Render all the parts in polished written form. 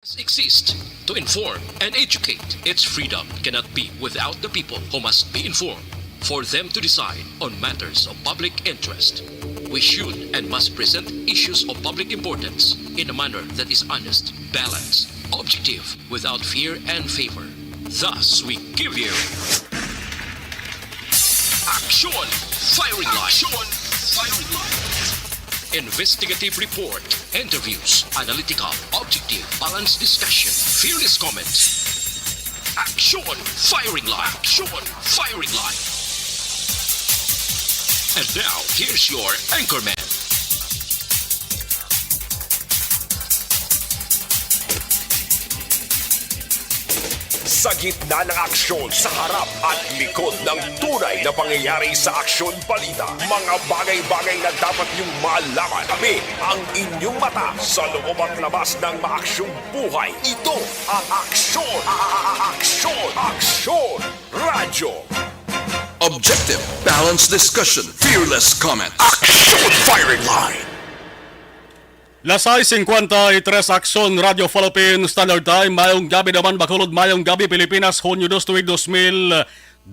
Exist to inform and educate. Its freedom cannot be without the people who must be informed for them to decide on matters of public interest. We should and must present issues of public importance in a manner that is honest, balanced, objective, without fear and favor. Thus, we give you Action Firing Line. Action Firing Line. Investigative report, interviews, analytical, objective, balanced discussion, fearless comments. Action Firing Line. Action Firing Line. And now, here's your anchorman. Sa gitna ng aksyon, sa harap at likod ng tunay na pangyayari sa Aksyon Balita, mga bagay-bagay na dapat niyong malaman. Kami ang inyong mata sa loob at labas ng maaksyong buhay. Ito ang Aksyon! Aksyon! Aksyon! Radyo! Objective, balanced discussion, fearless comment. Action Firing Line! Lasay 53 Aksyon Radio Philippines Standard Time. Mayong gabi naman Bacolod, mayong gabi Pilipinas, Hunyo 2 tuwig 2022.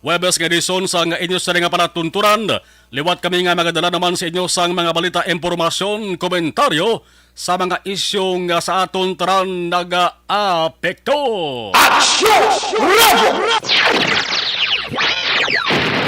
Webes nga edisyon sa nga inyo sa nga panatunturan. Liwat kami nga magadala naman sa inyo sa mga balita, impormasyon, komentaryo sa mga isyong sa aton taran nag-aapekto. Action Radio!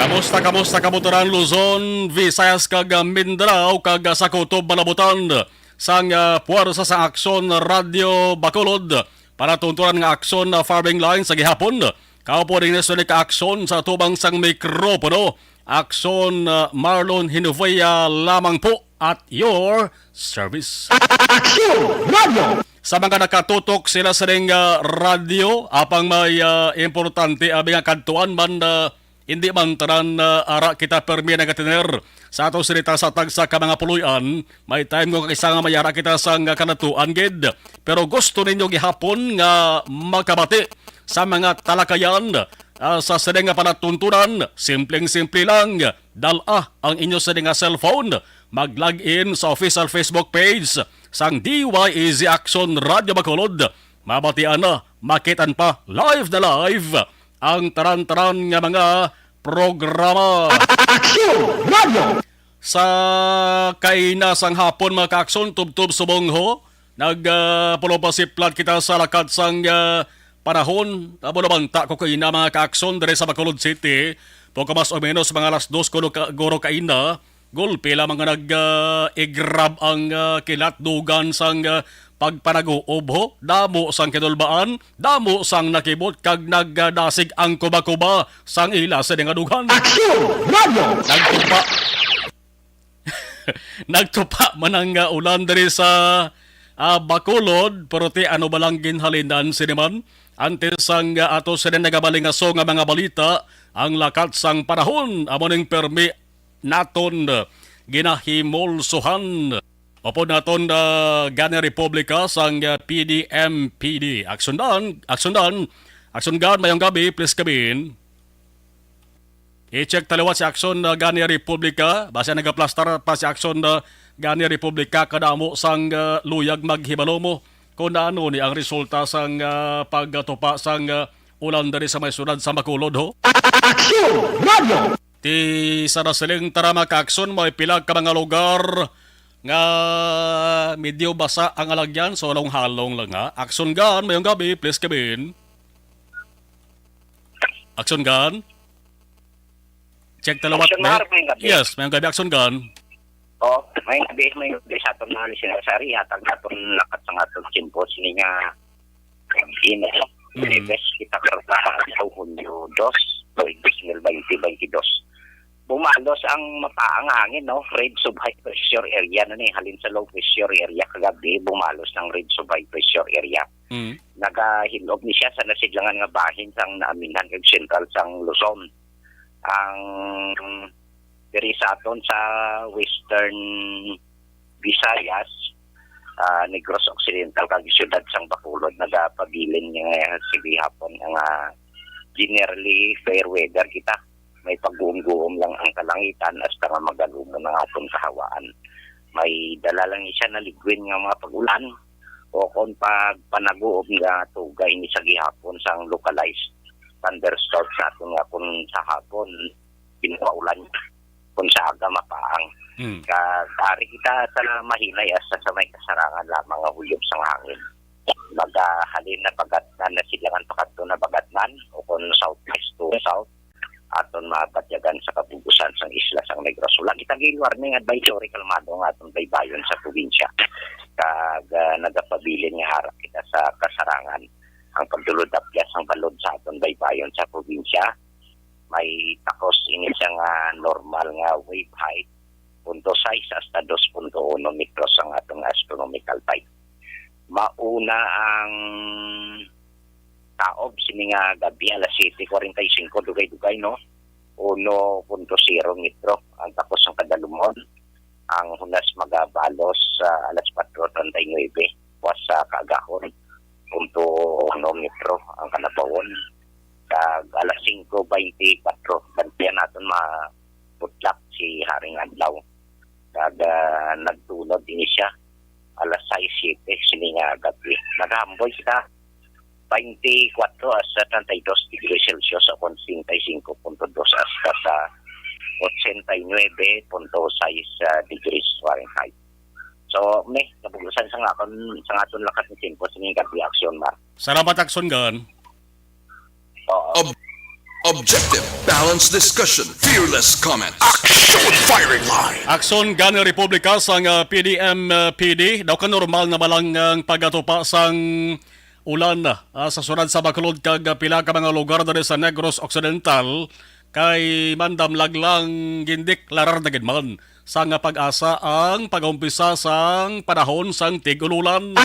Kamusta kabutaran Luzon, Visayas kag Mindanao kag sa kutob malabutan sang puwersa sa Aksyon Radio Bacolod para tunturan nga aksyon farming line sa gihapon. Kaupo rin na ka aksyon sa tubang sang mikropono. Aksyon Marlon Hinovea lamang po at your service. Action Radio! Sa mga nakatutok sila sa ring radio, apang may importante abing kadtuan man hindi man tanan ara kita permi na gatiner sa atong silita sa tagsa ka mga puluyan. May time nga isa nga mayara kita sa kanatuan gid. Pero gusto ninyo gihapon nga makabati sa mga talakayan sa sining nga panatuntunan. Simpleng-simple lang. Dala ang inyo sining nga cellphone. Mag-login sa official Facebook page sang DYEZ Action Radio Bacolod. Mabatian na, makitan pa live na live ang taran-taran nga mga programa. Action Radio! Sa kainasang hapon mga kaakson, tubtub subongho, nagpulopasiplat kita sa lakad sang panahon. Abo naman ta ko kaina mga kaakson dire sa Bacolod City. Pagka mas o menos mga alas 2 goro kaina, gulpe lamang nga nag-igrab ang kilat dugan sang pagpanaguob ho, damo sang kinulbaan, damo sang nakibot kag nagdasig ang kuba-kuba sang ila sa nga dugan. Action Radio! Nagtupa man ang ulan diri sa Bacolod, pero ti ano ba lang ginhalinan siniman? Antes sang ato sa nagabalingaso nga mga balita, ang lakat sang panahon, amoning permi naton ginahimolsuhan. Opo naton Gana Republika sang PDMPD. Aksyon mayong gabi, please kabin. I-check taliwat si Aksyon Gana Republika. Basta nagaplastar pa si Aksyon Gana Republika kadamo sang luyag maghibalomo kung ano ni ang resulta sang pagtupa sang ulan dari sa may sunod sa Bacolod ho. Action Radio! Ti sarasiling tarama ka Aksyon, may pilag ka mga lugar nga medyo basa ang alagyan, so halong lang nga. Aksyon gan, mayong gabi, please kabin. Aksyon gan. Check talawat. Yes, mayong gabi, Aksyon gan. Oh, may gabi sa itong mga sinasari, hatag na itong lakat sa atong simpo, sini nga ina. Bes kita karta sa Hunyo 2, 2022. Bumalos ang mataang hangin, no? Red sub high pressure area na halin sa low pressure area kagabi, bumalos ng red sub high pressure area. Nagahilog ni siya sa nasidlangan nga bahin sang naaminhan kag central sang Luzon. Ang diri sa aton sa Western Visayas, Negros Occidental kag siyudad sang Bacolod, nagapabilin nga sige hapon nga generally fair weather kita. May pag-guom-guom lang ang kalangitan hasta nga magalumo ng atong kahawaan. may dala lang siya na ligwin nga mga pag-ulan o kung pag panaguob nga tugay ni sa gihapon sang localized thunderstorm sa aton nga kung sa hapon pinaulan kung sa aga mapaang. Kari kita sa mahinay asa sa may kasarangan lamang nga huyop sa hangin. Magahalin na bagatnan na silangan pakadto na bagatnan o kung southwest to south aton mabatyagan sa kabugusan sang isla sang Negros. Wala kita warning advisory kalmado nga aton baybayon sa probinsya. Kag nagapabilin nga harap kita sa kasarangan ang pagdulod-apyas ang balod sa aton baybayon sa probinsya. May takos ini siya nga normal nga wave height 0.6 hasta 2.1 metros ang atong astronomical tide. Mauna ang taob sini nga gabi alas 7:45 dugay-dugay no 1.0 metro ang tapos ang kadalumon ang hunas magabalos alas 4:39 was sa kaagahon 0.1 metro ang kanabawon kag alas 5:24 bantiyan naton maputlak si Haring Adlaw kag nagtunod din siya alas 6:07 sini nga gabi naghamboy kita 24 hasta 32 degrees Celsius o 55.2 hasta sa 89.6 degrees Fahrenheit. So, kapugusan sa aton lakat ng tempo sa mga gabi aksyon, Mar. Salamat, Akson Gan. Objective, balanced discussion, fearless comment. Action Firing Line. Akson Gan Republika sang PDM-PD daw ka normal na malangang pagatupa sang ulan sa sunod sa Bacolod kag pila ka mga lugar diri sa Negros Occidental kay mandam laglang gindik larar na man sa nga pag-asa ang pag-umpisa sang panahon sang tig-ululan.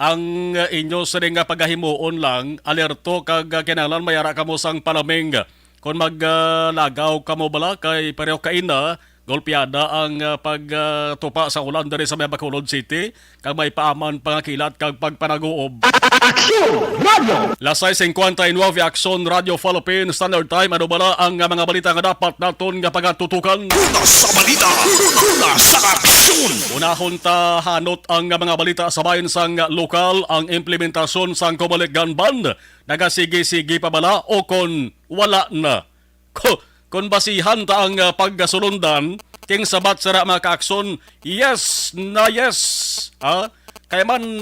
Ang inyo sa nga paghahimuon lang alerto kag kinahanglan mayara kamo sang palaming kung maglagaw kamo bala kay pareho kaina golpeada ang pagtupa sa ulan diri sa may Bacolod City kag may paaman pangakilat kag pagpanaguob. Lasay 59 Action Radio Philippine Standard Time ano bala ang mga balita nga dapat naton nga pagatutukan. Una sa balita, una sa aksyon. Unahon ta hanot ang mga balita sa bayan sang lokal ang implementasyon sang Comelec Gun Ban nagasigi-sigi pa bala o kon wala na. Kung basihan ta ang pagkasulundan, king sabat sara mga kaakson, yes na yes. Kaya man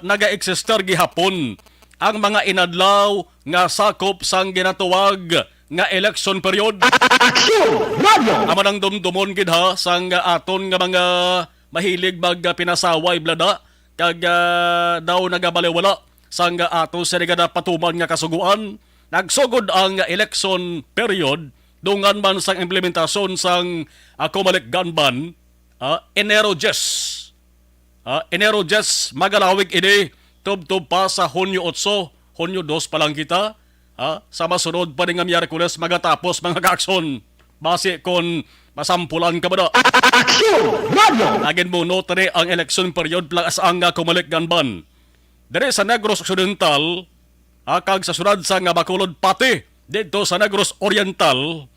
naga-eksister gihapon ang mga inadlaw nga sakop sang ginatuwag nga election period. Aman ang dumdumon gid ha sang aton nga mga mahilig pinasaway blada kag daw nagabalewala sang ato sa patuman nga kasuguan. Nagsugod ang election period dungan man sang implementasyon sang Comelec Gun Ban Enero 10. Enero 10 magalawig ini tub-tub pa sa Hunyo 8, Hunyo 2 pa lang kita. Sa masunod pa rin nga Miyerkules magatapos mga kaakson. Base kon masampulan ka ba na? Agin mo notary ang election period plus ang Comelec Gun Ban. Dari sa Negros Occidental, kag sa sunod sa Bacolod pati dito sa Negros Oriental,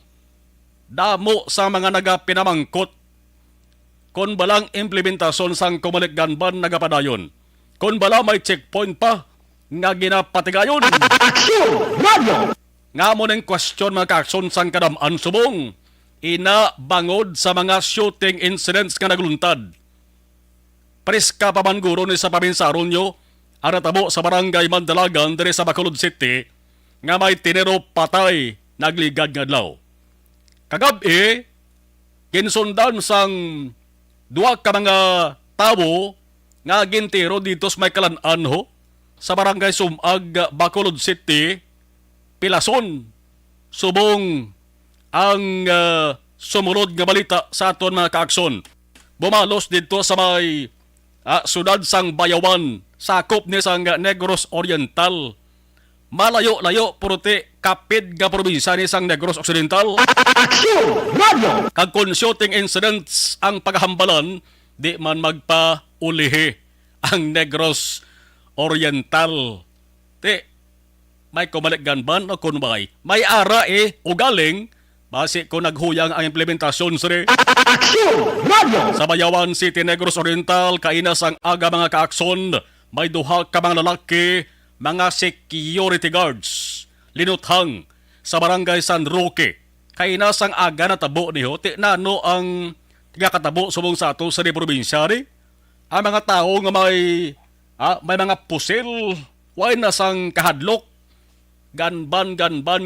damo sa mga nagapinamangkot kon balang implementasyon sang Comelec Gun Ban nagapadayon. Kon bala may checkpoint pa nga ginapatigayon. Nga mo ng question mga kaakson sang kadamaan subong. Ina bangod sa mga shooting incidents nga nagluntad. Preska pa man guro ni sa paminsaron nyo ang natabo sa barangay Mandalagan diri sa Bacolod City nga may tinero patay nagligad nga adlaw. Kagabi, kinsundan sang duwa ka mga tao nga gintiro dito sa may Kalan-an ho sa barangay Sumag, Bacolod City, Pilason. Subong ang sumunod nga balita sa aton mga kaakson. Bumalos dito sa may sudad sang Bayawan, sakop ni sang Negros Oriental. Malayo-layo puruti kapid nga probinsya ni sang Negros Occidental. Kag kun shooting incidents ang paghambalan, di man magpa-ulihi ang Negros Oriental. May Comelec Gun Ban o kun may ara ugaling base ko naghuyang ang implementasyon sir. Sa Bayawan City, Negros Oriental, kainas ang aga mga kaakson. May duha ka mga lalaki, mga security guards. Linuthang sa barangay San Roque. Kainas ang aga na tabo niyo. Ti nano ang katabo subong sa ato sa probinsya ri. Ang mga tao nga may mga pusil, way na sang kahadlok. Ganban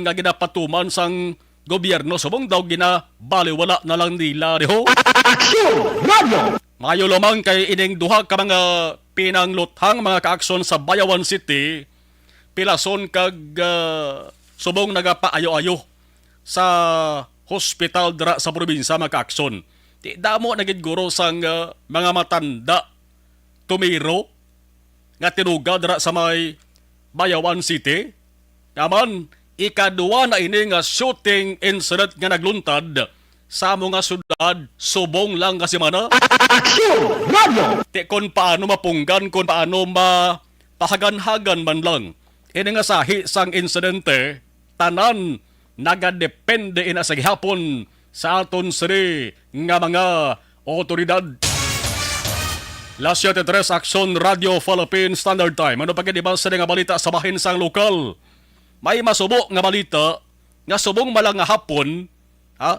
nga ginapatuman sang gobyerno subong daw ginabaliwala na lang nila riho. Mayo lamang kay ining duha ka mga pinangluthang mga kaakson sa Bayawan City, pilason kag subong nagapaayo-ayo sa hospital dira sa probinsya mga kaakson. Di damo nagid guro sang mga matanda tumiro nga tinuga dira sa may Bayawan City. Naman, ikaduwa na ini nga shooting incident nga nagluntad sa mga syudad, subong lang kasi mana. Ti kung paano mapunggan, kung paano mapahagan-hagan man lang. Ini nga sahi sang insidente, tanan nagadepende ina sa gihapon sa aton siri nga mga otoridad. Las 7:03 Action Radio Philippine Standard Time. Ano pagkadiba sa nga balita sa bahin sang lokal? May masubo nga balita nga subong malang nga hapon,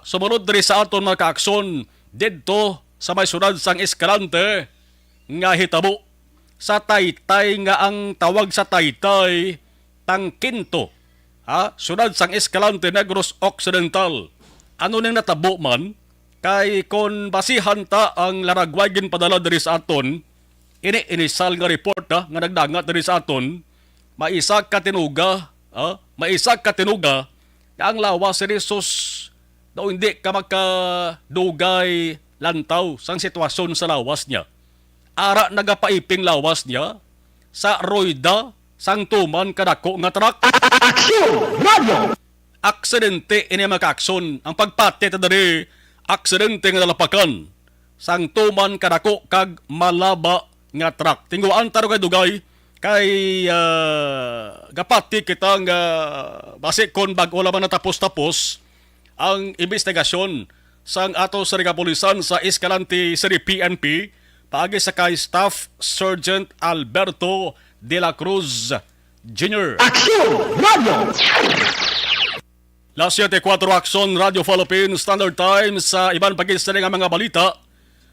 sumunod diri sa aton mga kaakson didto sa may sunod sang Escalante nga hitabo sa Taytay nga ang tawag sa Taytay Tangkinto. Sunod sang Escalante, Negros Occidental. Ano nang natabo man kay kon basihan ta ang laragway padala diri sa aton, inisal nga report nga nagdangat diri sa aton, maisa ka tinuga na ang lawas ni Jesus daw hindi ka magkadugay lantaw sang sitwasyon sa lawas niya. Ara nagapaiping lawas niya sa Royda sang tuman kadako nga truck. Aksidente ini makaakson ang pagpati ta diri, aksidente nga nalapakan sang tuman kadako kag malaba nga truck. Tinguan taro kay dugay kay gapati kita nga base kon bag-o laman natapos-tapos ang investigasyon sang ato sa kapulisan sa Escalante City PNP paagi sa kay Staff Sergeant Alberto de la Cruz Jr. Las 7:04 Action Radio Philippine Standard Time. Sa iban pagkisari nga mga balita,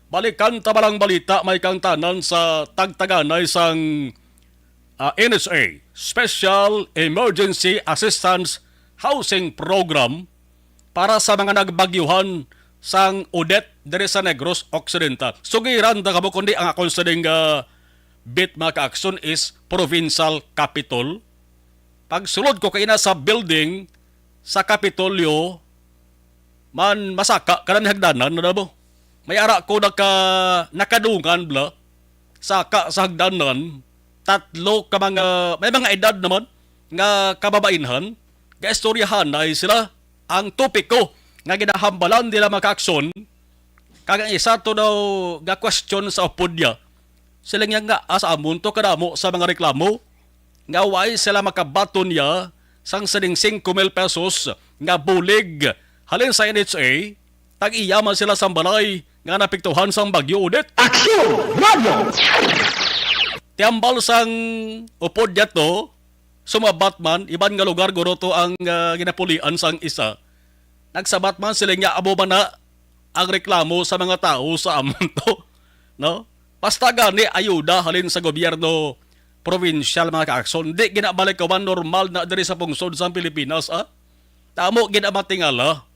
balikan tabalang balita may kang tanan sa tagtaganay sang NSA, Special Emergency Assistance Housing Program para sa mga nagbagyuhan sang Odette diri sa Negros Occidental. Sugiran da kamo kundi ang akong sading bit mga ka-aksyon is Provincial Capitol. Pagsulod ko kay na sa building sa Kapitolyo, man masaka kanan hagdanan na mo. May ara ko nakadungan bla saka sa hagdanan. Tatlo ka may mga edad naman nga kababainhan, gaistoryahan ay sila ang topiko nga ginahambalan nila maka-aksyon. Kagang isa to daw ga question sa opodya. Sila nga asa amon to kadamo sa mga reklamo nga way sila makabaton niya sang sading 5,000 pesos nga bulig halin sa NHA. Tag-iyaman sila sa balay nga napiktuhan sang Bagyo Odette. Tiambal sang upod yato, sumabat man, iban nga lugar guro to ang ginapulian sang isa. Nagsabat man sila nga abo man na ang reklamo sa mga tao sa amon to. No? Basta gani ayuda halin sa gobyerno provincial mga kaakson. Di ginabalik kawan normal na diri sa pungsod sa Pilipinas. Tamo ginamatingala.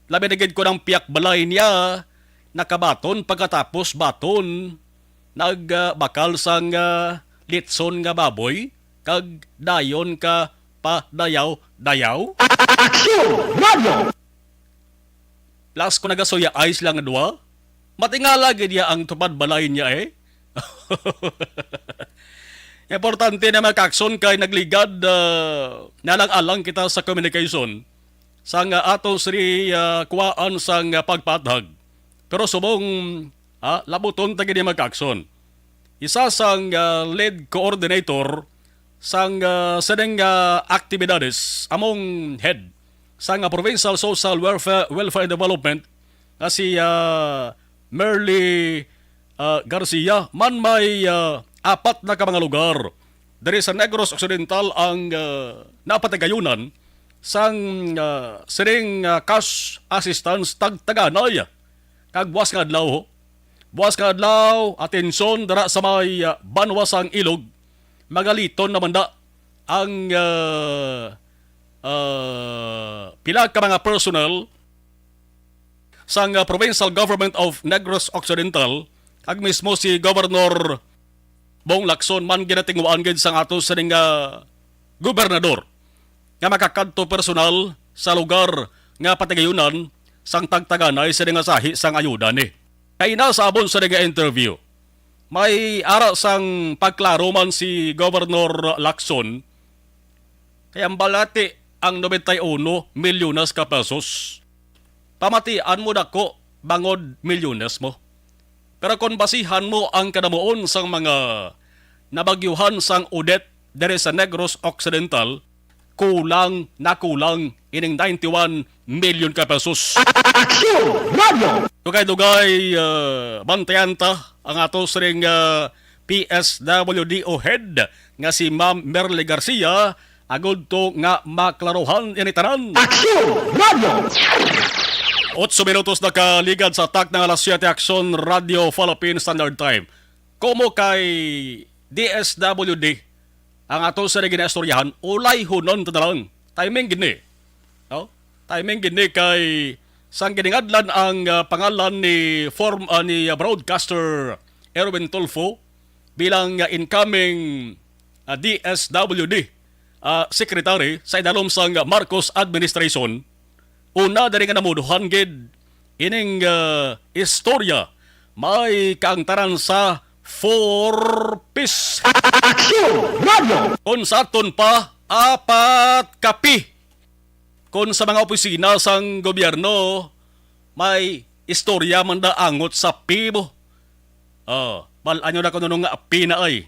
Labi na ko ng piyak balay niya, nakabaton pagkatapos baton. Nagbakal sang litson nga baboy kag dayon ka pa dayaw. Plus ko nagasuya ice lang dua. Matingala gid niya ang tupad balay niya Importante na makakson kay nagligad nalang-alang kita sa communication sang ato sri kuwaan sang pagpatag. Pero subong labuton tagi ni magkakson. Isa sang lead coordinator sang sedeng aktibidades among head sang Provincial Social Welfare Development nga si Merly Garcia man may apat na ka mga lugar diri sa Negros Occidental ang napatagayunan sang siring cash assistance tagtaganay kag buwas nga adlaw ho. Buwas nga adlaw, atensyon dara sa may banwasang ilog magaliton naman da ang pila ka mga personnel sang Provincial Government of Negros Occidental ag mismo si Governor Bong Lacson man ginatingwaan gid sang ato sa ning gobernador nga makakadto personal sa lugar nga patagayunan sang tagtaganay sa nga sahi sang ayuda ni. Kay sa abon sa nga interview, may ara sang pagklaro man si Governor Lacson kaya balati ang 91 milyones ka pesos. Pamatian mo dako bangod milyones mo. Pero kung basihan mo ang kadamuon sang mga nabagyuhan sang Odette dere sa Negros Occidental, kulang ining 91 milyon ka pesos. Dugay-dugay bantayan ta ang ato siring PSWDO head nga si Ma'am Merly Garcia agud to nga maklaruhan ini tanan. 8 minutos na kaligad sa atak ng alas 7 Action Radio Philippine Standard Time. Komo kay DSWD ang ato sa ginastoryahan, ulay hunon to na lang. Timing gini. No? Timing gini kay sang giningadlan ang pangalan ni broadcaster Erwin Tulfo bilang incoming DSWD secretary sa idalom sang Marcos administration. Una dari nga namuduhan gid ining istorya may kaangtaran sa 4 Ps. Kung sa aton pa, 4 kapi. Kung sa mga opisina sang gobyerno, may istorya man da angot sa pibo. Balanyo na kung nga api na ay.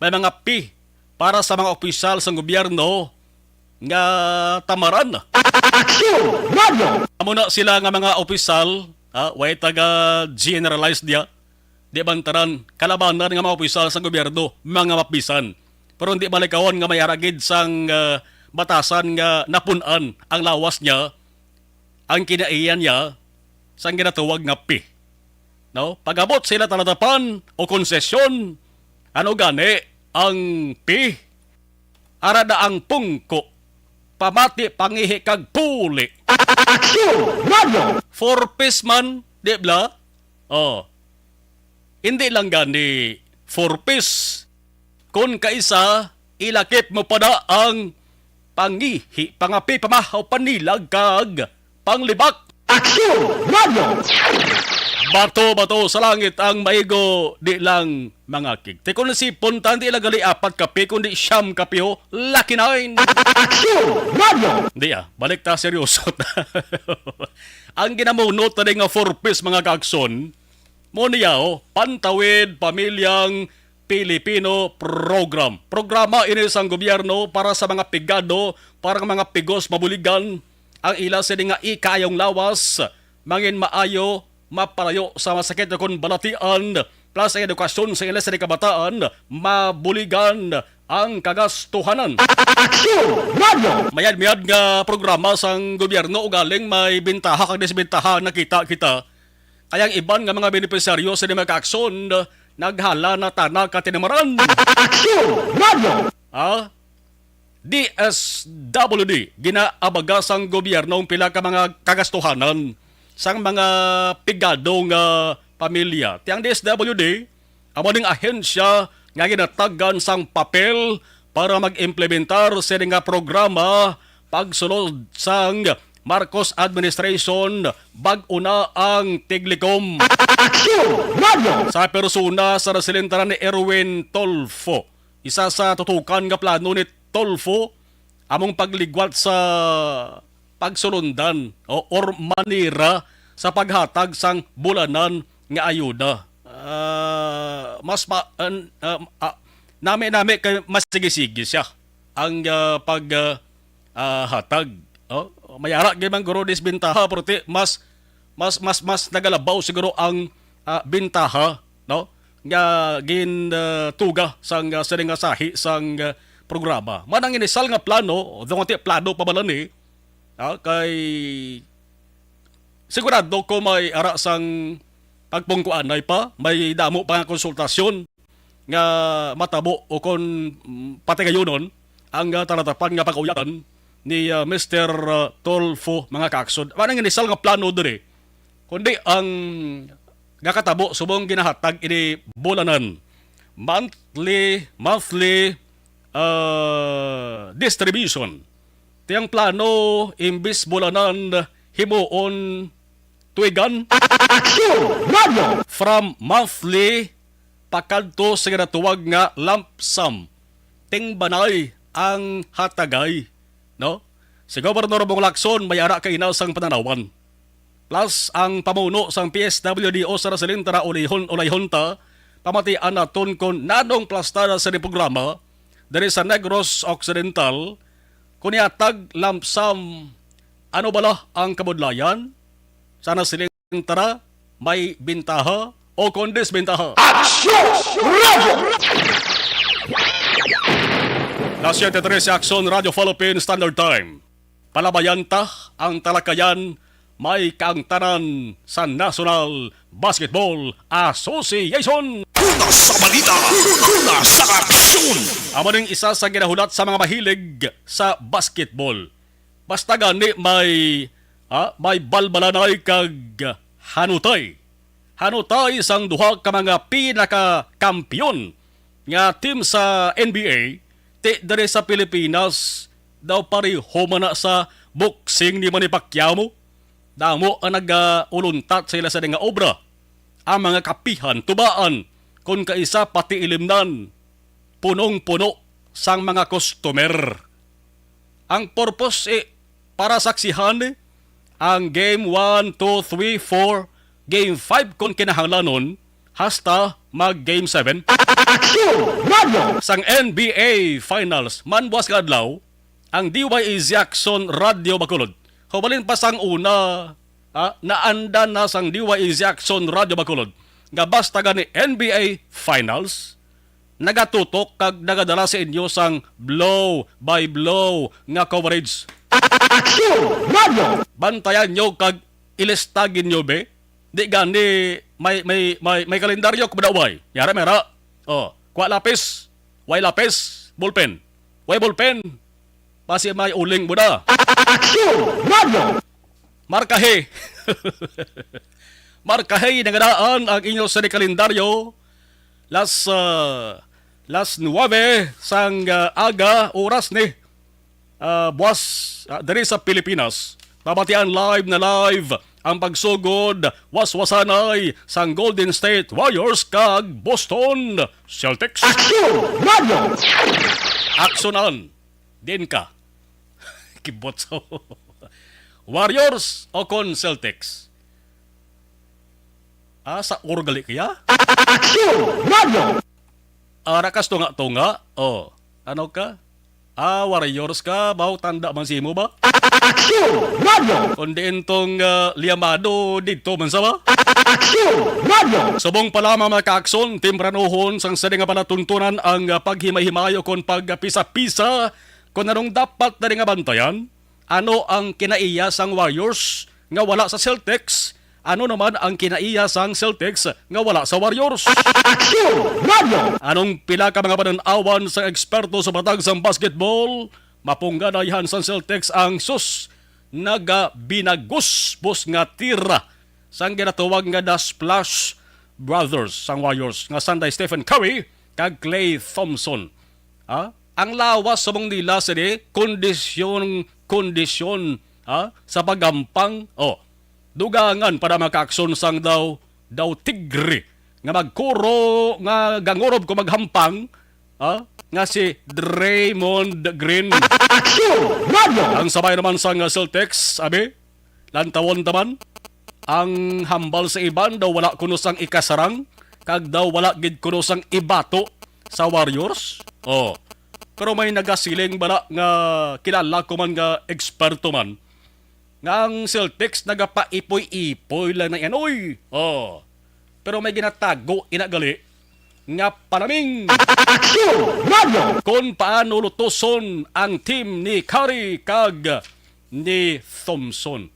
May mga pi para sa mga opisyal sang gobyerno nga tamaran. Amo na sila nga mga opisyal, way taga generalize dia. Di bantaran kalabanan nga mga opisyal sa gobyerno, mga mapisan. Pero hindi balikawan nga may aragid sang batasan nga napunan ang lawas niya, ang kinaiyan niya, sang ginatuwag nga pi. No? Pagabot sila talatapan o konsesyon, ano gani ang pi? Arada ang pungko, pamati pangihi kag puli. 4 Ps man, di bla? Hindi lang gani 4 Ps. Kung kaisa, ilakip mo pa na ang pangihi, pangapi, pamahaw, panilag, kag panglibak. Bato sa langit ang maigo, di lang mga kigte. Kung nasipon, tanti ilagali 4 kape, kundi 9 kape ho, laki na. Di balik ta seryoso. Ang ginamunot na nga 4 Ps mga kagson, mo niya Pantawid Pamilyang Pilipino Program. Programa ini sang gobyerno para sa mga pigado, para mga pigos mabuligan, ang ila sa nga ikayong lawas, mangin maayo, mapalayo sa masakit na kung balatian, plus ang edukasyon sa ila sa kabataan, mabuligan ang kagastuhanan. Mayad-mayad nga programa sang gobyerno ugaling may bintaha kag desbentaha na kita. Kaya ang iban nga mga benepisaryo sa mga kaaksyon naghala na tanag katinamaran. DSWD ginaabaga sang gobyerno ang pila ka mga kagastuhanan sang mga pigadong pamilya. Tiang DSWD amo ning ahensya nga ginatagan sang papel para mag-implementar sa nga programa pagsulod sang Marcos administration bag-una ang Tiglikom. Sa persona sa resilentaran ni Erwin Tulfo, isa sa tutukan nga plano ni Tulfo among pagligwat sa pagsulundan or manira sa paghatag sang bulanan nga ayuda. Nami kay mas sige siya ang paghatag. Mayara gyud man guro disbentaha pero mas mas nagalabaw siguro ang bintaha, no, nga tuga sang sining nga sahi sang programa. Manang inisal nga plano, do nga plano pa man ni, kay sigurado ko may ara sang pagpungkuanay pa, may damo pa nga konsultasyon nga matabo o kon pati gayunon ang taratapan nga pag-uyatan ni Mr. Tolfo mga kaksod. Manang inisal nga plano diri, kundi ang gakatabo subong ginahatag ini bulanan, monthly distribution. Tiyang plano imbis bulanan himuon tuigan from monthly pakadto sa ginatuwag nga lump sum. Ting banay ang hatagay, no? Si Gobernador Bong Lacson may ara kay sang pananawan. Plus ang pamuno sang PSWDO sa Rasilintara ulayhonta pamatian naton kon nanong plastada sa programa dari sa Negros Occidental kuniatag lump sum. Ano bala ang kabudlayan? Sana Silintara may bintaha o kondis bintaha. Las 7:13 Action Radio Philippine Standard Time. Palabayan ta ang talakayan may kaangtanan sa National Basketball Association. Una sa balita, una sa aksyon. Amo ning isa sa ginahulat sa mga mahilig sa basketball. Basta gani may balbalanay kag hanutay. Hanutay sang duha ka mga pinaka-kampiyon nga team sa NBA ti diri sa Pilipinas daw pareho man sa boxing ni Manny Pacquiao mo. Damo ang nag-uluntat sa ila sa nga obra. Ang mga kapihan, tubaan, kung kaisa pati ilimnan, punong-puno sang mga customer. Ang purpose para saksihan ang Game 1, 2, 3, 4, Game 5 kung kinahanglanon, hasta mag-Game 7. Sang NBA Finals, manbuas kadlaw, ang DYE Jackson Radio Bacolod. Hubalin pa sang una, naanda na sang DYE Jackson Radio Bacolod. Nga basta gani NBA Finals, nagatutok kag nagadala sa inyo sang blow by blow nga coverage. Bantayan nyo kag ilistagin nyo be. Di gani may kalendaryo kubadaway. Yara mera. Kwa lapis, way lapis, ballpen. Way ballpen. Pasi may uling mo na. Markahe. Markahe nagadaan ang inyo sa kalendaryo. Las 9 sang aga oras ni buwas dari sa Pilipinas. Babatian live ang pagsugod waswasanay sang Golden State Warriors kag Boston Celtics. Aksonan din ka. Kibot sa Warriors o kon Celtics? Sa orgali kaya? Rakas tunga-tunga. Ano ka? Warriors ka? Baw tanda man si mo ba? Kundi intong liamado dito man sa ba? Subong pala mga kaakson, timpranuhon sang sa nga palatuntunan ang paghimay-himayo kon pagpisa-pisa kung anong dapat na nga bantayan. Ano ang kinaiya sang Warriors nga wala sa Celtics? Ano naman ang kinaiya sang Celtics nga wala sa Warriors? Anong pila ka mga pananawan sa eksperto sa batag sang basketball? Mapungganayhan sang Celtics ang nagabinagusbos nga tira sang ginatawag nga The Splash Brothers sang Warriors nga sanday Stephen Curry kag Klay Thompson. Ang lawas sa mong nila sa kondisyon sa pagampang dugangan para makakson sang daw tigre nga magkuro nga gangorob ko maghampang nga si Draymond Green. Ang sabay naman sang Celtics, lantawon taman ang hambal sa iban daw wala kuno sang ikasarang kag daw wala gid kuno sang ibato sa Warriors. Pero may nagasiling bala nga kilala ko man nga eksperto man nga ang Celtics nagapaipoy-ipoy lang na yan. Oy! Oh. Pero may ginatago inagali nga panaming kung paano lutuson ang team ni Curry kag ni Thompson.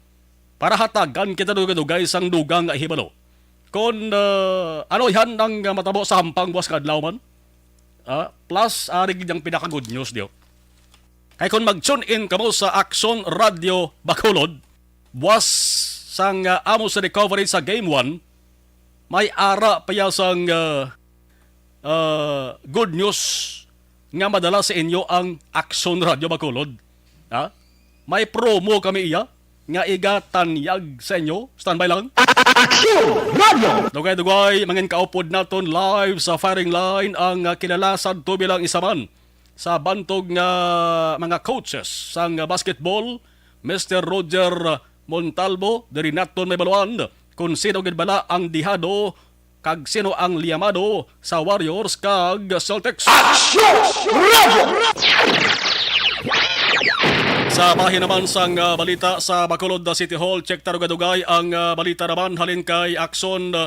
Para hatagan kita dugay sang dugang hibalo. Kung ano yan ang matabo sa hampang buwas kadlaw man. Plus, arig yung pinaka-good news diyo. Kaya kung mag-tune in kamo sa Action Radio Bacolod, buwas sang amo sa recovery sa Game 1, may ara pa sang good news nga madala sa inyo ang Action Radio Bacolod. May promo kami iya nga igatanyag sa inyo. Standby lang. Dugay-dugay, mangin kaupod naton live sa firing line ang kinalasan to bilang isa man sa bantog nga mga coaches sang basketball, Mr. Roger Montalvo, diri naton may baluan kung sino gid bala ang dihado kag sino ang liyamado sa Warriors kag Celtics. Sa bahin naman sang balita sa Bacolod City Hall, check tarugay ang balita naman halin kay Akson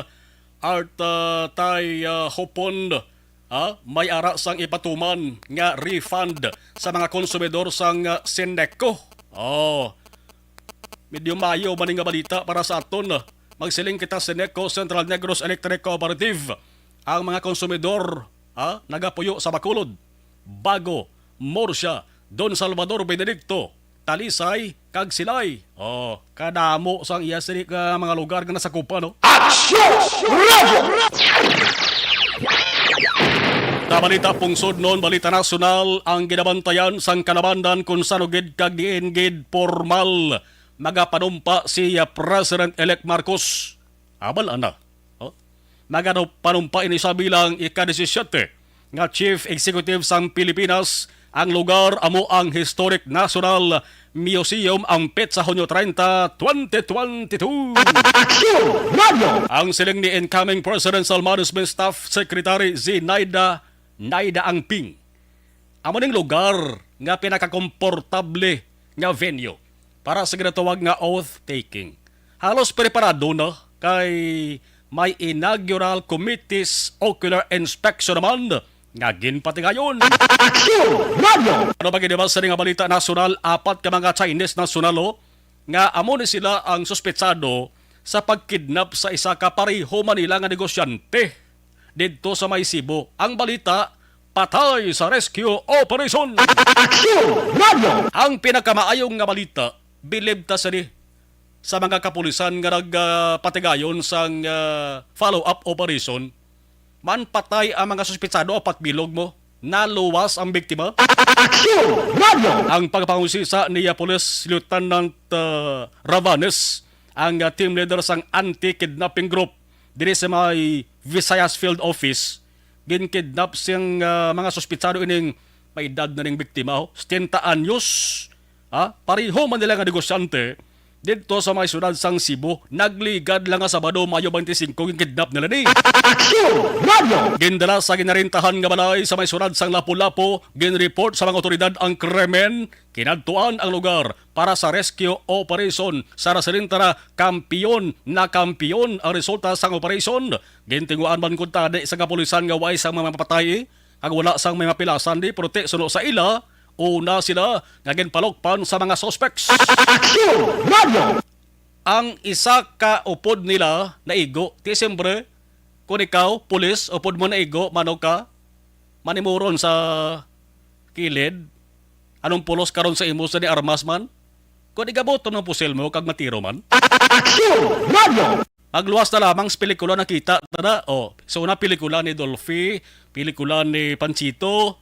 Art Tay Hopon. May ara sang ipatuman nga refund sa mga konsumidor sang Sendeco. Medyo mayo maning nga balita para sa aton. Magsiling kita Sendeco Central Negros Electric Cooperative. Ang mga konsumidor nagapuyo sa Bacolod, Bago, Morsya, Don Salvador Benedicto, Talisay, kag Silay. Kadamo sang iya sini ka mga lugar nga nasa kupa, no? Balita pungsod noon, balita nasyonal, ang ginabantayan sang kanabandan kung sanugid kag diingid formal magapanumpa si President-elect Marcos. Abal ana. Magapanumpa ini sa bilang ika-17 nga Chief Executive sang Pilipinas. Ang lugar amo ang Historic National Museum ang petsa Hunyo 30, 2022. Ang siling ni incoming Presidential Management Staff Secretary Naida Angping. Amo ning lugar nga pinakakomportable nga venue para sa ginatawag nga oath-taking. Halos preparado na kay may inaugural committee's ocular inspection naman nga ginpati ngayon. Ano ba ginibas sa nga balita nasyonal, apat ka mga Chinese nasyonalo nga amo ni sila ang suspetsado sa pagkidnap sa isa ka pareho Manila nga negosyante dito sa May Cebu. Ang balita, patay sa rescue operation. Ang pinakamaayong nga balita, bilib ta sa mga kapulisan nga nagpatigayon sa follow-up operation. Man patay ang mga suspetsado, apat bilog mo. Naluwas ang biktima. Ang pagpangusisa ni Police Lieutenant Ravanes, ang team leader sang anti-kidnapping group diri sa may Visayas Field Office, ginkidnap siyang mga suspetsado ining may edad na ning biktima. 70 anyos. Pareho man nila nga negosyante dito sa may syudad sang Cebu. Nagligad lang nga Sabado, Mayo 25, ginkidnap nila ni. Gindala sa ginarintahan nga balay sa may syudad sang Lapu-Lapu, ginreport sa mga otoridad ang krimen, kinadtuan ang lugar para sa rescue operation. Sa rasilintara, kampiyon ang resulta sang operation. Gintinguan man kuntade sa kapulisan nga way sang mga mapatay, kag wala sang mga pilasan di prote suno sa ila. Una sila nga ginpalokpan sa mga suspects. Ang isa ka upod nila na igo, Disyembre, kung ikaw, pulis, upod mo na igo, mano ka, manimuron sa kilid, anong pulos karon sa imo sa ni armas man? Kung igaboto ng pusil mo, kag matiro man? Magluwas na lamang sa pelikula nakita, tada, so una pelikula ni Dolphy, pelikula ni Panchito,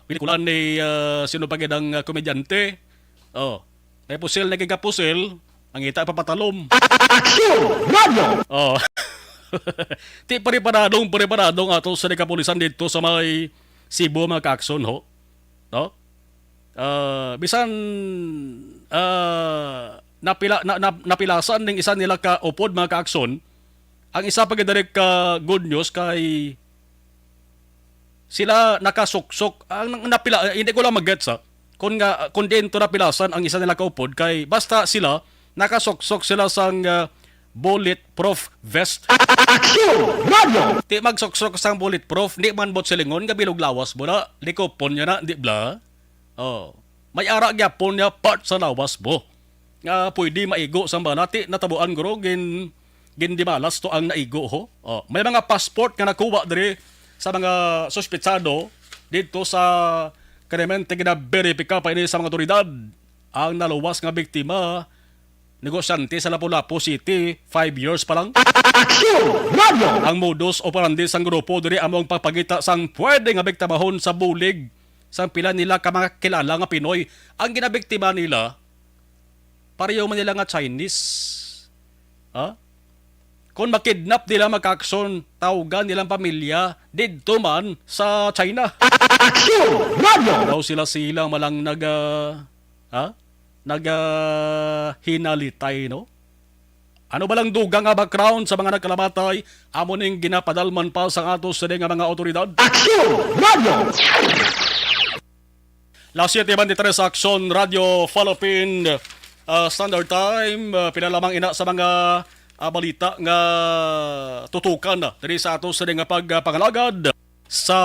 pelikula ni sino pa gidang komedyante. May pusil na gigapusil, mangita papatalom. Ti preparadong ato sa kapulisan dito sa may Cebu mga kaakson ho. No? Bisan napilasan ng isa nila ka upod mga kaakson. Ang isa pa gidarek ka good news kay sila nakasuksok ang napila, hindi ko lang mag-gets kung dito napilasan ang isa nila kaupod kay basta sila nakasoksok sila sang bulletproof vest. Di magsoksok sang bulletproof, di man bot silingon, gabilog lawas mo na, likopon niya na, di bla? Oh. May ara gyapon niya part sa lawas mo. Nga pwede maigo sa banati, natabuan guro, di malas to ang naigo ho. Oh. May mga passport nga nakuha diri sa mga suspetsado dito sa kanamente gina-verifika pa ini sa mga otoridad. Ang naluwas nga biktima, negosyante sa Lapu-Lapu City, 5 years pa lang. Ang modus operandi sang grupo diri among pagpagita sang pwede nga biktimahon sa bulig sang pila nila ka mga kilala nga Pinoy. Ang ginabiktima nila, pareho man nila nga Chinese. Ha? Kung makidnap nila magkakson, tawagan nilang pamilya dito man sa China. Daw sila malang hinalitay, no? Ano ba lang dugang nga background sa mga nagkalamatay? Amo ning ginapadalman pa sa atos sa nga mga otoridad. Last year, 23 sa Action Radio Philippine Standard Time. Pinalamang ina sa mga balita nga tutukan diri sa atos sa nga pagpangalagad sa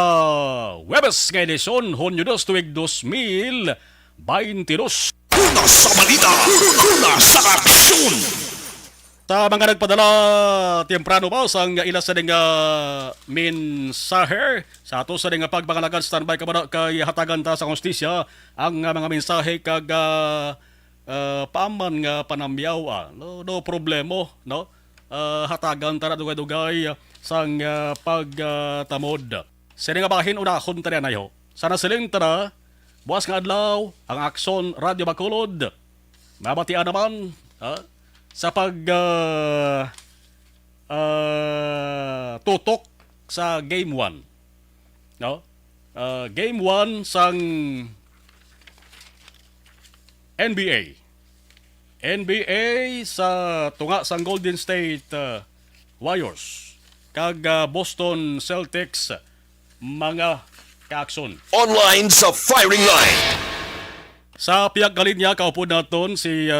Webes nga edisyon, Hunyo 2, tuig 2022. Una sa balita, una sa aksyon. Sa mga nagpadala temprano pa sa ila sa nga mensahe sa ato sa nga pagpangalagad standby ka ba kay hatagan ta sa hustisya ang mga mensahe kag paaman nga panamyaw no problemo no hatagan ta na dugay-dugay sang pagtamod. Sini nga bahin unahon ta na yo. Sana siling tara buwas nga adlaw ang Action Radio Bacolod. Mabatian naman sa tutok sa Game 1. No? Game 1 sang NBA. NBA sa tunga sang Golden State Warriors kag Boston Celtics mga kaakson. Online sa firing line. Sa piyag kalinya kaupo naton si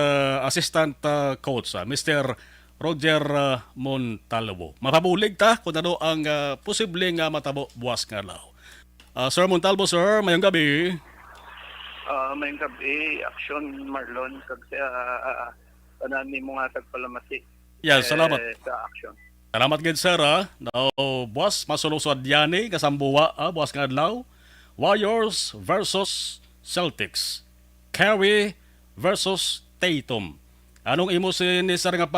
assistant coach Mr. Roger Montalvo. Mapabulig ta kung ano ang posibleng matabo buwas nga law. Sir Montalvo, sir, mayong gabi. Mayong gabi, Action Marlon kag tanan nimo nga tagpalamati. Yes, salamat. Sa Action. Salamat gid sir Now, buwas masulusod yani kasambuwa buwas nga adlaw. Warriors versus Celtics. Curry versus Tatum. Anong imo ni sir nga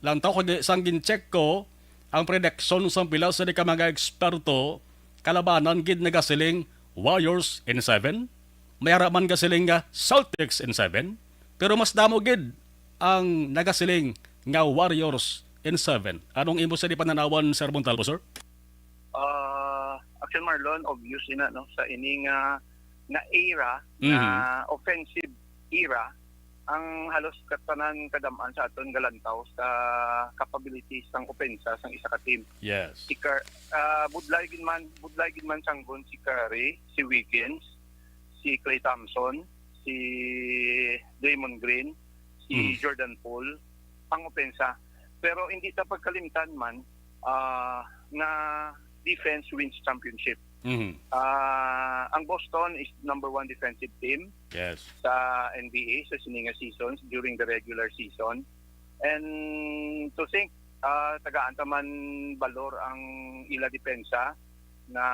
lantaw kag sang gincheck ko ang prediction sa pila sa di ka mga eksperto kalabanan gid nagasiling Warriors in 7. Mayara man gasiling nga Celtics in 7. Pero mas damo gid ang nagasiling nga Warriors in 7. Anong imo sa di pananawan Sir Montalvo, sir? Action Marlon, obvious ina no sa ining na era, na offensive era, ang halos katanan kadamaan sa aton galantaw sa capabilities ng opensa sang isa ka team. Yes. Si budlay gid man sanggon si Curry, si Wiggins, si Klay Thompson, si Draymond Green, si Jordan Poole ang opensa. Pero hindi ta pagkalimtan man na defense wins championship. Ang Boston is number 1 defensive team sa NBA sa sininga seasons during the regular season. And to think, tagaan taman balor ang ila depensa na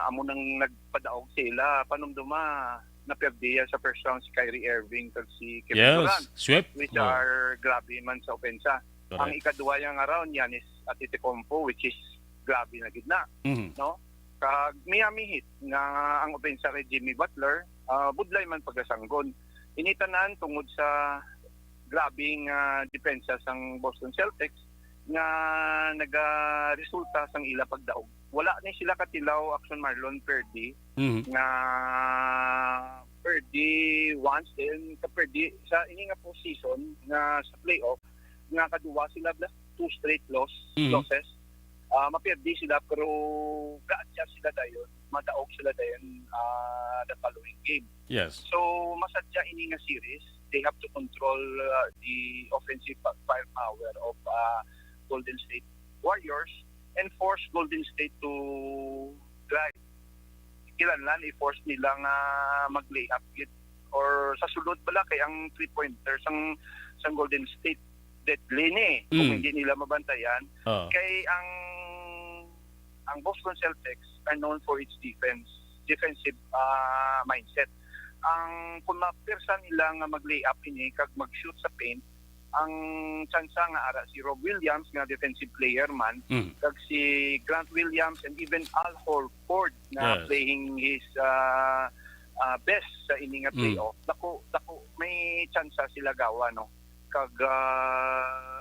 amo nang nagpadaog sila panumduma na perdiya sa first round si Kyrie Irving kag si Kevin Durant, which are grabe man sa opensa. Correct. Ang ikaduwa yang around Giannis Antetokounmpo, which is grabe na gid na, no? Kag Miami Heat nga ang opensa kay Jimmy Butler, budlay man pagkasanggon. Initanan tungod sa grabing depensa sang Boston Celtics nga nagaresulta sang ila pagdaog. Wala ni sila katilaw Action Marlon Perdi nga Perdi once then Perdi sa ini nga postseason nga sa playoff nga kaduwa sila 2 straight losses. Mapirdi sila pero ga-adjust sila dayon, madaog sila dayon the following game. Yes. So masadya ini nga series they have to control the offensive firepower of Golden State Warriors and force Golden State to drive. Kailangan i-force nilang mag-layup or sa sulod pala kay ang 3-pointers sang Golden State deadly ni kung hindi nila mabantayan. Kay ang Boston Celtics are known for its defensive mindset. Kung mapirsa nila nga mag-layup ini kag mag-shoot sa paint, ang tsansa nga ara si Rob Williams nga defensive player man, kag si Grant Williams and even Al Horford na playing his best sa ini nga playoff. Dako may tsansa sila gawa no. Kag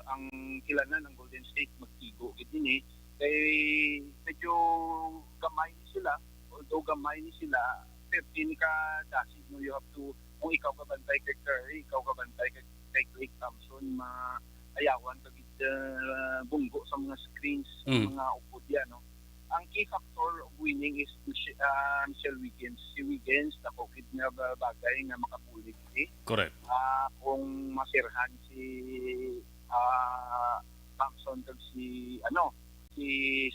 ang kilanan ng Golden State magtigo gid ni kay medyo gamay ni sila, although gamay ni sila 15 ka dasig no, you have to kung ikaw ka bantay kay Curry, ikaw ka bantay kay Klay Thompson, maayawan ka gid bunggo sa mga screens, mga upod yan no. Ang key factor of winning is Michelle Wiggins. Si Wiggins dako gid nga bagay nga makabulig ni. Correct. Kung masirhan si Thompson kag si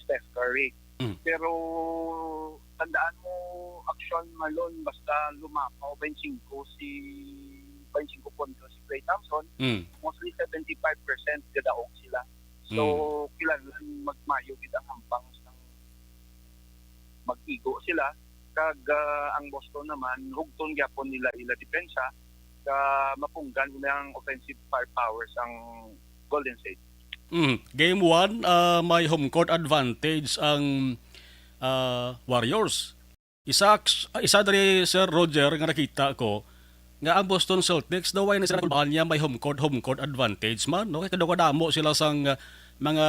Steph Curry. Pero tandaan mo, action Malone basta lumapaw 25 puntos si Klay Thompson, mostly 75% gadaog sila. So kailangan magmayo gid ang hampang ng mag-igo sila kag ang Boston naman hugton gyapon nila ila depensa ka mapunggan nilang offensive firepower ang Golden State. Game 1, may home court advantage ang Warriors. Isa diri Sir Roger nga nakita ko nga ang Boston Celtics daw ay nasa niya may home court advantage man no, kay kadamo sila sang mga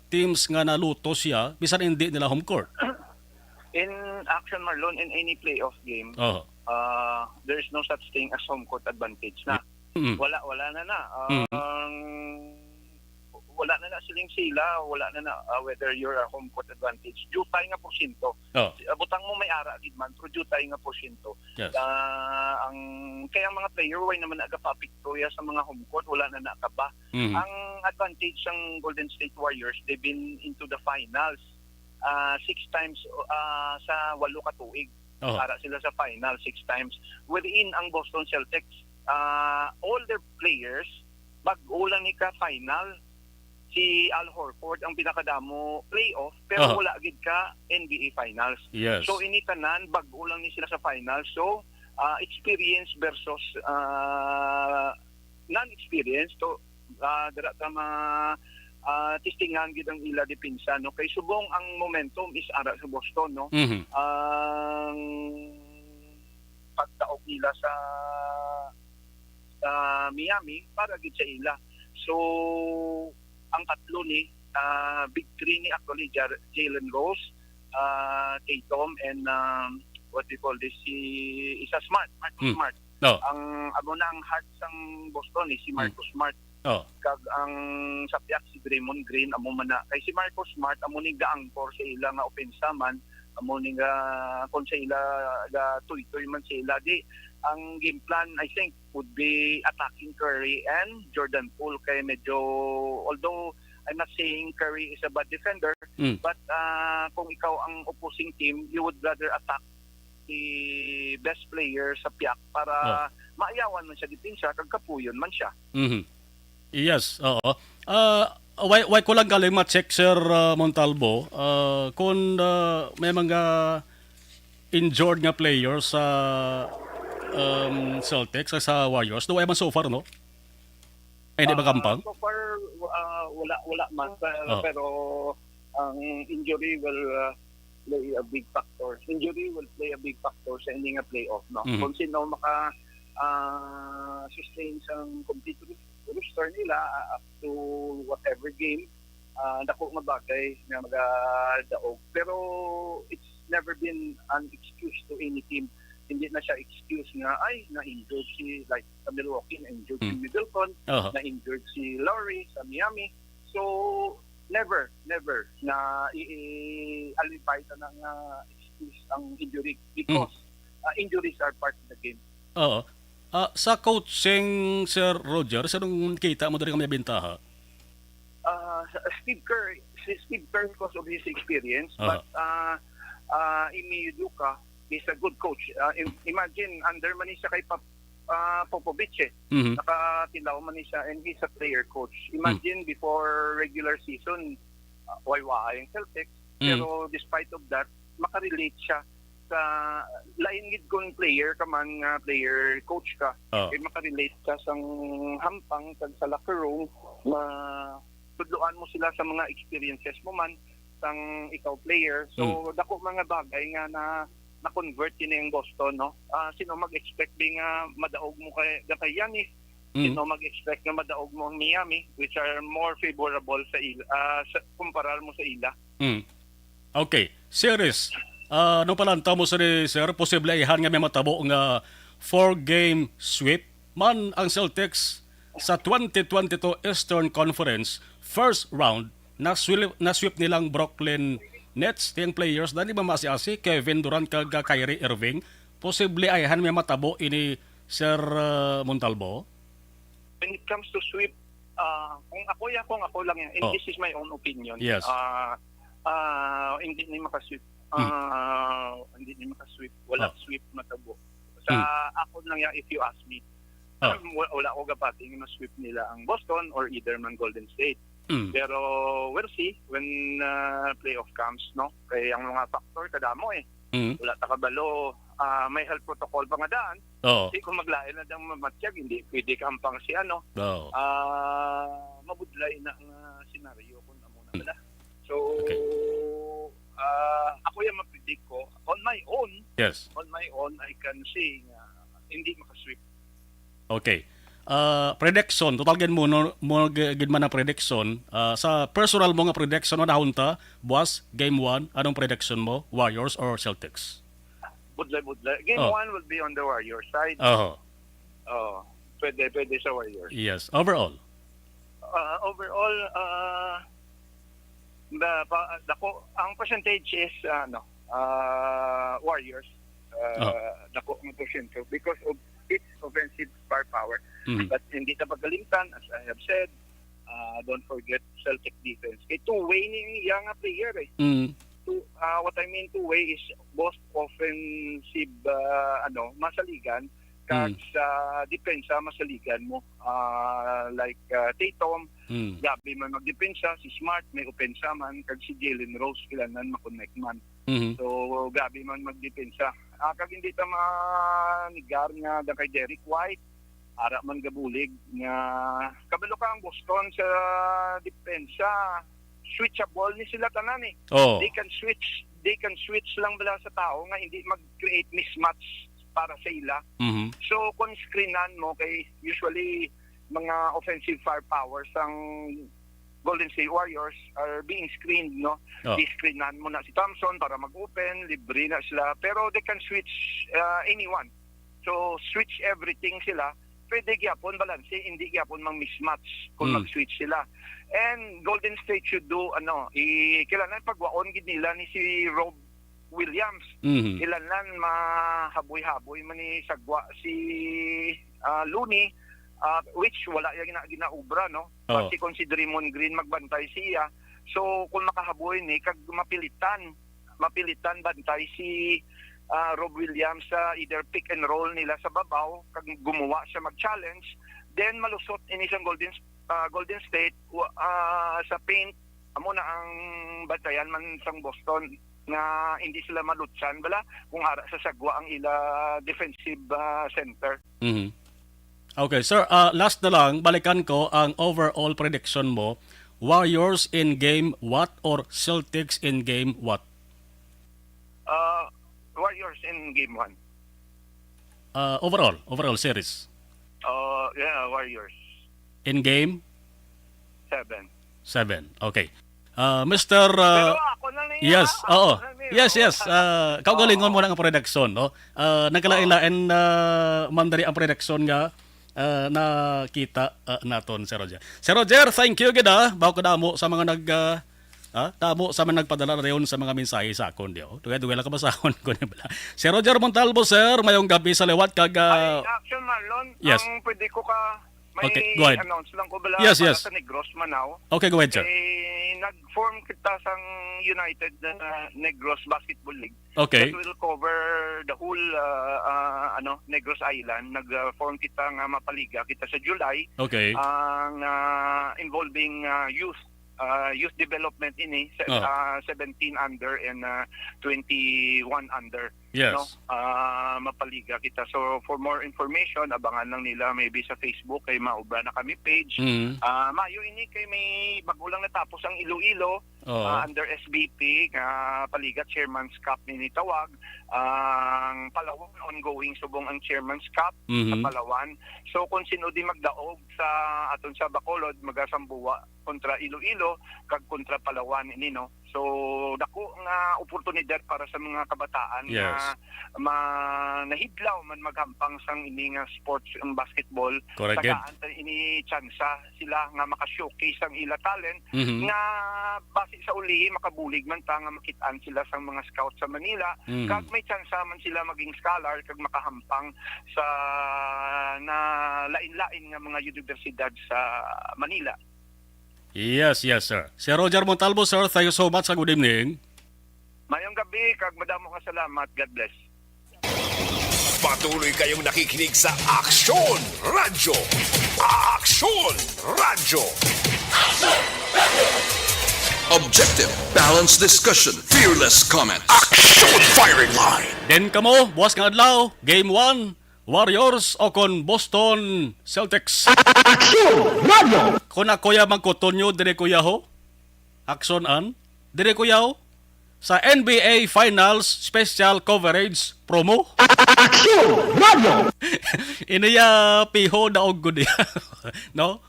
teams nga naluto siya bisan hindi nila home court. In action Marlon, in any playoff game, there is no such thing as home court advantage na. Wala na. Wala na siling sila, wala na whether you're a home court advantage. Due tayo nga porsyento. Butang mo may ara gid man, pero due tayo nga porsyento. Yes. Kaya mga player way naman agapapiktuya sa mga home court, wala na nakaba. Ang advantage ng Golden State Warriors, they've been into the finals 6 times sa 8 ka tuig. Para sila sa final 6 times. Within ang Boston Celtics, all their players bag-o lang ni ka final. Si Al Horford ang pinakadamo playoff pero wala gid ka NBA Finals. Yes. So ini tanan bag-o lang ni sila sa finals. So experience versus non-experience to dara ta tistingan gid ang ila depensa no, kay subong ang momentum is ara sa Boston no. Ang pagdaog nila sa Miami para gid sa ila. So ang tatlo ni big three ni actually Jalen Rose, Tatum and what we call this si Marcus Smart. Ang ang heart sang Boston ni si Marcus Smart. Kag ang sapyak si Draymond Green amo man na kay si Marcus Smart amo ni gaangkor sa ila nga opensa man, amo ni kon sa ila ga tuy-tuy man sila di. Ang game plan I think would be attacking Curry and Jordan Poole kay medyo, although I'm not saying Curry is a bad defender, but kung ikaw ang opposing team, you would rather attack the best player sa piyak para maayawan man siya depensa kag kapuyon man siya. Yes, oo. Why ko lang galing ma-check Sir Montalvo kung may mga injured nga players sa Celtics sa Warriors. Do I man so far, no? Ay, di ba kampang? So far, wala man. Pero ang injury will play a big factor. Injury will play a big factor sa ending a playoff, no? Kung sino sustain sa complete roster nila up to whatever game, dako nga bagay nga magadaog. Pero it's never been an excuse to any team. Hindi na siya excuse nga na-injured si like sa Milwaukee, na-injured si Middleton, na-injured si Lowry sa Miami. So never na i-alibay ta ng excuse ang injury because injuries are part of the game. Sa coaching, Sir Roger, sa nung kita mo diri kami bintaha? Steve Kerr, si Steve Kerr because of his experience, but Imi Udoka is a good coach. Imagine, under man siya kay Popovich Mhm. Nakatilaw man siya and he's a player coach. Imagine before regular season, why yung Celtics. Pero despite of that, makarelate siya sa lain gid kung player ka man nga player coach ka. Kay makarelate ka sang hampang kag sa locker room na tudloan mo sila sa mga experiences mo man sang ikaw player. So dako mga bagay nga na convert din yung Boston, no? Sino mag-expect nga madaog mo kay Giannis? Sino mag-expect nga madaog mo ang Miami, which are more favorable sa ila kumparar mo sa ila. Okay, series. No palantaw mo sa sir, posible ihan nga may matabo nga 4-game sweep man ang Celtics sa 2022 Eastern Conference first round na sweep nilang Brooklyn Nets, tiyang players dani ba masiasi Kevin Durant kag Kyrie Irving, posible ayahan may matabo ini Sir Montalvo. When it comes to sweep, kung ako lang yan, and this is my own opinion. Yes. Hindi ni makasweep. Hindi ni makasweep. Wala sweep matabo. Sa ako lang yan, if you ask me, wala ko gapating ma-sweep nila ang Boston or either man Golden State. Pero we'll see when playoff comes, no? Kaya ang mga factor kadamo wala ta kabalo, may health protocol pa nga daan. Hindi ko maglain na dang mamatsyag, hindi pwede kampang si ano. Mabudlay na ang senaryo kung amo na bala. So ako yung mapredict ko on my own. Yes. On my own I can say hindi makasweep. Okay. Prediction, total gid mo gid man ang prediction. Sa personal mo nga prediction mo nahunta, buwas game 1, anong prediction mo? Warriors or Celtics? Budlay. Game 1 will be on the Warriors side. Pwede sa Warriors. Yes, overall. Overall, ang percentage is Warriors. Dako ang percentage because of its offensive firepower. But hindi ta pagkalimtan, as I have said, don't forget Celtic defense. Two-way ni young player what I mean two-way is both offensive masaligan kag sa depensa masaligan mo. Like Tatum, gabi man magdepensa, si Smart may opensa man, kag si Jalen Rose kilanan makonect man. So gabi man magdepensa. Kag hindi ta manigar nga da kay Derek White, ara man gabulig nga kabalo ka ang Boston sa depensa. Switchable ni sila tanan They can switch lang bala sa tao nga hindi mag-create mismatch para sa ila. So kung screenan mo kay usually mga offensive firepower sang Golden State Warriors are being screened, no? Di-screenan mo na si Thompson para mag-open, libre na sila, pero they can switch anyone. So switch everything sila. Pwede gyapon balance, hindi gyapon mang mismatch kung mag-switch sila. And Golden State should do kailangan pagwaon gid nila ni si Rob Williams. Kailangan mahaboy-haboy man ni sagwa si Looney, which wala yung ginaubra, no? Kasi kung si Draymond Green magbantay siya, so kung makahaboy ni kag mapilitan bantay si Rob Williams sa either pick and roll nila sa babaw, kag gumawa siya mag-challenge, then malusot ini siyang Golden State sa paint. Amo na ang bantayan man sang Boston nga hindi sila malutsan bala kung ara sa sagwa ang ila defensive center. Okay, sir, last na lang, balikan ko ang overall prediction mo. Warriors in game what or Celtics in game what? Warriors in game 1. Overall series. Warriors. In game? 7. Okay. Mr. Pero ako na niya. Yes, oo. Yes. Kaugalingon mo na ang prediction, no? Nagkalailain mandari ang prediction nga nakita naton si Roger. Si Roger, thank you gid bago kadamo sa mga damo sa mga nagpadala reyon sa mga mensahe sa akon duwe lang kabasahon ko ni bala. Si Roger Montalvo, sir, mayong gabi sa liwat kag Action man Marlon, Yes. ang pwede ko ka may Okay, go ahead. announce lang ko bala Yes, para yes. sa Negros Manao. Okay, go ahead, sir. Nag-form kita sang United Negros Basketball League. Okay. That will cover the whole Negros Island. Nag-form kita nga mapaliga kita sa July Okay. ang involving youth development ini 17 under and 21 under. Yes. No? Mapaliga kita. So for more information, abangan lang nila maybe sa Facebook kay maubra na kami page. Mm. Mayo ini kay may bagulang natapos ang Iloilo under SBP Paligat Chairman's Cup ni tawag. Ang Palawan ongoing subong ang Chairman's Cup sa Palawan. So kung sino di magdaog sa aton sa Bacolod magasambuwa kontra Iloilo kag kontra Palawan ini no. So dako nga oportunidad para sa mga kabataan Yes. nahidlaw man maghampang sang ini nga sports ang basketball. Correct. Tagaan ini tsansa sila nga maka-showcase ang ila talent Mhm. nga base sa ulihi makabulig man ta nga makit-an sila sang mga scout sa Manila kag may tsansa man sila maging scholar kag makahampang sa na lain-lain nga mga universidad sa Manila. Yes, sir. Si Roger Montalvo, sir, thank you so much. Good evening. Mayong gabi kag madamo ka salamat. God bless. Patuloy kayong nakikinig sa Aksyon Radyo. Aksyon Radyo. Objective, balanced discussion, fearless comment. Aksyon Firing Line. Den kamo, buwas nga adlaw, Game 1, Warriors o kon Boston Celtics. Kung ako ya magkutonyo, dire kuya ho. Action an. Dire kuya ho. Sa NBA Finals Special Coverage Promo. Iniya piho daog ko diya. No?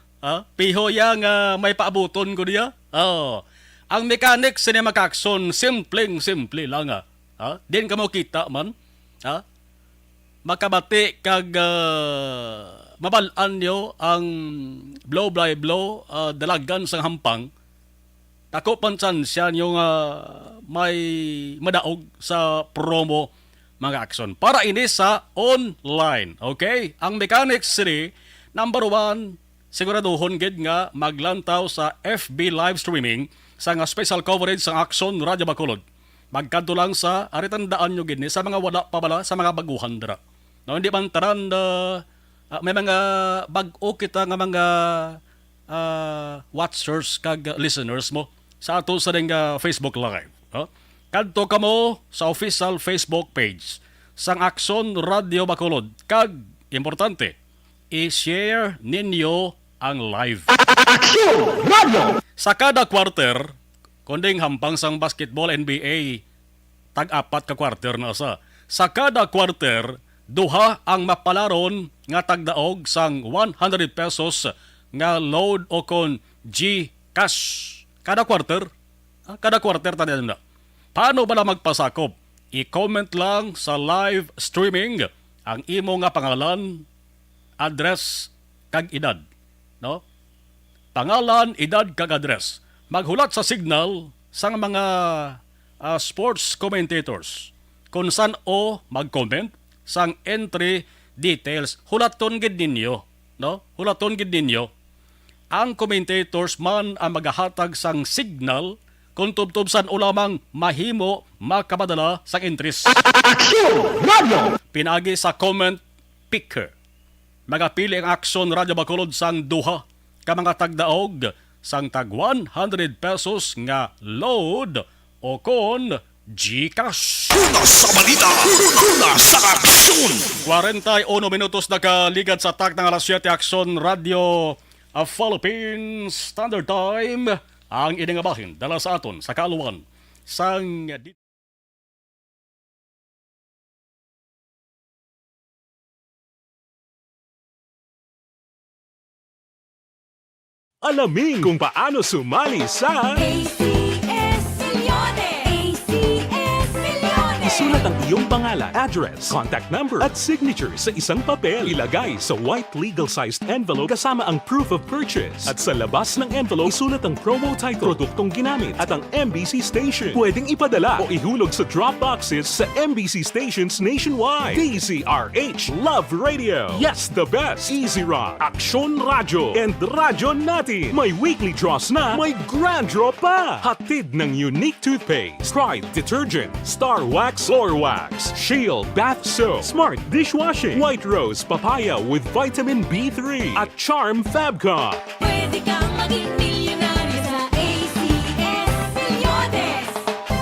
Piho ya nga may paabuton ko diya. Ang mechanics ni makakson, simple lang Din ka mo kita man. Makabati kag mabalaan nyo ang blow by blow dalagan sang hampang. Tako pansan siya nyo may madaog sa promo mga aksyon. Para ini sa online. Okay? Ang mechanics ni number 1, siguraduhon gid nga maglantaw sa FB live streaming sa nga special coverage sa Aksyon Radyo Bacolod. Magkanto lang sa aritandaan nyo gid ni sa mga wala pa bala sa mga baguhan dira. No, hindi man taran may mga bag-o kita nga mga watchers kag listeners mo sa ato sa ring Facebook Live. Kadto kamo sa official Facebook page sang Aksyon Radio Bacolod kag importante i-share ninyo ang live. Aksyon Radio! Sa kada quarter, kunding hampang sang basketball NBA, tag-apat ka quarter na sa. Sa kada quarter, duha ang mapalaron nga tagdaog sang 100 pesos nga load o kon Gcash. Kada quarter tayo na. Paano ba na magpasakop? I-comment lang sa live streaming ang imo nga pangalan, address, kag edad. No? Pangalan, edad, kag address. Maghulat sa signal sa mga sports commentators kung saan o mag-comment sang entry details. Hulaton gid ninyo. No? Hulaton gid ninyo. Ang commentators man ang magahatag sang signal kung tubtubsan o lamang mahimo makapadala sang entries. Pinagi sa comment picker. Magapili ang Aksyon Radyo Bacolod sang duha ka mga tagdaog sang tag 100 pesos nga load o kon Gcash. Una sa balita. Una sa aksyon. 41 minutos na kaligad sa tag ng alas 7 Aksyon Radio Philippines Standard Time. Ang iningabahin dala sa aton sa kaluan sang Alamin kung paano sumali sa ACS Milyones! ACS Milyones! Isulat Isulat ang iyong pangalan, address, contact number at signature sa isang papel. Ilagay sa white legal-sized envelope kasama ang proof of purchase. At sa labas ng envelope, isulat ang promo title, produktong ginamit at ang MBC station. Pwedeng ipadala o ihulog sa drop boxes sa MBC stations nationwide. DZRH Love Radio. Yes, the best. Easy Rock, Aksyon Radyo, and Radyo Natin. May weekly draws na, may grand draw pa. Hatid ng unique toothpaste, Pride Detergent, Star Wax Floor Wax, Shield Bath Soap, Smart Dishwashing, White Rose Papaya with Vitamin B3, at Charm Fabcon. Pwede kang maging milyonaryo sa ACS Milyones.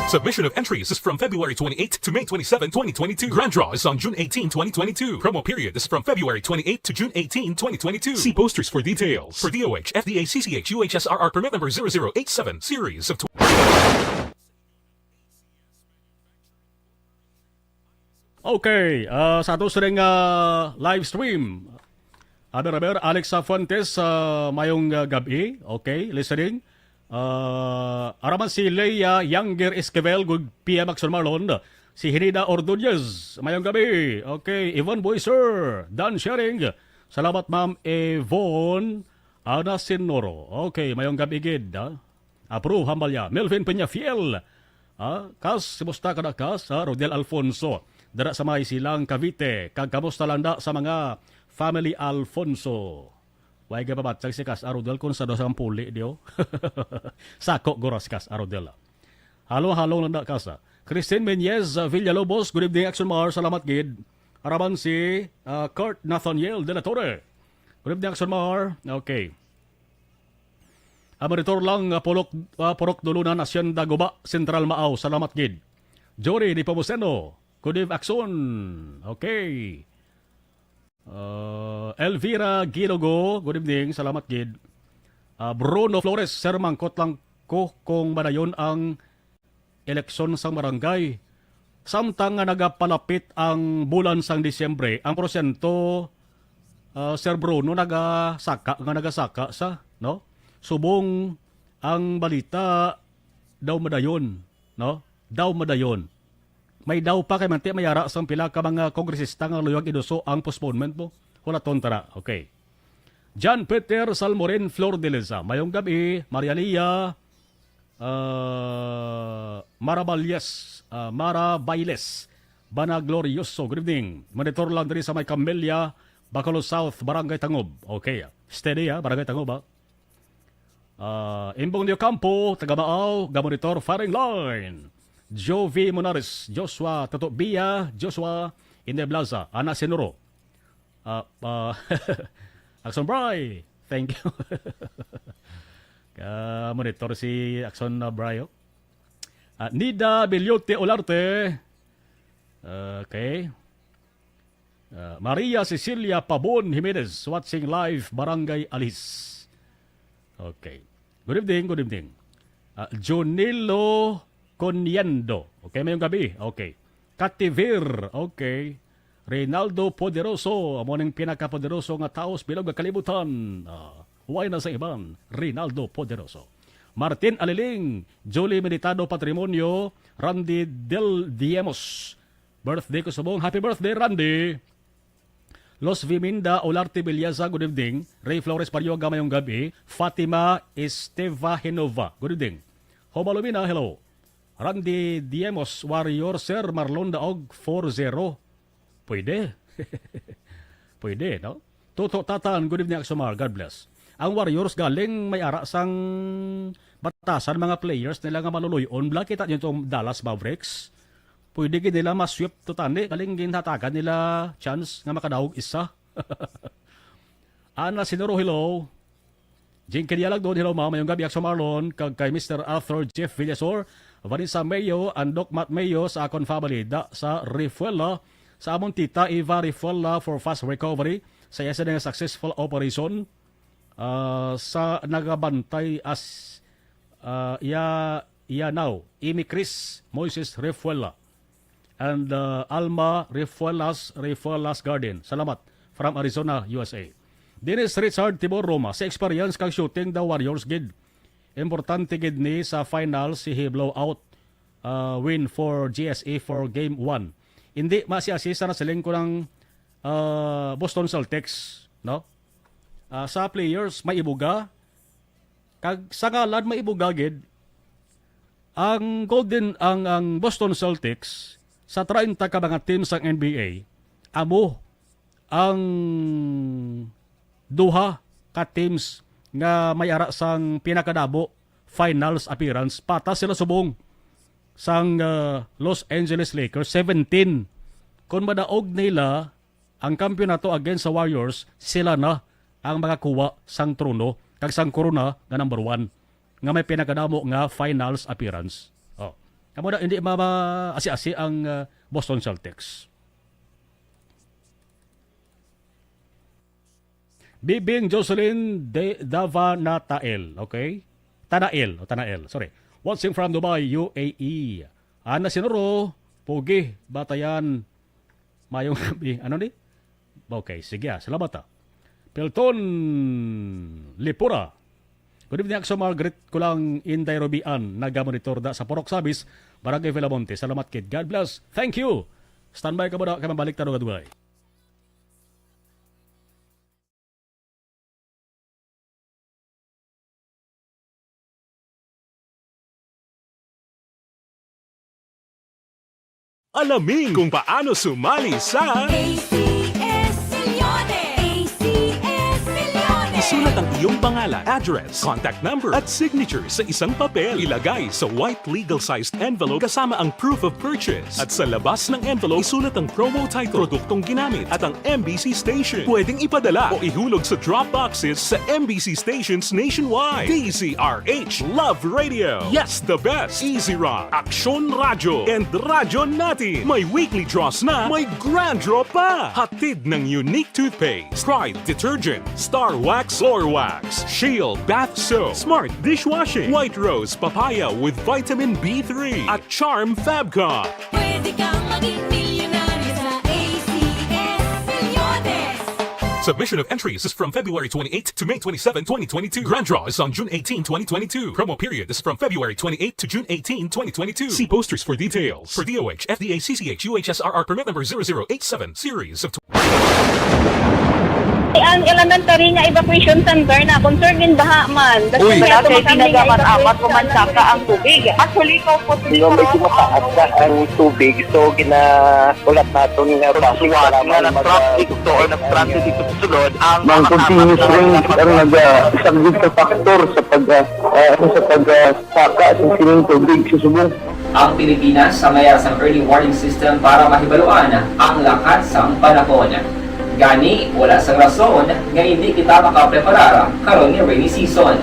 Submission of entries is from February 28 to May 27, 2022. Grand draw is on June 18, 2022. Promo period is from February 28 to June 18, 2022. See posters for details. For DOH, FDA, CCH, UHSRR permit number 0087, series of Okay, sa ato siring live stream. Aber, Alexa Fuentes, mayong gabi. Okay, listening. Araman si Leia Younger Esquivel, good PM Action Marlon. Si Hinida Ordonez, mayong gabi. Okay, Yvonne Boyser, Dan Sharing. Salamat ma'am Yvonne Anasinoro. Okay, mayong gabi gid. Approve, hambalya. Melvin Peñafiel. Kas, simusta ka na kas? Rodel Alfonso. Dara sa may silang Cavite. Kag kamusta lang da sa mga family Alfonso. Way ga pabatsag si Kas Arodel kung sa dosang puli diyo. Sako goras Kas Arodel. Halo lang da Kas. Christine Menyez Villalobos, good evening Action Mar, salamat gid. Araban si Kurt Nathaniel de la Torre. Good evening Action Mar. Okay. Amaritor lang Porok Dulunan Asyenda Guba, Central Maaw, salamat gid. Jory Di Pamuseno. Good evening, Akson. Okay. Elvira Gilogo, good evening. Salamat, Gid. Bruno Flores, Sir, mangkot lang ko kung madayon ang eleksyon sa barangay. Samtang nga nagapalapit ang bulan sang Disyembre, ang porsyento, Sir Bruno, nagasaka sa, no? Subong ang balita daw madayon, no? Daw madayon. May daw pa kay manti mayara sa pila ka mga kongresista nga luyag iduso ang postponement mo. Wala tontara. Okay. John Peter Salmoren Flor de Leza. Mayong gabi, Maria Lia Mara Bailes. Bana Glorioso. Good evening. Monitor lang diri sa may Camellia, Bacolod South, Barangay Tangob. Okay. Steady Barangay Tangob Imbong Dio Campo, Tagamaaw, Gamonitor Firing Line. Jovi Monares, Joshua Totobia, Joshua Indeblaza, Ana Senoro. Axon Bray, thank you. Monitor si Axon Brayo. Nida Beliote Olarte. Okay. Maria Cecilia Pabon Jimenez, watching live Barangay Alis. Okay. Good evening. Jonilo Coniendo. Okay, mayong gabi. Okay. Kativir. Okay. Reynaldo Poderoso. Amo ning pinakapoderoso nga taos bilog nga kalibutan. Huwag na sa iban. Reynaldo Poderoso. Martin Aliling. Julie Meditado Patrimonio. Randy Del Diemos. Birthday ko subong. Happy birthday, Randy. Los Viminda Olarte Vilyaza. Good evening. Ray Flores Parioga mayong gabi. Fatima Esteva Henova. Good evening. Hobalumina. Hello. Randy Diemos, Warrior, Sir Marlon Daog, 4-0. Pwede. Pwede, no? Toto Tatan, good evening, Aksomar. God bless. Ang Warriors galing may ara sang batasan mga players nila nga maluluyon. Bla kita nyo itong Dallas Mavericks. Pwede gid nila masweep to tani. Galing ginhatagan nila chance nga makadaog isa. Ana Sinoro, hello. Jinky Dialag doon, hello ma'am. Mayong gabi, Aksomar Marlon. Kag kay Mr. Arthur Jeff Villasor. Vanessa Mayo and Doc Matt Mayo sa akon family da sa Rifuela sa among tita Eva Rifuela for fast recovery sa isa nga successful operation sa nagabantay as iya now Amy Chris Moises Rifuela and Alma Rifuelas Garden. Salamat from Arizona, USA. Dennis Richard Tibor Roma sa experience kang shooting the Warriors gid. Importante gid ni sa final si blow out win for GSA for Game 1. Hindi masiasisa na siling ko ng Boston Celtics, no? Sa players may ibuga, kag sa ngalan may ibuga gid ang Boston Celtics sa 30 ka mga teams ng NBA amo ang duha ka teams nga may ara sang pinakadabo finals appearance patas sila subong sang Los Angeles Lakers 17. Kung madaog nila ang kampiyonato against sa Warriors, sila na ang makakuha sang trono kag sang corona nga number 1 nga may pinakadamo nga finals appearance. Kamo na hindi asi-asi ang Boston Celtics. Bibing Jocelyn Davanatael, okay? Tanael, sorry. Watching from Dubai, UAE. Ana sinuro, pogi, batayan, mayong gabi. Ano ni? Okay, sige, salamat. Pelton Lipura. Good evening, Akso Margaret. Kulang Inday Robian, nagamonitor da sa Porok Sabis, Barangay Villamonte. Salamat, kid. God bless. Thank you. Standby ka ba na kami balik tanong Dubai. Alamin kung paano sumali sa ACS Milyones! ACS Milyones! isulat ang iyong pangalan, address, contact number at signature sa isang papel. Ilagay sa white legal-sized envelope kasama ang proof of purchase. At sa labas ng envelope, isulat ang promo title, produktong ginamit at ang MBC station. Pwedeng ipadala o ihulog sa drop boxes sa MBC stations nationwide. DZRH Love Radio. Yes, the best. Easy Rock, Aksyon Radyo, and Radyo Natin. May weekly draws na, may grand draw pa. Hatid ng unique toothpaste, Pride Detergent, Star Wax Floor Wax, Shield Bath Soap, Smart Dishwashing, White Rose Papaya with Vitamin B3, at Charm Fabcon. Pwede kang maging milyonaryo sa ACS Milyones! Submission of entries is from February 28 to May 27, 2022. Grand draw is on June 18, 2022. Promo period is from February 28 to June 18, 2022. See posters for details. For DOH, FDA, CCH, UHSRR permit number 0087, series of Ang elementary nga evacuation center na concern din baha man. Uy, kaya kasi tumakami nga pinagamat-amat kumansaka ang tubig. Actually, ikaw po Medyo mataas na ang tubig, so ulat natin nga pasuwag nga ng traffic to or nag-traffic dito sa sulod ang Mang continuous rin ang isang good factor sa pagsaka ng sining tubig sa subong. Ang Pilipinas sa mayas ang early warning system para mahibaluan ang lakas sa panahon. Gani, wala sang rason nga hindi kita makapreparar karon ni rainy season.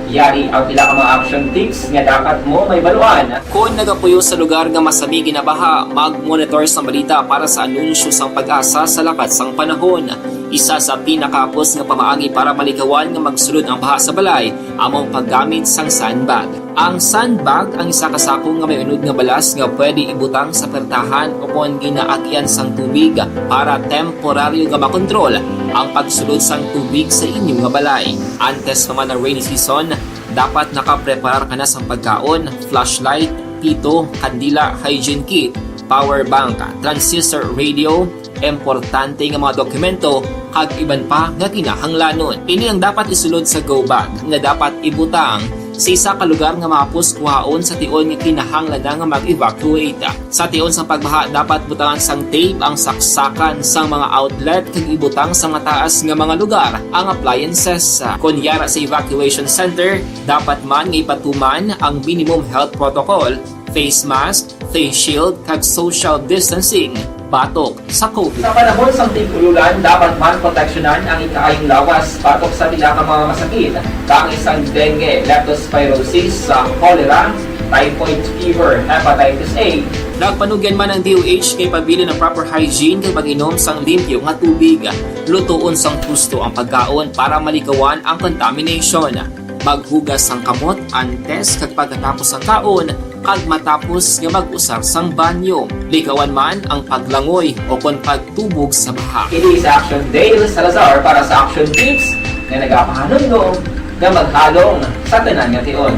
Yari ang pila ka mga action tips nga dapat mo may baluan. Kung nagapuyo sa lugar nga masabi ginabaha, mag-monitor sa balita para sa anunsyo sang pag-asa sa lakat sang panahon. Isa sa pinakapos nga pamaagi para malikawan nga magsulod ang baha sa balay, among paggamit sang sandbag. Ang sandbag ang isa ka sako nga may unod nga balas nga pwede ibutang sa pertahan upon ginaagyan sang tubig para temporaryo nga makontrol ang pagsulod sang tubig sa inyong nga balay. Antes naman ng rainy season, dapat nakapreparar ka na sang pagkaon, flashlight, pito, kandila, hygiene kit, power bank, transistor radio, importante nga mga dokumento kag iban pa nga kinahanglanon. Ini ang dapat isulod sa go bag nga dapat ibutang sa isa ka lugar nga mapos kuhaon sa tion nga kinahanglan nga mag-evacuate. Sa tion sa pagbaha dapat butangan sang tape ang saksakan sang mga outlet kag ibutang sa mataas nga mga lugar ang appliances. Kunyara sa evacuation center, dapat man nga ipatuman ang minimum health protocol, face mask, face shield kag social distancing. Batok sa COVID. Sa panahon sa tig-ululan, dapat man proteksyonan ang ikaayong lawas batok sa pila ka mga masakit. Kang isang dengue, leptospirosis, cholera, typhoid fever, hepatitis A. Nagpanugyan man ang DOH kay pabili ng proper hygiene kay pag-inom sang limpyo nga tubig. Lutuon sang gusto ang pagkaon para malikawan ang contamination. Maghugas sang kamot antes kag pagkatapos ang kaon kag matapos nga mag-usar sang banyo. Likawan man ang paglangoy o kon pagtubog sa baha. Kini sa Action Dale Salazar para sa Action Tips nga nagapahanundong nga maghalong sa tanan nga tion.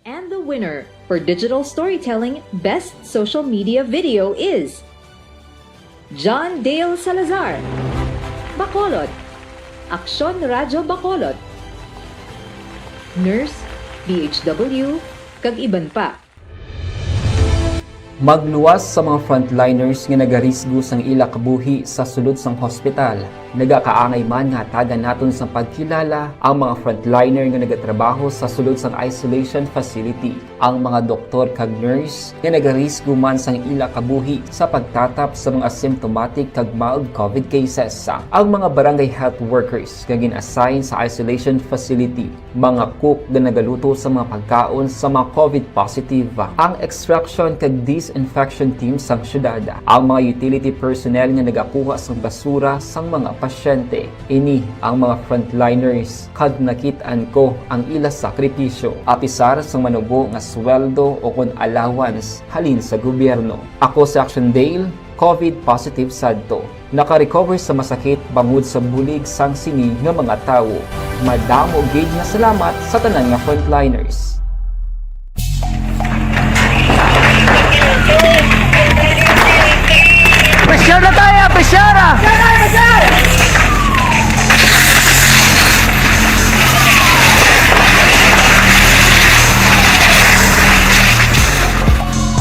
And the winner For digital storytelling, best social media video is John Dale Salazar, Bacolod, Aksyon Radyo Bacolod, Nurse, DHW, kag iban pa. Magluwas sa mga frontliners nga nagarisgo sang ila kabuhi sa sulod sang hospital. Nagakaangay man nga tagan naton sa pagkilala ang mga frontliner nga nagatrabaho sa sulod sang isolation facility. Ang mga doktor kag nurse nga nagarisgo man sang ila kabuhi sa pagtatap sa mga asymptomatic kag mild COVID cases. Ang mga barangay health workers nga gin-assign sa isolation facility, mga cook nga nagaluto sa mga pagkaon sa mga COVID positive, ang extraction kag disinfection team sang syudad, ang mga utility personnel nga nagakuha sang basura sang mga pasyente. Ini ang mga frontliners kag nakit-an ko ang ila sakripisyo apisar sang manubo nga sweldo o kon allowance halin sa gobyerno. Ako si Action Dale, COVID positive sadto. Naka-recover sa masakit bangod sa bulig sang sini nga mga tawo. Madamo gid nga salamat sa tanan nga frontliners. Pressure na tayo! Pressure na!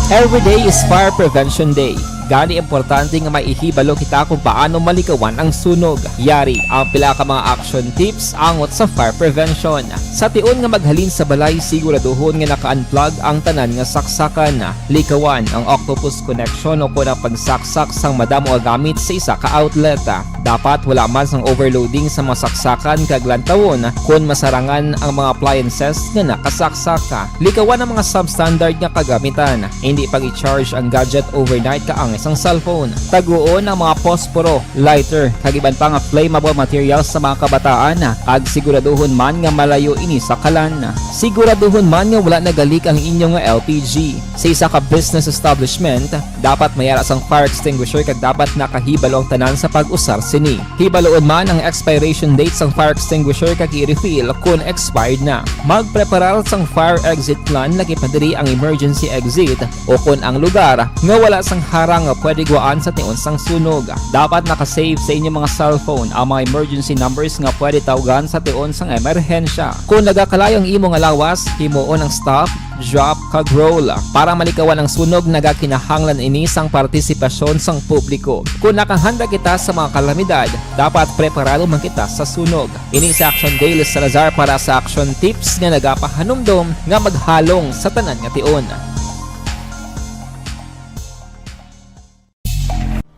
Every day is Fire Prevention Day. Gani importante nga maihibalo kita kung paano malikawan ang sunog. Yari ang pila ka mga action tips angot sa fire prevention. Sa tion nga maghalin sa balay, siguraduhon nga naka-unplug ang tanan nga saksakan. Likawan ang octopus connection o kung pagsaksak sang madamo gamit sa isa ka outlet. Dapat wala man sang overloading sa mga saksakan kag lantawon kung masarangan ang mga appliances nga nakasaksaka. Likawan ang mga substandard nga kagamitan. Hindi pag i-charge ang gadget overnight kaang isang cellphone. Taguon ang mga posporo, lighter, kag iban pa nga flammable materials sa mga kabataan. Ag siguraduhon man nga malayo ini sa kalan. Siguraduhon man nga wala nagalik ang inyong LPG. Sa isa ka business establishment, dapat mayara sang fire extinguisher kag dapat nakahibalo ang tanan sa pag-usar sini. Hibaloon man ang expiration date sang fire extinguisher kag i-refill kung expired na. Magpreparar sang fire exit plan lagi pa diri ang emergency exit o kung ang lugar nga wala sang harang nga pwede guaan sa tion sang sunog. Dapat nakasave sa inyong mga cellphone ang mga emergency numbers nga pwede tawagan sa tion sang emerhensya. Kung nagakalayo ang imong alawas, himuon ang stop, drop, kag roll. Para malikawan ang sunog, nagakinahanglan ini sang partisipasyon sang publiko. Kung nakahanda kita sa mga kalamidad, dapat preparado man kita sa sunog. Ini sa Action Dale Salazar para sa action tips nga nagapahanumdom nga maghalong sa tanan nga tion.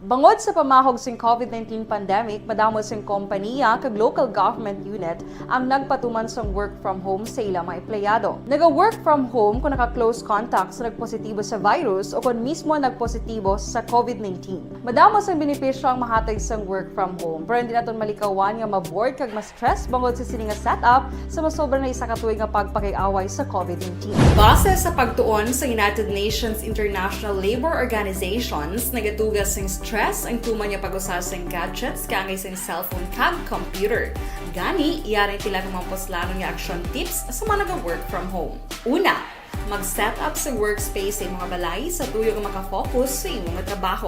Bangod sa pamahog sing COVID-19 pandemic, madamo sing kompanya kag local government unit ang nagpatuman sang work from home sa ilang mga empleyado. Naga-work from home kung naka-close contact sa nagpositibo sa virus o kung mismo nagpositibo sa COVID-19. Madamo sang benepisyo ang mahatag sang work from home, pero hindi naton malikawan nga ma-bored kag ma-stress bangod sa sini nga setup sa masobra na isa ka tuig nga pagpakiaway sa COVID-19. Base sa pagtuon sa United Nations International Labour Organizations, nagatugas sing stress ang tuman niya pag-usar sa gadgets kangay sa cellphone kag computer. Gani, iyaring tila ng mga poslano nga action tips sa mga nag-work from home. Una, mag-set up sa workspace sa mga balay sa tuyo nga makafocus sa imong trabaho.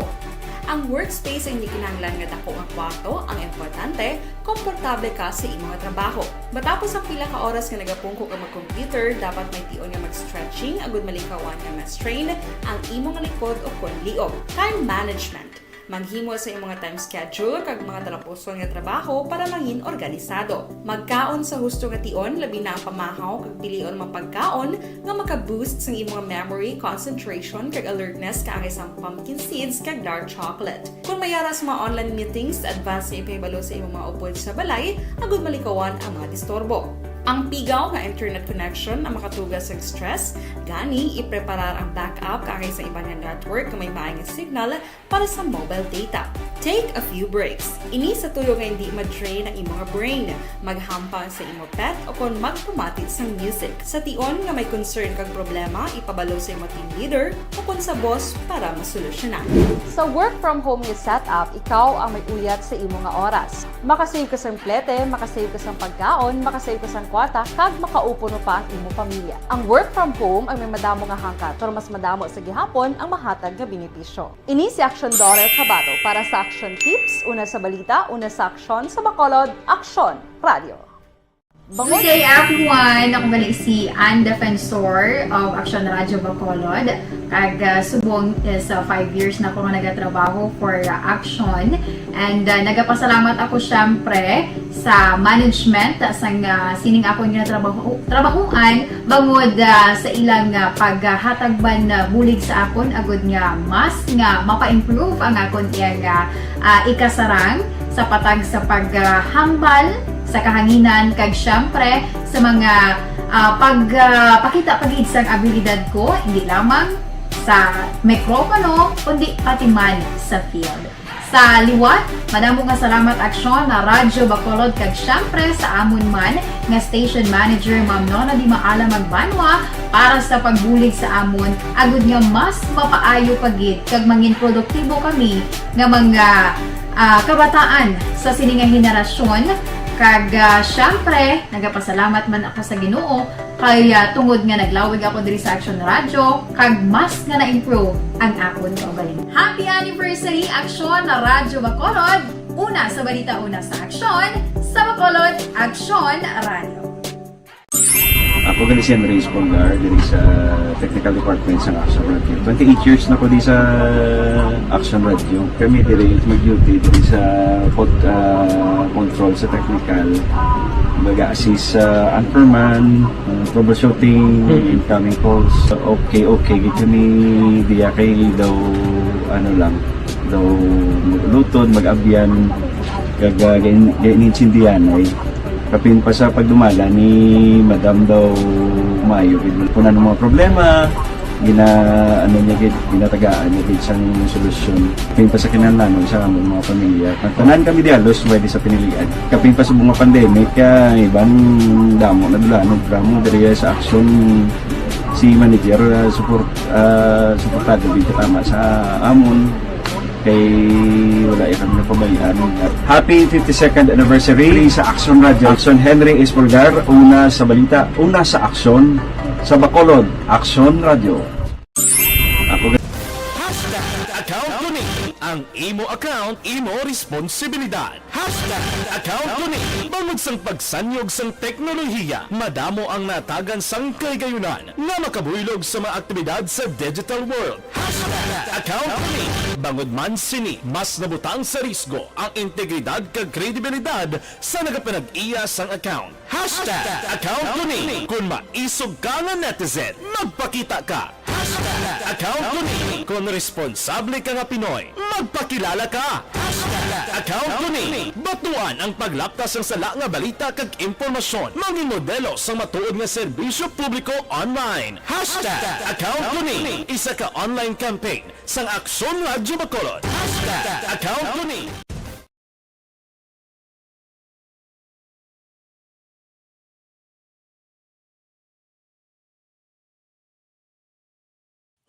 Ang workspace ay hindi kinahanglan nga dako nga kwarto, ang importante, komportable ka sa imong trabaho. Matapos ang pila ka oras nga nagapungko ka mag-computer, dapat may tion nga mag-stretching agud malikawan nga ma-strain ang imong likod o kon liog. Time management. Maghimo sa imong time schedule kag mga talapuson nga trabaho para maging organisado. Magkaon sa husto nga tion, labi na ang pamahaw kag pilion mga pagkaon nga maka-boost sa imong memory, concentration kag alertness kaangay sang pumpkin seeds kag dark chocolate. Kung mayara sa mga online meetings, advance nga ipahibalo sa imong mga upod sa balay, agud malikawan ang mga disturbo. Ang pigaw nga internet connection ang makatugas sa stress, gani ipreparar ang backup kaangay sa ibang network nga may maayong signal para sa mobile data. Take a few breaks. Ini sa tuyo nga hindi ma-drain ang imong brain. Maghampang sa imong pet o kung magpumatid sa music. Sa tion nga may concern kag problema, ipabalo sa imong team leader o kung sa boss para masolusyonan. Sa work from home nga setup, ikaw ang may uyat sa imong nga oras. Makasave ka sa plete, makasave ka sa pagkaon, makasave ka sa kwata kag makaupo no pa ang imo pamilya. Ang work from home ay may madamo nga hangkat, pero mas madamo sa gihapon ang mahatag nga benepisyo. Ini si Action Daughter Cabato para sa Action Tips, una sa balita, una sa aksyon sa Bacolod, Action Radio. Good day everyone! Ako balik si Ann Defensor of Action Radio Bacolod. Kag subong is 5 years na ako nga nagatrabaho for Action. And nagapasalamat ako syempre sa management sang sining ako nga trabahuan bangod sa ilang paghatagban bulig sa akon agud nga mas nga mapa-improve ang akon iyang ikasarang sa patag sa paghambal sa kahanginan kag syempre sa mga pagpakita pagid sang abilidad ko hindi lamang sa mikropono kundi pati man sa field. Sa liwat, madamo nga salamat Aksyon na Radyo Bacolod kag syempre sa amon man nga station manager Ma'am Nona Di Maala Magbanwa para sa pagbulig sa amon agud nga mas mapaayo pagid kag mangin produktibo kami nga mga kabataan sa sining nga henerasyon. Kag syempre, nagapasalamat man ako sa Ginoo kay tungod nga naglawig ako diri sa Action Radio kag mas nga na-improve ang akon kaugalingon. Happy anniversary Action na Radyo Bacolod! Una sa balita, una sa aksyon sa Bacolod, Action Radio. Ako gali si Andres Polgar diri sa Technical Department sa Action Radio. 28 years na ko di sa Action Radio. Kami diri mag-duty diri sa control sa technical. Mag-assist sa anchorman, troubleshooting, incoming calls. Okay, gito ni diya kay daw daw lutod, mag-abyan, ganinsindihan ay kapin pa sa pagdumala ni Madam daw Mayo punan ng mga problema ginatagaan niya isang solusyon kapin pa sa kinahanglan sa among mga pamilya tanan kami dialos pwede sa pinilian kapin pa sa mga pandemic ibang damo na dulanon drama diri sa action si manager suportado din tama sa amon kay wala kami napabayaan. Happy 52nd anniversary sa Action Radio. Action Henry Espolgar, una sa balita, una sa aksyon sa Bacolod, Action Radio. Ako Account ko ni ang imo account, imo responsibilidad. Account ko ni bangod sang pagsanyog sang teknolohiya, madamo ang natagan sang kaygayunan nga makabuylog sa mga aktibidad sa digital world. Account ko ni bangod man sini mas nabutang sa risgo ang integridad kag kredibilidad sa nagapanag-iya sang account. Account ko ni kung maisog ka nga netizen, magpakita ka. Account ko ni kung responsable ka nga Pinoy, magpakilala ka. Account ko ni batuan ang paglaptas ng sala nga balita kag impormasyon, maging modelo sa matuod nga serbisyo publiko online. Account ko ni isa ka online campaign sang Aksyon Radio Bacolod. Account ko ni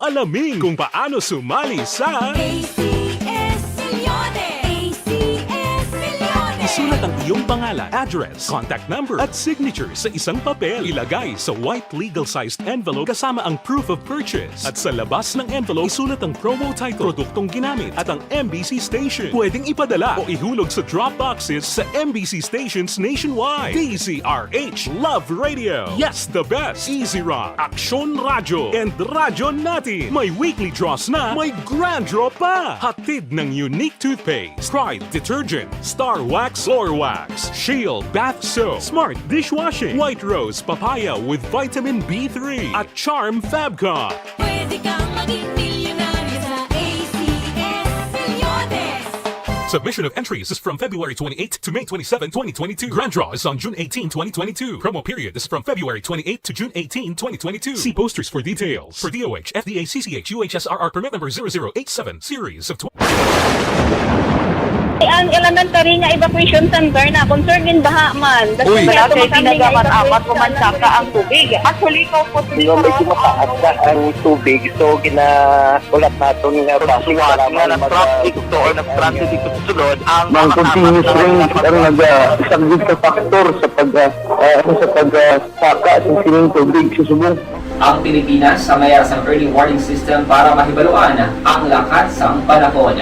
Alamin kung paano sumali sa ACS Milyones! ACS Milyones! Isulat ang iyong pangalan, address, contact number at signature sa isang papel. Ilagay sa white legal-sized envelope kasama ang proof of purchase. At sa labas ng envelope, isulat ang promo title, produktong ginamit at ang MBC station. Pwedeng ipadala o ihulog sa drop boxes sa MBC stations nationwide. DZRH Love Radio. Yes, the best. Easy Rock, Action Radio, and Radyo Natin. May weekly draws na, may grand draw pa. Hatid ng unique toothpaste, Pride Detergent, Star Wax Floor Wax, Shield Bath Soap, Smart Dishwashing, White Rose Papaya with Vitamin B3, at Charm Fabcon. Pwede kang maging milyonaryo sa ACS Milyones! Submission of entries is from February 28 to May 27, 2022. Grand draw is on June 18, 2022. Promo period is from February 28 to June 18, 2022. See posters for details. For DOH, FDA, CCH, UHSRR permit number 0087, series of ang elementary nga evacuation center na concern din baha man. Uy. Kaya Kasi pinagamat-amat evacuation kumansaka ang tubig. Actually, ko po medyo mataas na ang tubig. So, ulat natin nga pasuwat nga ng traffic to or nag-transit dito sa sulod. Ang continuous rain ang isang good factor sa pagsaka ng sining tubig sa subong. Ang Pilipinas sa mayroon sa early warning system para mahibaluan ang lakat sa panahon.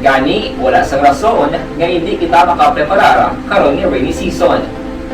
Gani, wala sa rason nga hindi kita makapreparar karon ni rainy season.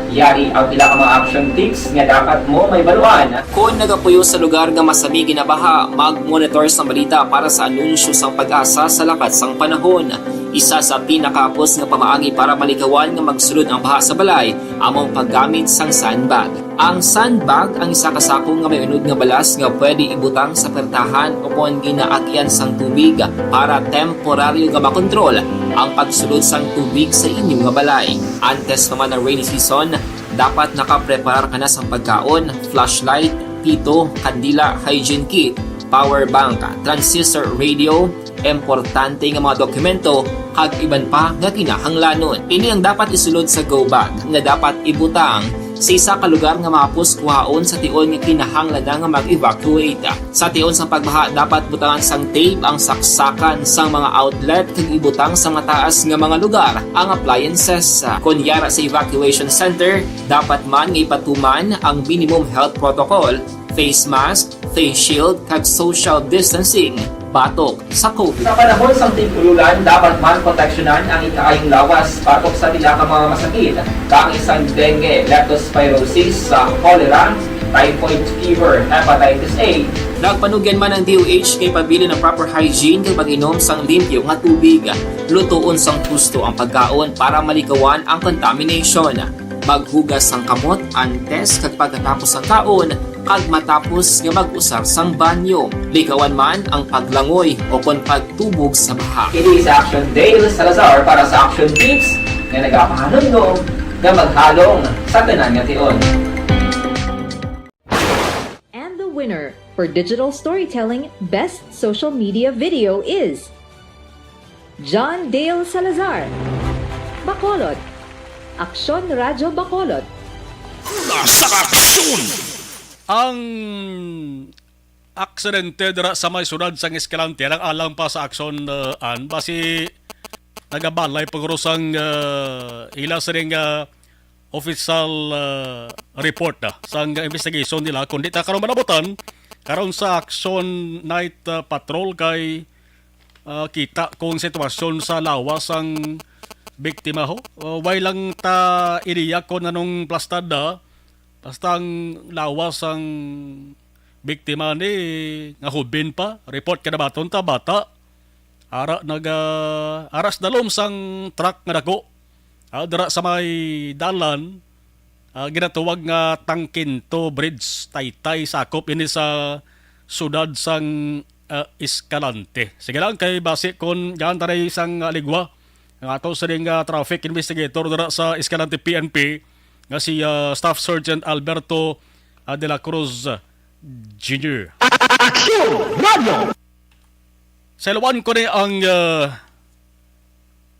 Yari ang ilang mga action tips nga dapat mo may baluan. Kung nagapuyo sa lugar nga masabi ginabaha, mag-monitor sa balita para sa anunsyo sang pag-asa sa lakat sang panahon. Isa sa pinakapos nga pamaagi para malikawan nga magsulod ang baha sa balay, among paggamit sang sandbag. Ang sandbag ang isa ka sako nga may unod nga balas nga pwede ibutang sa pertahan upon ginaagyan sang tubig para temporaryo nga makontrol ang pagsulod sang tubig sa inyong nga balay. Antes naman ng rainy season, dapat nakapreparar ka na sa pagkaon, flashlight, pito, kandila, hygiene kit, power bank, transistor radio, importante nga mga dokumento kag iban pa nga kinahanglanon. Ini ang dapat isulod sa go bag nga dapat ibutang sa isa ka lugar nga mapus kuhaon sa tion nga kinahanglan nga mag-evacuate. Sa tion sa pagbaha dapat butangan sang tape ang saksakan sang mga outlet kag ibutang sa mataas nga mga lugar ang appliances. Kunyara sa evacuation center, dapat man nga ipatuman ang minimum health protocol, face mask, face shield kag social distancing batok sa COVID. Sa panahon sa tigululan, dapat man proteksyonan ang ikaayong lawas batok sa tila ka mga masakit, kang isang dengue, leptospirosis, cholera, typhoid fever, hepatitis A. Nagpanugyan man ang DOH kay pabili ng proper hygiene kay pag-inom sang limpyo nga tubig. Lutuon sang gusto ang pagkaon para malikawan ang contamination. Maghugas sang kamot antes kag pagkatapos ang kaon kag matapos nga mag-usar sang banyo. Likawan man ang paglangoy o kon pagtubog sa baha. Kini sa Action Dale Salazar para sa Action Tips nga nagapahanundong nga maghalong sa tanan nga tion. And the winner for Digital Storytelling Best Social Media Video is John Dale Salazar, Bacolod, Aksyon Radyo Bacolod. Nasa aksyon! Ang aksidente dira sa may sunod sang Escalante ang alang pa sa aksyon basi nagabalay pagurusang ila sa ring official report sang investigation nila kundi ta karon manabutan karon sa action night patrol kay kita kung sitwasyon sa lawas ang biktima ho. Way lang ta iriya ko nanong plastada basta ang lawas ang biktima ni nga hubin pa. Report ka na baton ta bata. Ara aras dalom sang truck nga dako. Dira sa may dalan ginatuwag nga Tangkinto Bridge Taytay sakop ini sa sudad sang Escalante. Sige lang kay base kon yan taray isang ligwa ang ato sa ring traffic investigator dira sa Escalante PNP nga si Staff Sergeant Alberto de la Cruz Jr. Action Radio! Sa ilawan ko ni ang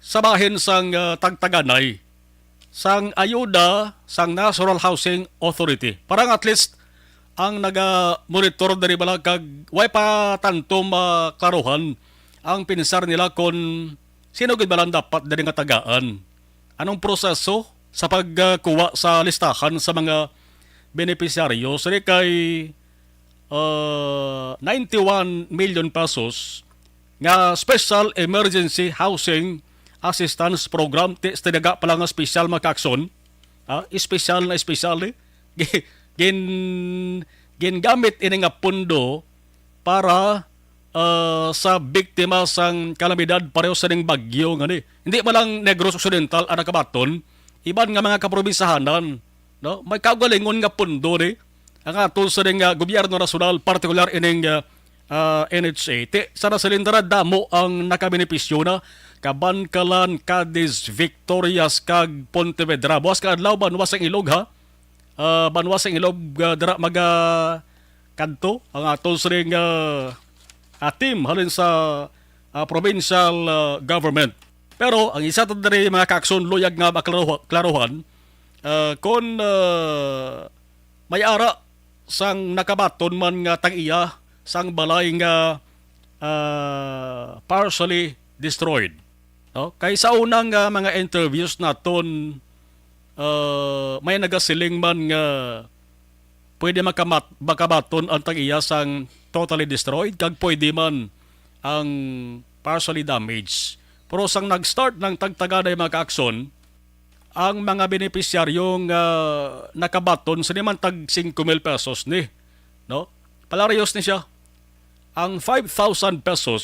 sabahin sang tagtaganay sang ayuda sang National Housing Authority. Parang at least ang naga-monitor dari bala kag way pa tantom klaruhan ang pinsar nila kung sino gid balang dapat dari nga tagaan. Anong proseso sa pagkuha sa listahan sa mga benepisyaryo sari kay 91 million pesos nga Special Emergency Housing Assistance Program tinaga pala nga special makaakson special na special gingamit ini nga pundo para sa biktima sang kalamidad pareho sa ning bagyo nga ni. Hindi man lang Negros Occidental ang nakabaton, iban nga mga kaprobinsahanan, no? May kaugalingon nga pundo ni ang atol sa ning gobyerno nasyonal partikular ining NHA. Sa nasilindara damo ang nakabenepisyo na Kabankalan, Cadiz, Victorias kag Pontevedra. Buwas ka adlaw banwas ang ilog ha. Banwas ang ilog dira maga kanto ang atol sa ring team halin sa provincial government. Pero ang isa to diri mga kakson luyag nga maklaruhan kung may ara sang nakabaton man nga tag-iya sang balay nga partially destroyed. No? Kay sa unang mga interviews naton may nagasiling man nga pwede makabaton ang tag-iya sang totally destroyed kag pwede man ang partially damaged. Pero sang nag-start ng tagtaganay mga kaakson, ang mga benepisyaryong nakabaton sa naman tag 5,000 pesos ni. No? Palarayos ni siya. Ang 5,000 pesos,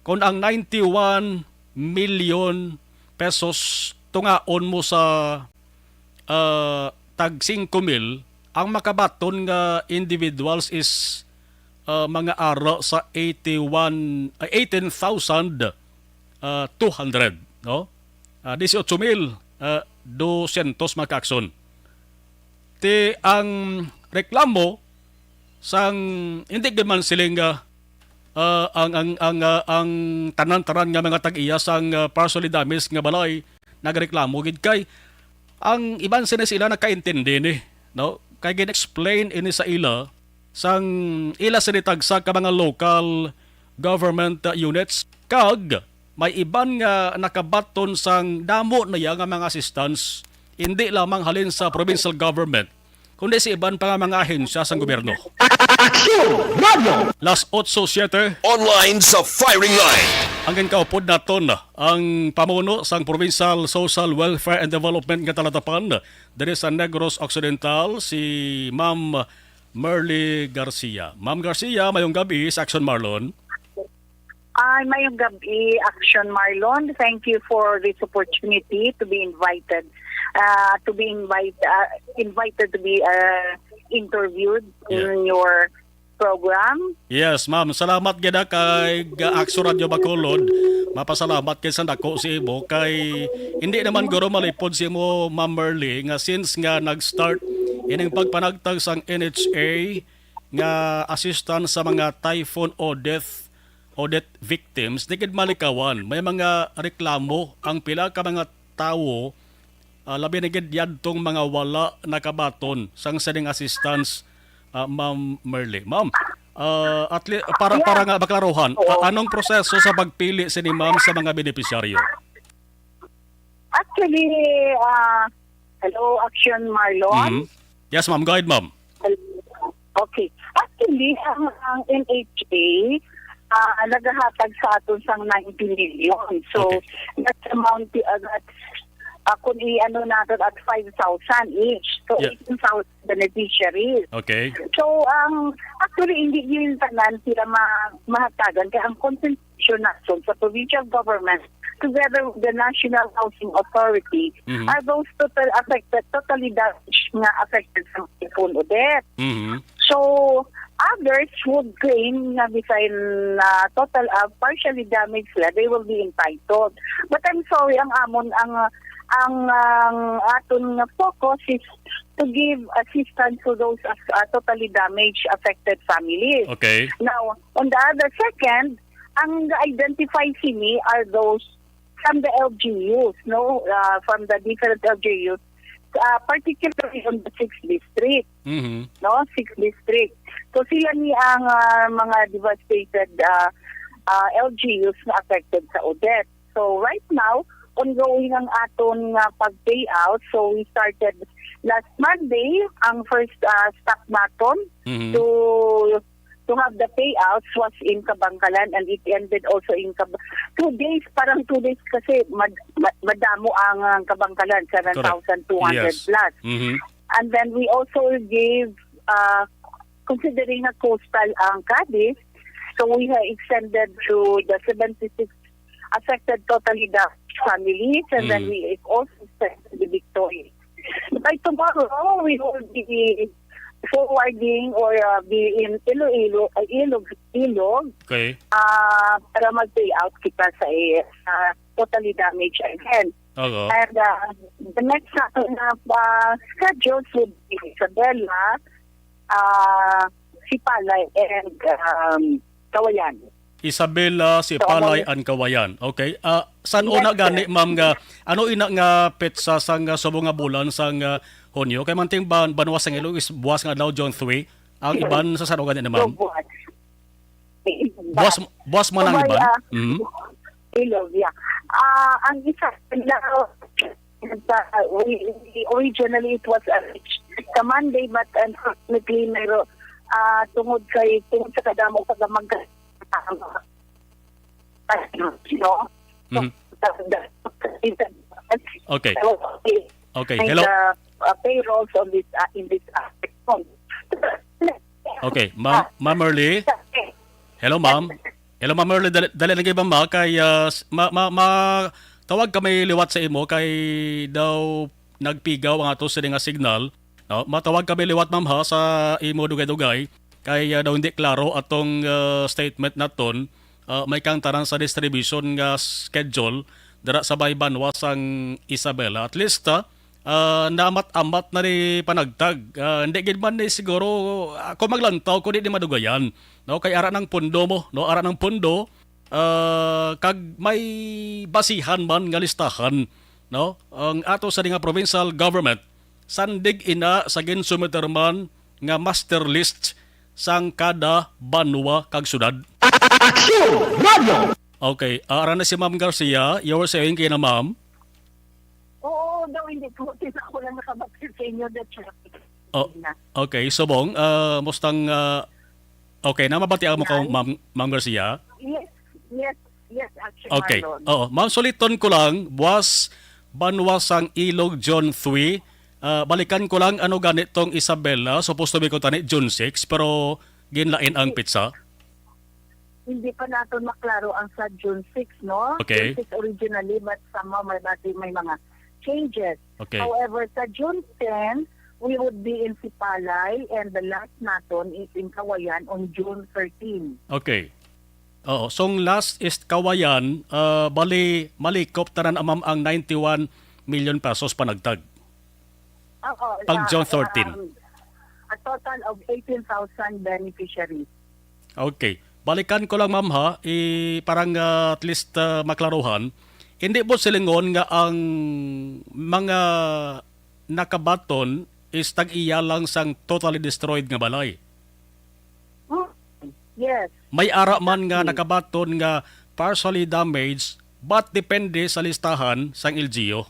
kung ang 91 million pesos tungaon mo sa tag 5,000, ang makabaton nga individuals is mga ara sa 18,200, no? 18,200 makakson. Ti ang reklamo sang hindi man siling ang tanan-tanan nga mga tag-iya sang partially damaged nga balay nagreklamo gid kay ang iban sila nakaintindi ni, no? Kay gin-explain ini sa ila sang ila sinitagsa ka mga local government units kag may iban nga nakabaton sang damo na nga mga assistance hindi lamang halin sa provincial government kundi sa iban pa nga mga ahensya sang gobyerno. Las 8:07 Online sa firing line. Hanggang kaupod naton ang pamuno sang Provincial Social Welfare and Development nga talatapan diri sa Negros Occidental, si Ma'am Merly Garcia. Ma'am Garcia, mayong gabi sa Action Marlon. Mayong gabi, Action Marlon. Thank you for this opportunity to be invited to be interviewed in your program. Yes, ma'am. Salamat gid kay Action Radio Bacolod. Mapasalamat kay sa dako si imo kay hindi naman guro malipod si imo, Ma'am Merly, nga since nga nag-start ining pagpanagtag sang NHA nga assistance sa mga typhoon Odette victims, di gid malikawan. May mga reklamo ang pila ka mga tawo labi na gid yadtong mga wala nakabaton sang sading assistance. Ma'am Merly. Ma'am, para nga baklaruhan, anong proseso sa pagpili ni ma'am sa mga benepisyaryo? Actually, hello, Action Marlon. Yes, ma'am. Go ahead, ma'am. Okay. Actually, ang NHA naghahatag sa aton sang 90 million. So, that's amount kung i-ano natin at 5,000 each. So, 18,000 beneficiaries. Okay. So, actually, hindi yun tanan sila mahatagan. Kaya ang concentration natin sa provincial government together with the National Housing Authority are those totally damaged nga affected sa typhoon Odette. So, others would claim na bisan total partially damaged sila, they will be entitled. But I'm sorry, ang aton focus is to give assistance to those totally damaged affected families. Okay. Now, on the other second, ang identify sini are those from the LGUs, no, from the different LGUs, particularly on the 6th district, no, 6th district. So sila ni ang mga devastated LGUs na affected sa Odette. So right now, ongoing ang aton pag-payout. So we started last Monday ang first stock naton to have the payouts was in Kabangkalan and it ended also in 2 days, parang 2 days kasi madamo ang Kabangkalan, 7,200 plus. And then we also gave, considering na coastal ang Cadiz, so we have extended to the 76 affected totally the families, and then we also extended the Victoria. By tomorrow, we will be forwarding or be in Ilog, okay, para mag-payout kita sa totally damaged again. And the next schedule would be Isabela, Sipalay, and Kawayan. Isabela si Palay an Kawayan. Okay. San una gani ma'am nga ano ina nga petsa sang subong nga bulan sang Hunyo kay manting banwas sang ilo is buwas nga daw John 3 ang iban sa san gani na ma'am. Buwas man ang iban. Ilog, yeah. Ang isa, originally it was sa Monday, but unfortunately, tungod sa kadamo pagdamag Okay. Okay. Hello. Payrolls on this in this aspect. Okay, Ma'am Merly. Hello, ma'am. Hello, Ma'am Merly. Dali lagi ba ma kay tawag kami liwat sa imo kay daw nagpigaw ang ato sa nga signal. No, matawag kami liwat ma'am ha sa imo dugay-dugay kay daw hindi klaro atong statement naton. May kang taran sa distribution nga schedule dara sa Baybanwa sang Isabela. At least naamat-amat na ni panagtag. Hindi gid man ni siguro ako maglantaw ko di madugayan. No, kay ara ng pundo mo, no, ara ng pundo kag may basihan man nga listahan, no, ang ato sa nga provincial government sandig ina sa ginsumiterman nga master list sang kada banwa kag syudad. Okay, ara na si Ma'am Garcia, you were saying kay na ma'am. Oo, daw hindi ko ako lang nakabakit sa inyo that traffic. Okay, subong mustang okay na mabati mo ko Ma'am Garcia. Yes, actually. Okay. Oo, ma'am suliton ko lang buwas banwasang Ilog John 3. Balikan ko lang ano ganitong Isabela, supposed to be ko tani June 6 pero ginlain ang pizza. Hindi pa natin maklaro ang sa June 6, no? Okay. June 6 originally, but somehow may mga changes. Okay. However, sa June 10, we would be in Sipalay and the last naton is in Kawayan on June 13. Okay. Oo, so last is Kawayan, bali malikop tanan amam ang 91 million pesos panagtag. Pag June 13. A total of 18,000 beneficiaries. Okay. Balikan ko lang ma'am ha, parang at least maklaruhan. Hindi po silingon nga ang mga nakabaton is tag-iya lang sang totally destroyed nga balay. Yes. May ara man nga nakabaton nga partially damaged but depende sa listahan sang LGU.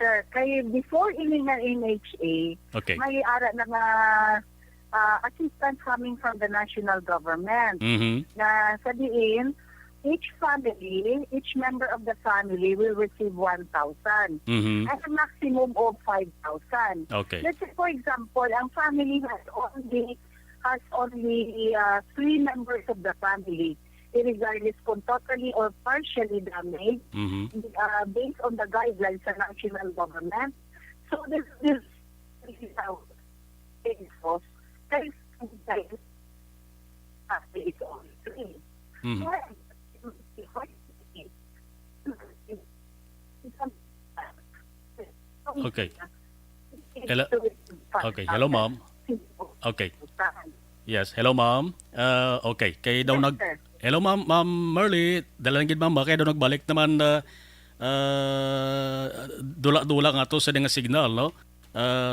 Sir, kay before ining NHA, okay, may ara na nga assistance coming from the national government. Na sa diin, each member of the family will receive 1,000 at a maximum of 5,000. Okay. Let's say, for example, ang family has only 3 members of the family, regardless kung totally or partially damaged, based on the guidelines sa national government. So this is how it goes. Okay. Hello. Okay. Hello, ma'am. Okay. Yes. Hello, ma'am. Okay. Kay daw Hello, ma'am. Ma'am Merly. Dalan gid ma'am. Kay daw nagbalik naman dula-dula nga to sa nga signal, no?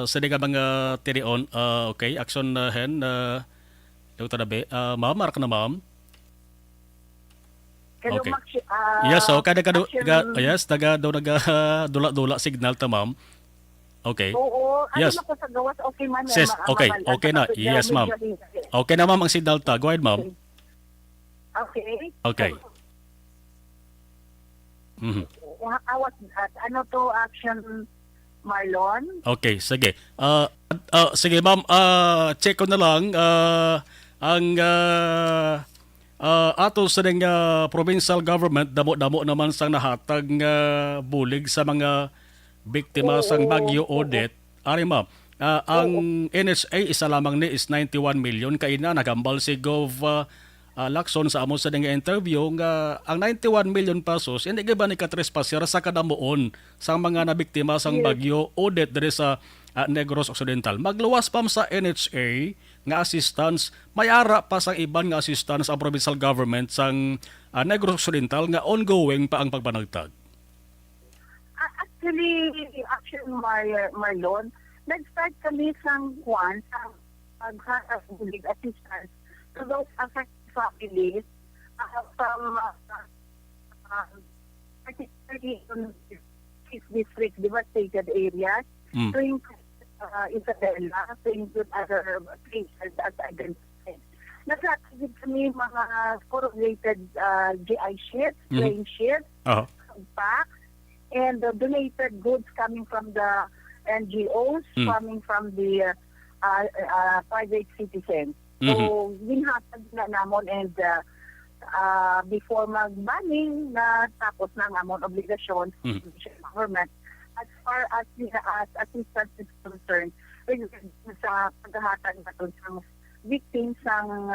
Sa nga mga tirion. Okay. Action hen. Dr. Dabe. Ma'am, marak na ma'am. Okay. Yes, so kada yes, taga daw dula-dula signal ta ma'am. Okay. Oo, yes. Ano sa gawas okay man. Yes, okay na. Yes, ma'am. Okay na ma'am ang signal ta. Go ahead, ma'am. Okay. Okay. How was that? Ano to action, Marlon? Okay, sige. Sige ma'am, check ko na lang ang ato sa provincial government damo-damo naman sang nahatag bulig sa mga biktima sang Bagyo Odette. Ari ma'am, ang NHA isa lamang ni is 91 million kay na nagambal si Gov Lacson sa amon sa nga interview nga ang 91 million pesos hindi ba ni katrespaser sa kadamuon sang mga nabiktima sang Bagyo Odette diri sa Negros Occidental. Magluwas pa sa NHA nga assistance, may ara pa sa iban nga assistance ang provincial government sang Negros Occidental nga ongoing pa ang pagpanagtag. Actually, Marlon, nag-start kami sa paghatag assistance to those affected families from particularly in East District devastated areas, to include Isabela, to include other places as identified. Naglatagid kami mga corrugated GI sheets, plain sheets, packs, and donated goods coming from the NGOs, coming from the private citizens. So, ginhatag na namon and before mag-banning na tapos na ang amon obligasyon sa government, as far as assistance is concerned, sa paghahatag natin sa victims ng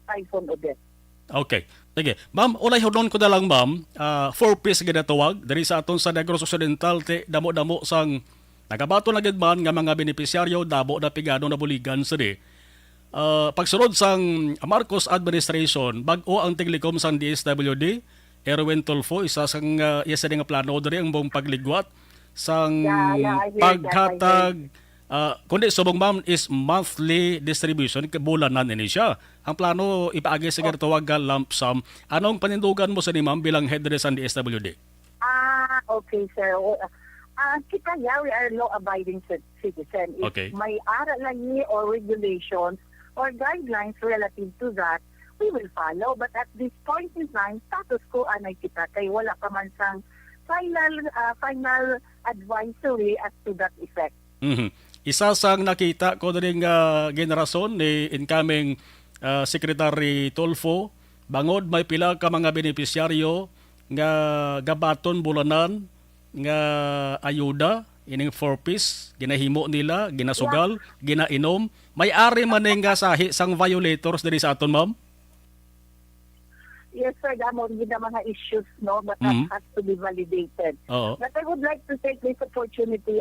Typhoon Odette. Okay. Sige. Ma'am, ulay hodon ko na lang, ma'am. 4-piece ginatawag. Dari sa aton sa Negros Occidental, damo-damo sang nagabato na gidman nga mga benepisyaryo, dabo na pigado na buligan sa di. Pagsunod sang Marcos administration, bag-o ang tiglikom sang DSWD, Erwin Tulfo, isa sang isa nga plano diri ang buong pagligwat sang paghatag. Kundi subong ma'am is monthly distribution, bulanan ini siya. Ang plano ipaagi sa ginatawag nga lump sum. Anong panindugan mo sa ni ma'am bilang head sa DSWD? Okay, sir. Kita we are law-abiding citizen. If may aral lang or regulations or guidelines relative to that, we will follow. But at this point in time, status quo anay kita kay wala pa man sang final advisory as to that effect. Isa sang nakita ko din generason ni incoming Secretary Tulfo, bangod may pila ka mga benepisyaryo nga gabaton bulanan nga ayuda ining 4-piece ginahimo nila, ginasugal, ginainom, may ari man nga sahi sang violators diri sa aton, ma'am? Yes, sir. Damo rin na mga issues, no? But that has to be validated. But I would like to take this opportunity,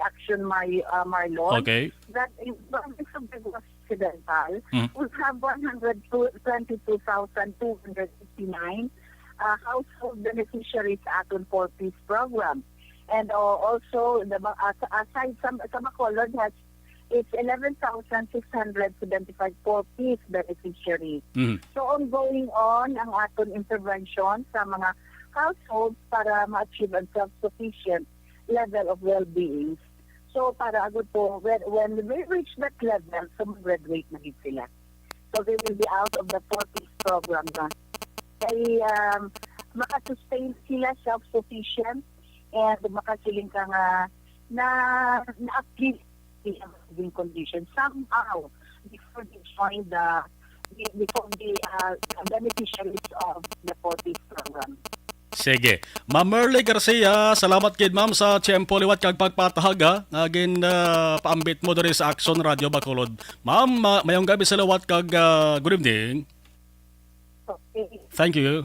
Marlon, that in the province of Negros Occidental, we have 122,259 household beneficiaries aton 4-piece program. And also, aside sa Bacolod has it's 11,675 4-piece beneficiaries. So ongoing on ang aton intervention sa mga households para ma-achieve ang self-sufficient level of well-being. So para agad po, when we reach that level, so mag-graduate na sila. So they will be out of the 4-piece program na. Kaya makasustain sila self-sufficient and makasiling ka nga na-achieve living conditions somehow before they join the beneficiaries of the 4-piece program. Sige. Ma'am Merly Garcia, salamat kid ma'am sa tiyempo liwat kag pagpatahaga agin paambit mo diri sa Action Radio Bacolod. Ma'am, mayong gabi sa liwat kag good evening. Okay. Thank you.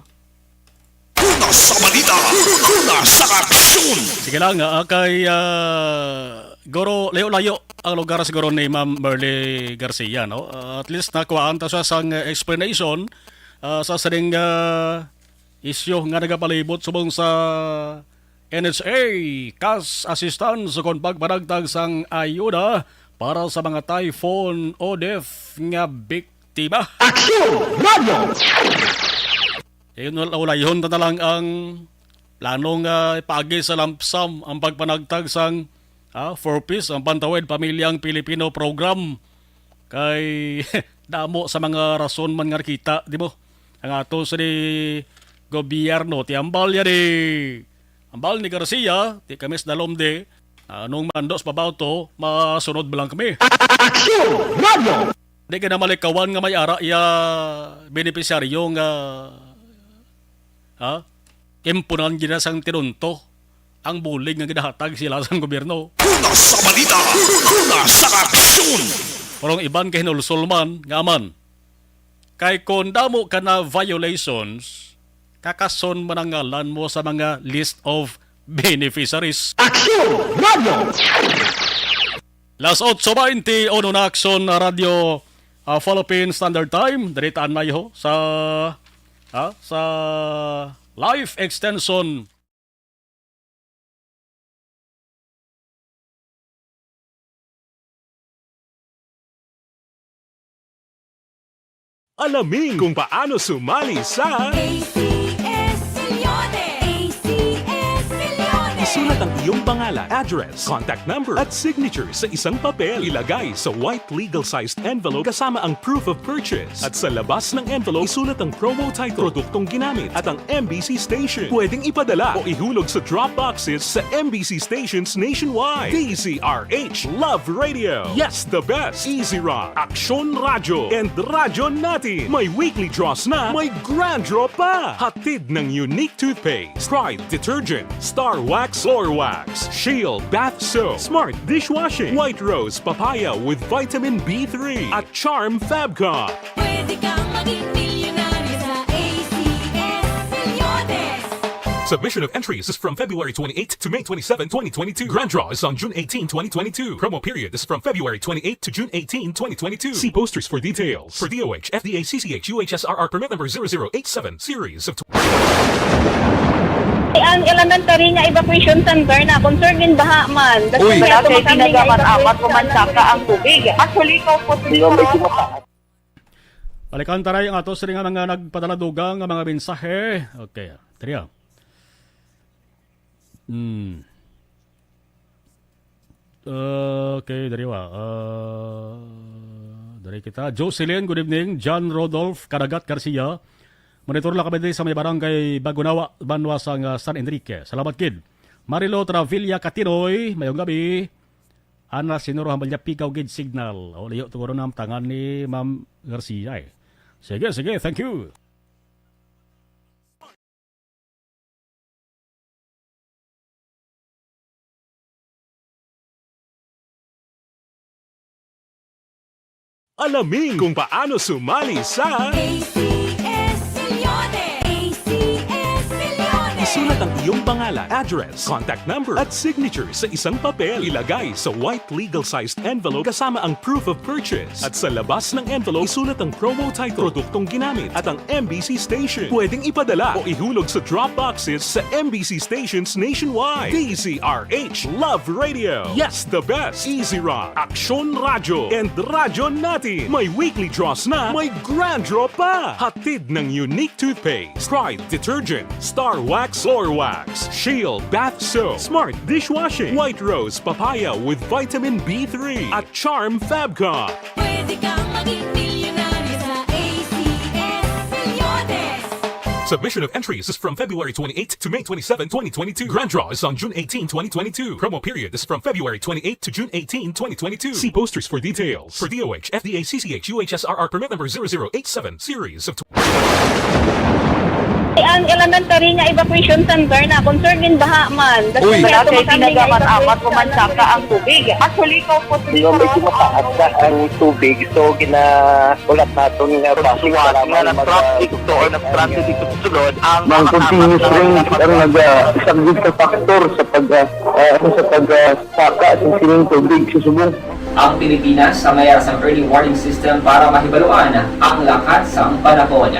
Una sa balita, una sa aksyon. Sige lang, kay Goro, layo-layo ang lugar siguro ni Ma'am Merly Garcia, no? At least nakuhaan ta siya sang explanation sa saring issue nga nagapalibot subong sa NHA cash assistance kung pagpanagtag sang ayuda para sa mga Typhoon Odette nga biktima. Action Radio! Ulayhon na lang ang planong ipaagi sa lump sum ang pagpanagtag sang 4-piece ang Pantawid Pamilyang Pilipino program kay damo sa mga rason man nga kita, di mo? Ang ato sa di gobyerno ti ambal ya di ambal ni Garcia ti kamis dalomde nung mandos pabaw to masunod bilang kami. Action Radio! Di ka na malikawan nga may ara ya benepisyaryo nga impunan gina sang tinunto ang bulig nga gidahatag sila sa gobyerno. Una sa balita, una sa aksyon. Parang iban kay hinulsulman nga man. Kay kung damo ka na violations, kakason man ang ngalan mo sa mga list of beneficiaries. Action Radio! Las 8:20 ono na Aksyon Radio Philippine Standard Time. Daritaan na yo sa live extension Alamin kung paano sumali sa ACS Milyones! ACS Milyones! Isulat ang iyong pangalan, address, contact number at signature sa isang papel. Ilagay sa white legal-sized envelope kasama ang proof of purchase. At sa labas ng envelope, isulat ang promo title, produktong ginamit at ang MBC station. Pwedeng ipadala o ihulog sa drop boxes sa MBC stations nationwide. DZRH Love Radio. Yes, the best. Easy Rock, Aksyon Radio, and Radyo Natin. May weekly draws na, may grand draw pa. Hatid ng unique toothpaste, Pride Detergent, Star Wax Floor Wax, Shield Bath Soap, Smart Dishwashing, White Rose Papaya with Vitamin B3 at Charm Fabcon. Pwede kang maging milyonaryo sa ACS Milyones! Submission of entries is from February 28 to May 27, 2022. Grand draw is on June 18, 2022. Promo period is from February 28 to June 18, 2022. See posters for details. For DOH, FDA, CCH, UHSRR permit number 0087, series of... Ang elementary nga evacuation center na concern in baha man. Uy, kasi pinagamat-amat pumansaka ang tubig. Actually, ikaw po Balikan taray ang ato sa nga mga nagpadaladugang nga mga mensahe. Okay, tariya. Okay, dariwa. Dari kita. Jocelyn, good evening. John Rodolph Caragat Garcia. Monitor lang kami din sa may barangay Bagunawa, Banwa sa San Enrique. Salamat, kid. Marilo Travilla Catinoy, mayong gabi. Ana sinuro hambalya pikaw gid signal. O layo tuguro na ang tangan ni Ma'am Garcia. Sige, thank you. Alamin kung paano sumali sa ACS Milyones! ACS Milyones! Isulat ang iyong pangalan, address, contact number at signature sa isang papel. Ilagay sa white legal-sized envelope kasama ang proof of purchase. At sa labas ng envelope, isulat ang promo title, produktong ginamit at ang MBC station. Pwedeng ipadala o ihulog sa drop boxes sa MBC stations nationwide. DZRH Love Radio. Yes, the best. Easy Rock, Aksyon Radio, and Radyo Natin. May weekly draws na, may grand draw pa. Hatid ng unique toothpaste, Pride Detergent, Star Wax Floor Wax, Shield Bath Soap, Smart Dishwashing, White Rose Papaya with Vitamin B3 at Charm Fabcon. Pwede kang maging milyonaryo sa ACS Milyones! Submission of entries is from February 28 to May 27, 2022. Grand draw is on June 18, 2022. Promo period is from February 28 to June 18, 2022. See posters for details. For DOH, FDA, CCH, UHSRR permit number 0087, series of... Ang elementary nga evacuation center na concern in baha man. Uy, kasi pinagamat-amat pumansaka ang tubig. Actually, ikaw po medyo mataas na ang tubig. So, ginaulat natin nga pasiwala nga nag-traffic to or nag-transit dito sa sulod. Ang continuous rain ang nag-isang sa factor sa pagsaka sa sining tubig sa subong. Ang Pilipinas sa mayroon sa early warning system para mahibaluan ang lakat sa panahon.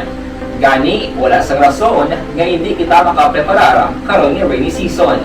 Gani, wala sa rason nga hindi kita makapreparar karon ni rainy season.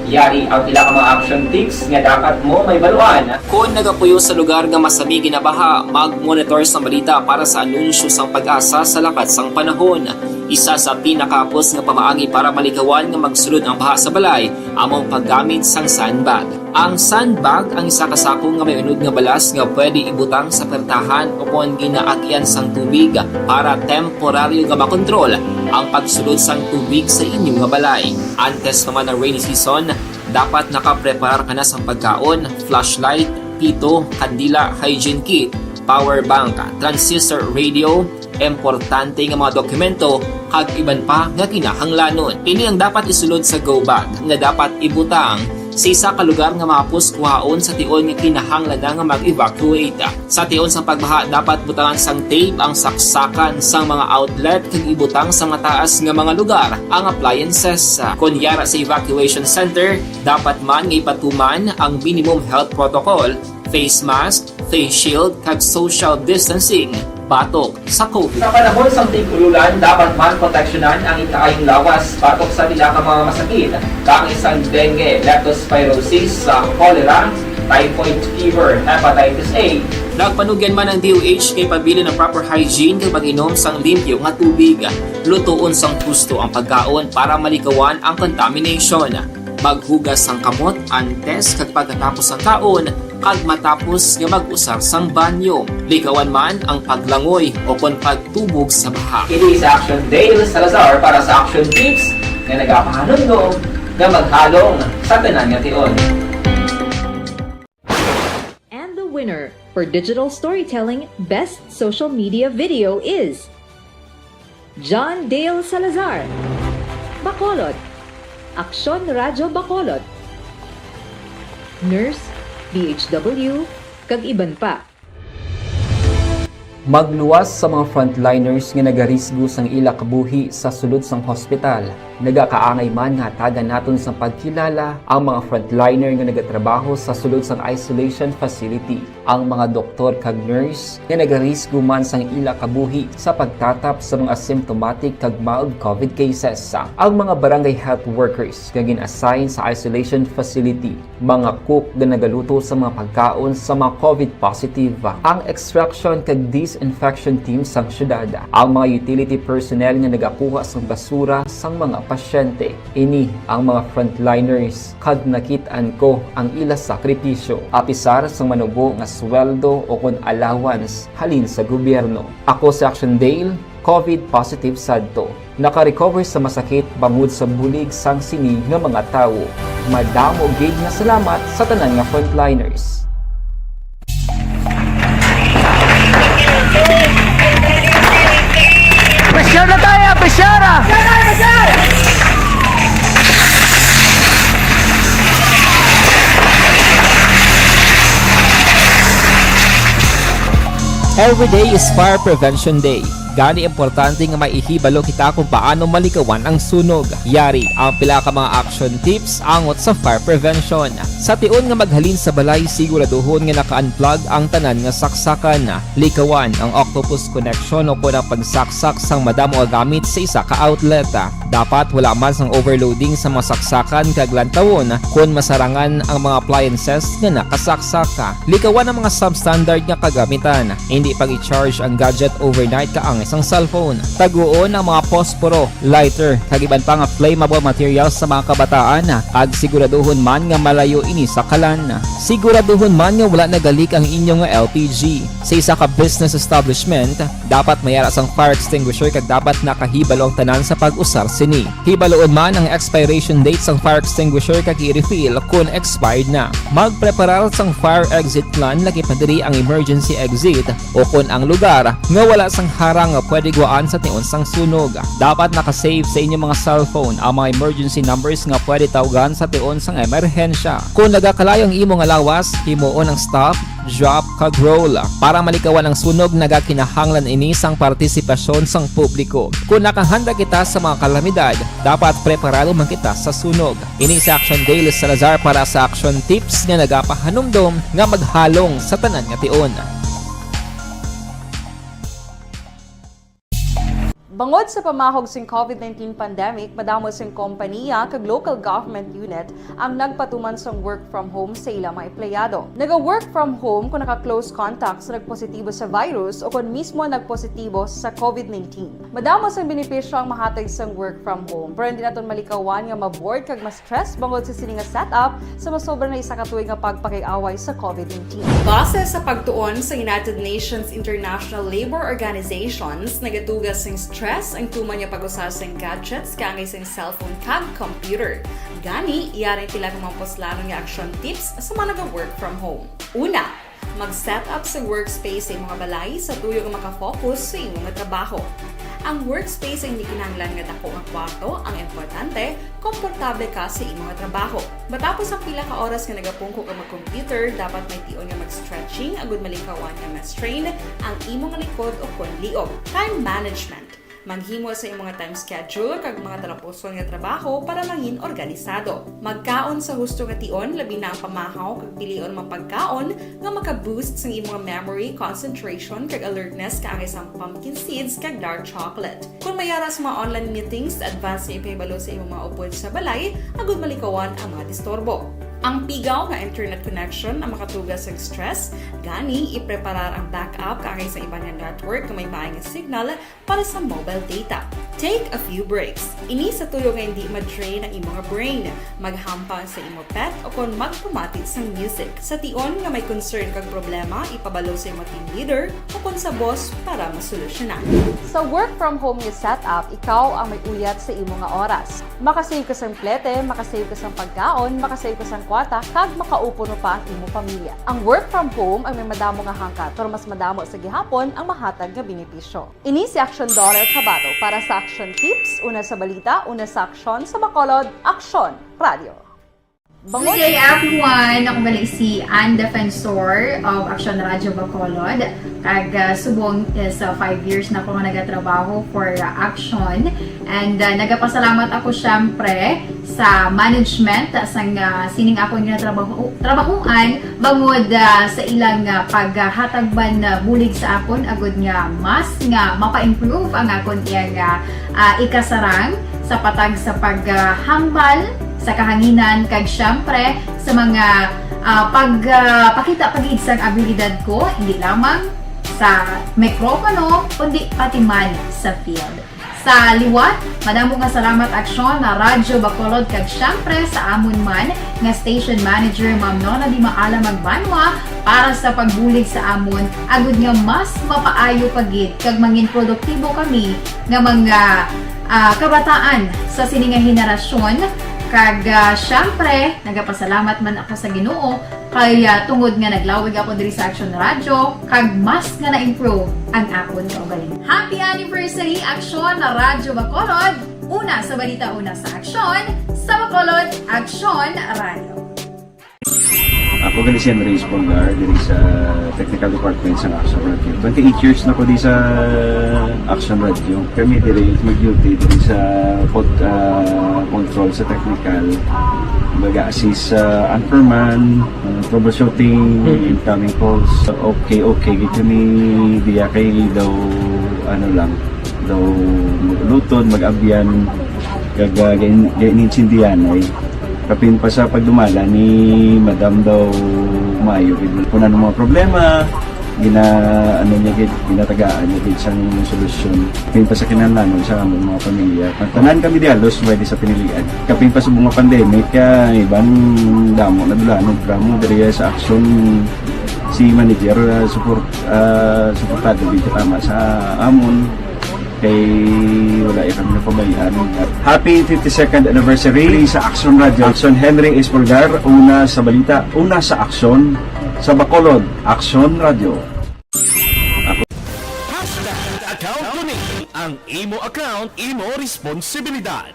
Yari ang pila ka mga action tips nga dapat mo may baluan. Kung nagapuyo sa lugar nga masabi ginabaha, mag-monitor sa balita para sa anunsyo sang pag-asa sa lakat sang panahon. Isa sa pinakapos nga pamaagi para malikawan nga magsulod ang baha sa balay, among paggamit sang sandbag. Ang sandbag ang isa kasakong nga may unod nga balas nga pwede ibutang sa pertahan upon ginaagyan sang tubig para temporaryo nga makontrol ang pagsulod sang tubig sa inyong nga balay. Antes naman ng rainy season, dapat nakapreparar ka na sang pagkaon, flashlight, pito, kandila, hygiene kit, power bank, transistor radio, importante nga mga dokumento kag iban pa nga kinahanglanon. Ini ang dapat isulod sa go bag nga dapat ibutang sa isa ka lugar nga mapos kuhaon sa tion nga kinahanglan nga mag-evacuate. Sa tion sa pagbaha dapat butangan sang tape ang saksakan sang mga outlet kag ibutang sa mga taas nga mga lugar ang appliances. Kunyara sa evacuation center, dapat man nga ipatuman ang minimum health protocol face mask, face shield, kag social distancing, batok sa COVID. Sa panahon sa tigululan, dapat man proteksyonan ang ikaayong lawas batok sa pila ka mga masakit. Kang isang dengue, leptospirosis, cholera, typhoid fever, hepatitis A. Nagpanugyan man ang DOH kay pabili ng proper hygiene kay pag-inom sang limpyo nga tubig. Lutuon sang gusto ang pagkaon para malikawan ang contamination. Maghugas sang kamot antes kag pagkatapos ang kaon kag matapos nga mag-usar sang banyo. Likawan man ang paglangoy o kon pagtubog sa baha. Kini sa Action Dale Salazar para sa Action Tips nga nagapahanong nga maghalong sa tanan nga tion. And the winner for Digital Storytelling Best Social Media Video is John Dale Salazar, Bacolod, Aksyon Radyo Bacolod, Nurse, DHW, kag iban pa. Magluwas sa mga frontliners nga nagarisgo sang ila kabuhi sa sulod sang hospital. Nagakaangay man nga tagan naton sa pagkilala ang mga frontliner nga nagatrabaho sa sulod sang isolation facility. Ang mga doktor kag nurse nga nagarisgo man sang ila kabuhi sa pagtatap sa mga asymptomatic kag mild COVID cases. Ang mga barangay health workers nga gin-assign sa isolation facility, mga cook nga nagaluto sa mga pagkaon sa mga COVID positive, ang extraction kag disinfection team sang syudad, ang mga utility personnel nga nagakuha sang basura sang mga pasyente. Ini ang mga frontliners kag nakitaan ko ang ila sakripisyo apisar sang manubo nga sweldo o kon allowance halin sa gobyerno. Ako si Action Dale, COVID positive sadto. Naka-recover sa masakit bangod sa bulig sang sini nga mga tawo. Madamo gid nga salamat sa tanan nga frontliners. Presyar na tayo! Presyara! Every day is Fire Prevention Day. Gani importante nga maihibalo kita kung paano malikawan ang sunog. Yari ang pila ka mga action tips angot sa fire prevention. Sa tion nga maghalin sa balay, siguraduhon nga naka-unplug ang tanan nga saksakan. Likawan ang octopus connection o kung ang pagsaksak sang madamo nga gamit sa isa ka outlet. Dapat wala man sang overloading sa mga saksakan kag lantawon kung masarangan ang mga appliances nga nakasaksaka. Likawan ang mga substandard nga kagamitan. Hindi pag i-charge ang gadget overnight kaang isang cellphone. Taguon ang mga posporo, lighter, kag iban pa nga flammable materials sa mga kabataan. Ag siguraduhon man nga malayo ini sa kalan. Siguraduhon man nga wala nagalik ang inyong LPG. Sa isa ka business establishment, dapat mayara sang fire extinguisher kag dapat nakahibalo ang tanan sa pag-usar sini. Hibaloon man ang expiration date sang fire extinguisher kag i-refill kung expired na. Magpreparar sang fire exit plan lagi pa diri ang emergency exit o kung ang lugar nga wala sang harang nga pwede guwaan sa tion sang sunog. Dapat nakasave sa inyong mga cellphone ang mga emergency numbers nga pwede tawagan sa tion sang emerhensya. Kung nagakalayo ang imong lawas, himuon ang stop, drop, kag roll. Para malikawan ang sunog, nagakinahanglan ini sang partisipasyon sang publiko. Kung nakahanda kita sa mga kalamidad, dapat preparado man kita sa sunog. Ini sa Action Dale Salazar para sa Action Tips nga nagapahanumdom nga maghalong sa tanan nga tion. Bangod sa pamahog sing COVID-19 pandemic, madamo sing kompanya kag local government unit ang nagpatuman sang work from home sa ilang mga empleyado. Naga-work from home kung naka-close contacts na nagpositibo sa virus o kung mismo nagpositibo sa COVID-19. Madamo sang benepisyo ang mahatag sang work from home, pero hindi naton malikawan nga ma-bored kag ma-stress bangod sa sini nga setup sa masobra na isa ka tuig nga pagpakiaway sa COVID-19. Base sa pagtuon sa United Nations International Labour Organizations, nagatugas sing stress ang tuman niya pag-usar sa gadgets kangay sa cellphone kag computer. Gani, iyaring tila ng mga poslano nga action tips sa mga nag-work from home. Una, mag-set up sa workspace sa mga balay sa tuyo nga makafocus sa imong trabaho. Ang workspace ay hindi kinahanglan nga dako nga kwarto, ang importante, komportable ka sa imong trabaho. Matapos ang pila ka oras nga nagapungko ka mag-computer, dapat may tion nga mag-stretching agud malikawan nga ma-strain ang imong likod o kon liog. Time management. Maghimo sa imong mga time schedule kag mga talapuson nga trabaho para mangin organisado. Magkaon sa husto nga tion, labi na ang pamahaw kag pilion mga pagkaon nga maka-boost sa imong memory, concentration kag alertness kaangay sang pumpkin seeds kag dark chocolate. Kung mayara sa mga online meetings, advance na ipahibalo sa imong mga upod sa balay, agud malikawan ang mga disturbo. Ang pigaw nga internet connection ang makatugas sa stress, gani ipreparar ang backup kaangay sa ibang network na may maayong signal para sa mobile data. Take a few breaks. Ini sa tuyo nga hindi ma-drain ang imong brain. Maghampang sa imong pet o kung magpumatit sa music. Sa tion nga may concern kag problema, ipabalo sa imong team leader o kung sa boss para masolusyonan. Sa work from home nga setup, ikaw ang may uyat sa imong nga oras. Makasave ka sa plete, makasave ka sa pagkaon, makasave ka sa kwata, kag makaupo no pa ang imong pamilya. Ang work from home ay may madamo nga hangkat, pero mas madamo sa gihapon ang mahatag nga benepisyo. Ini si Action Daughter Kabato para sa Action Tips, una sa balita, una sa aksyon sa Bacolod, Action Radio. Good day everyone! Ako balik si Ann Defensor of Action Radio Bacolod. Kag subong is 5 years na ako nga nagatrabaho for Action. And nagapasalamat ako syempre sa management sang sining ako nga trabahuan bangod sa ilang paghatagban bulig sa akon agud nga mas nga mapa-improve ang akon iyang ikasarang sa patag sa paghambal sa kahanginan kag syempre sa mga pagpakita pagid sang abilidad ko hindi lamang sa mikropono kundi pati man sa field. Sa liwat, madamo nga salamat Aksyon na Radyo Bacolod kag syempre sa amon man nga station manager Ma'am Nona Di Maala Magbanwa para sa pagbulig sa amon agud nga mas mapaayo pagid kag mangin produktibo kami nga mga kabataan sa sininga henerasyon. Kag syempre, nagapasalamat man ako sa Ginoo kay tungod nga naglawig ako diri sa Action Radio kag mas nga na-improve ang akon kaugalingon. Happy anniversary Action na Radyo Bacolod! Una sa balita, una sa aksyon sa Bacolod, Action Radio. Ako gali si Henry Espongar diri sa Technical Department sa Action Radio. 28 years na ko di sa Action Radio. Kami diri mag-duty diri sa control sa technical. Mag-assist sa anchorman, troubleshooting, incoming calls. Okay, gito ni diya kay daw daw lutod, mag-abyan, ganinsindihan ay kapin pa sa pagdumala ni Madam daw Mayo kung ano mga problema ginatagaan niya gid sang solusyon kapin pa sa kinahanglan sa among mga pamilya tanan kami dialos pwede sa pinilian kapin pa sa bunga pandemic ibang damo na dulanon programo diri sa action si manager suportado dito tama sa amon kay wala kami napabayaan. Happy 52nd anniversary sa Action Radio. Action Henry Espolgar, una sa balita, una sa aksyon sa Bacolod, Action Radio. Account Tuni. Ang imo account, imo responsibilidad.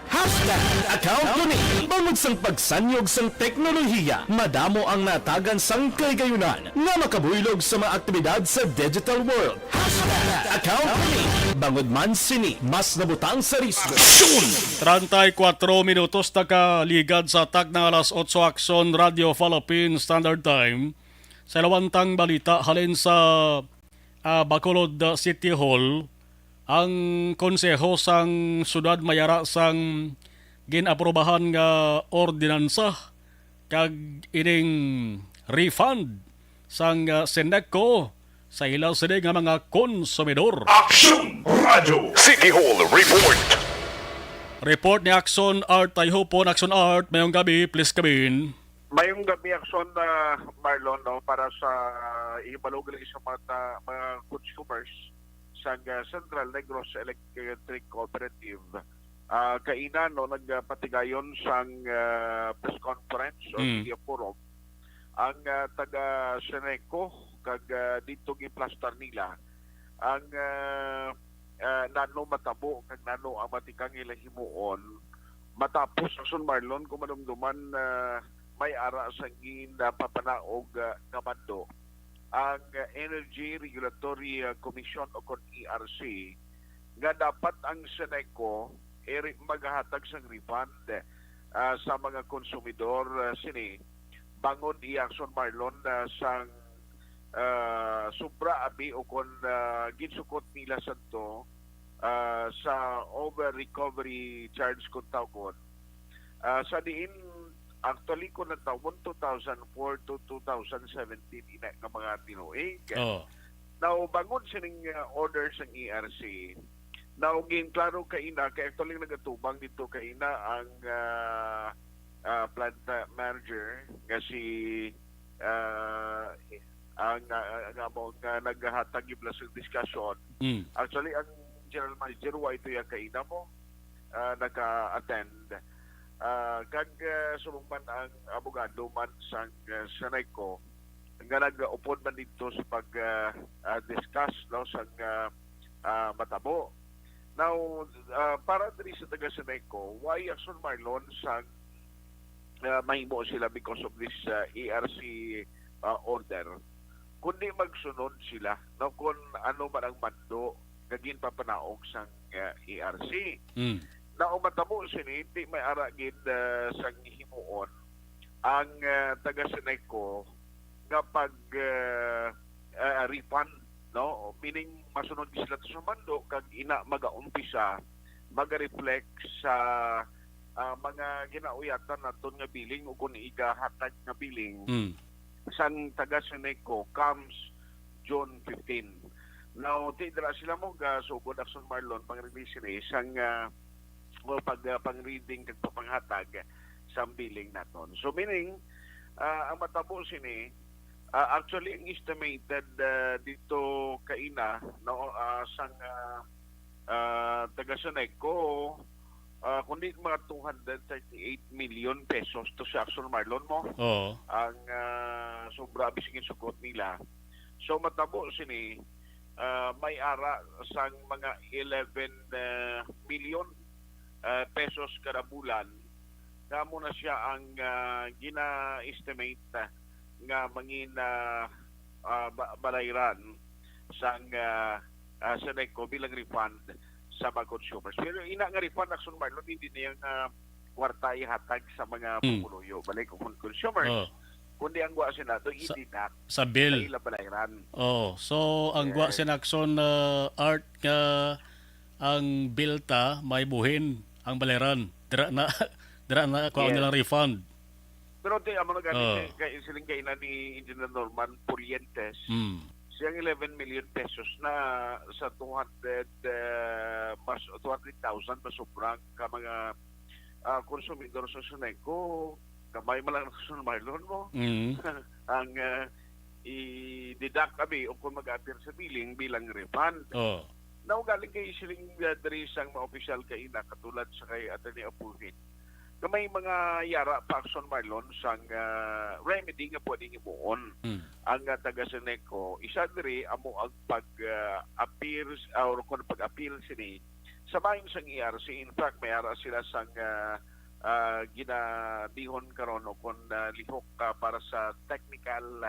Account Tuni. Bangod sang pagsanyog sang teknolohiya, madamo ang natagan sang kaygayunan nga makabuylog sa mga aktibidad sa digital world. Account Tuni. Bangod man sini, mas nabutang sa risgo. 34 minutos nakaligad sa tag ng alas 8 Action Radio Philippine Standard Time. Sa lawantang balita halin sa Bacolod City Hall, ang konseho sang sudad mayara sang ginaprobahan nga ordinansa kag ining refund sang Sendeco sa ilaw sila nga mga konsumidor. Action Radio City Hall Report. Report ni Action Art. I hope po Action Art. Mayong gabi, please kabin. Mayong gabi Action na Marlon para sa ibalog sa mga consumers sa Central Negros Electric Cooperative. Kainan nagpatigayon sa press conference o media forum ang taga Seneco kag dito giplastar nila ang nano matabo kag nano ang matikang ila himuon matapos Action Marlon kung madumduman may ara sa ginapapanaog nga mando ang Energy Regulatory Commission o kon ERC nga dapat ang Seneco maghatag sang refund sa mga konsumidor sini bangon i-action Marlon sang sobra abi o kon ginsukot nila sa to sa over recovery charge kung tawgon sa diin actually kung natawon 2004 to 2017 ina nga mga tinuig. Now bangon sining order sang ERC. Now klaro kaina kay actually nagatubang dito kaina ang plant manager kasi ang naghatag yung plus discussion. Actually ang general manager wa ito yung kaina mo naka-attend kag sumungman ang abogado man sang Seneco nga nag-upod man dito sa pag-discuss no sang matabo. Now para diri sa taga Seneco why action Marlon sang mahimo sila because of this ERC order kundi magsunod sila no kung ano man ang mando gagin papanaog sang ERC. Na umatamo sini di may aragid sang himuon ang taga Seneco nga pag refund no meaning masunod sila sa mando kag ina magaumpisa maga-reflect sa mga ginauyatan naton nga billing o kung igahatag nga billing sang taga Seneco comes June 15. Now, tidra sila mo sugod action Marlon pang-release ni sang pang-reading kag panghatag sa billing naton. So meaning ang matabo sini actually ang estimated dito kaina no sang taga Seneco kundi mga 238 million pesos to sa action Marlon mo. Ang sobra bisingin sukot nila. So matabo sini may ara sang mga 11 million pesos kada bulan kamo na siya ang gina-estimate nga mangin balayran sang Seneco bilang refund sa mga consumers. Pero ina nga refund action Marlon hindi na yung kwarta ihatag sa mga pumuluyo balik kung consumers kundi ang gwa sinato ididak sa bill sa balayran. So ang gwa sinakson art nga ang bill ta may buhin ang balayran dira na kuha nilang refund. Pero di amo nagani kay siling kay ni Engineer Norman Purientes. Siyang 11 million pesos na sa 200,000 pa sobrang ka mga konsumidor sa Seneco kamay malang sa Marlon mo. Ang i-deduct kami o kung mag-appear sa billing bilang refund. Naugaling kay siling dari sang ma-official kaina katulad sa kay Atty. Apulvin. Kamay mga yara pa action Marlon sang remedy nga pwedeng imuon ang taga Seneco. Isa diri amo ang pag-appeal or kung pag-appeal sini sa bahin sang ERC. In fact, may ara sila sang ginabihon karon o kung lihok para sa technical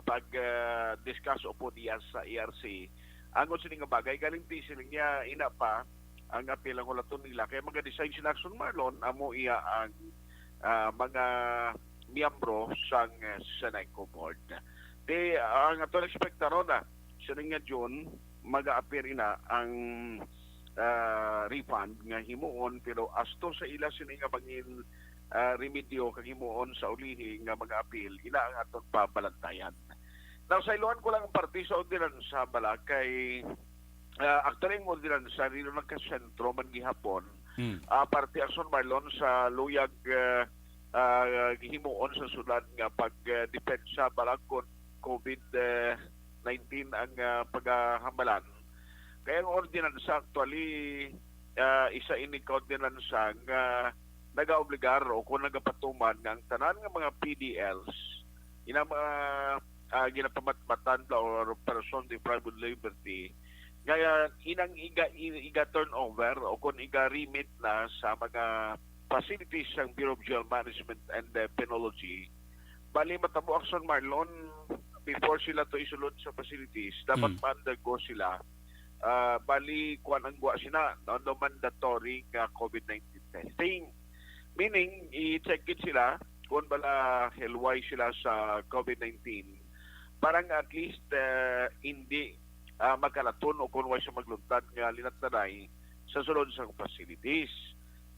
pag-discuss o po diya sa ERC. Angon sining nga bagay, galing di siling niya ina pa ang apilang ulaton nila. Kaya mga-design sila action Marlon, amo iya ang mga miyembro sang Seneco Board. Di, ang ato expectaron na, sining nga June, mag-appear ina ang refund nga himuon pero asto sa ila sini nga bangin remedyo kag himuon sa ulihi nga mga apil ila ang aton pabalantayan. Now sa iluan ko lang ang parte sa ordinansa bala kay actually ang ordinansa rilo nagka-sentro man gihapon parte action Marlon sa luyag himuon sa sulad nga pagdepensa bala kon COVID-19 ang paghambalan. Kaya ang ordinansa actually isa ini ka ordinansa nga nagaobligar o kung nagapatuman ng tanan nga mga PDLs ina mga ginapamatmatan or person deprived of liberty kaya inang iga turnover o kung iga remit na sa mga facilities ng Bureau of Jail Management and Penology bali matabo action Marlon before sila to isulod sa facilities dapat ma-undergo sila bali kuan ang guwa sina no mandatory nga COVID-19 testing. Meaning i-check it sila kung bala helway sila sa COVID-19 parang at least hindi magkalaton o kung way sa magluntad nga linatnaday sa sulod sa facilities.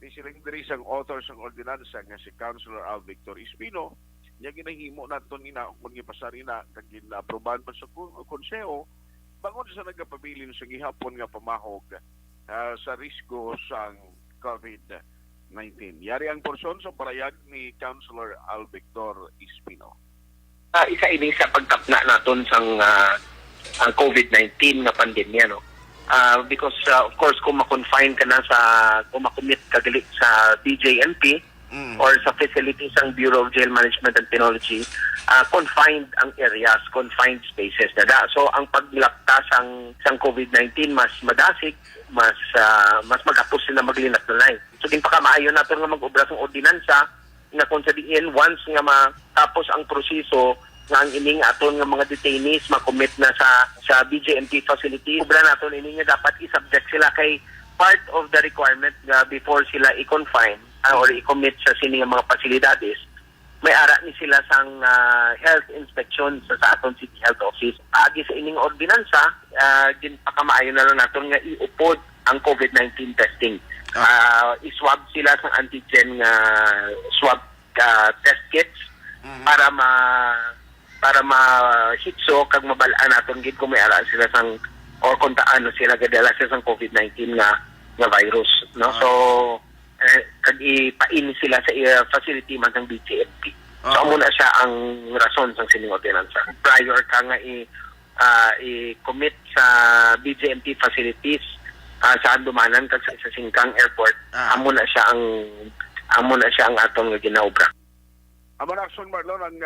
Di silang diri sang author sang ordinansa nga si Councilor Al Victor Espino niya ginahimo naton ina kung gipasarina kag ginaprobahan pa sa konseho bangon sa nagapabilin sa gihapon nga pamahog sa risgo sang COVID-19. Yari ang porsyon sa parayag ni Councilor Al Victor Espino. Isa ini sa pagtapna naton sang ang COVID-19 nga pandemya, no? Because of course kung ma-confine ka na sa kung makumit ka gali sa DJNP or sa facilities ng Bureau of Jail Management and Penology, confined ang areas, confined spaces na da. So ang paglaktas sang COVID-19 mas madasig, mas magapos sila maglinak na lang. So din pa kamaayon nato nga mag-obra sang ordinansa nga kung sa diin once nga matapos ang proseso nga ang ining aton nga mga detainees makommit na sa BJMT facility, obra naton ini nga dapat i-subject sila kay part of the requirement nga before sila i-confine or i-commit sa sini nga mga pasilidades, may ara ni sila sang health inspection sa aton City Health Office. Agi sa ining ordinansa, din pa kamaayon na lang naton nga iupod ang COVID-19 testing. I-swab sila sa antigen swab test kits para hitso kag mabalaan naton gid kung may ara sila sang or kung taano sila gadala sa COVID-19 nga virus, no? So kag ipain sila sa facility man ng BJMP. So amo na siya ang rason sang sining ordinansa. Prior ka nga i-commit sa BJMP facilities sa Andumanan kag sa Singkang Airport, amo na siya ang atong nga ginaobra. Amon action Marlon ang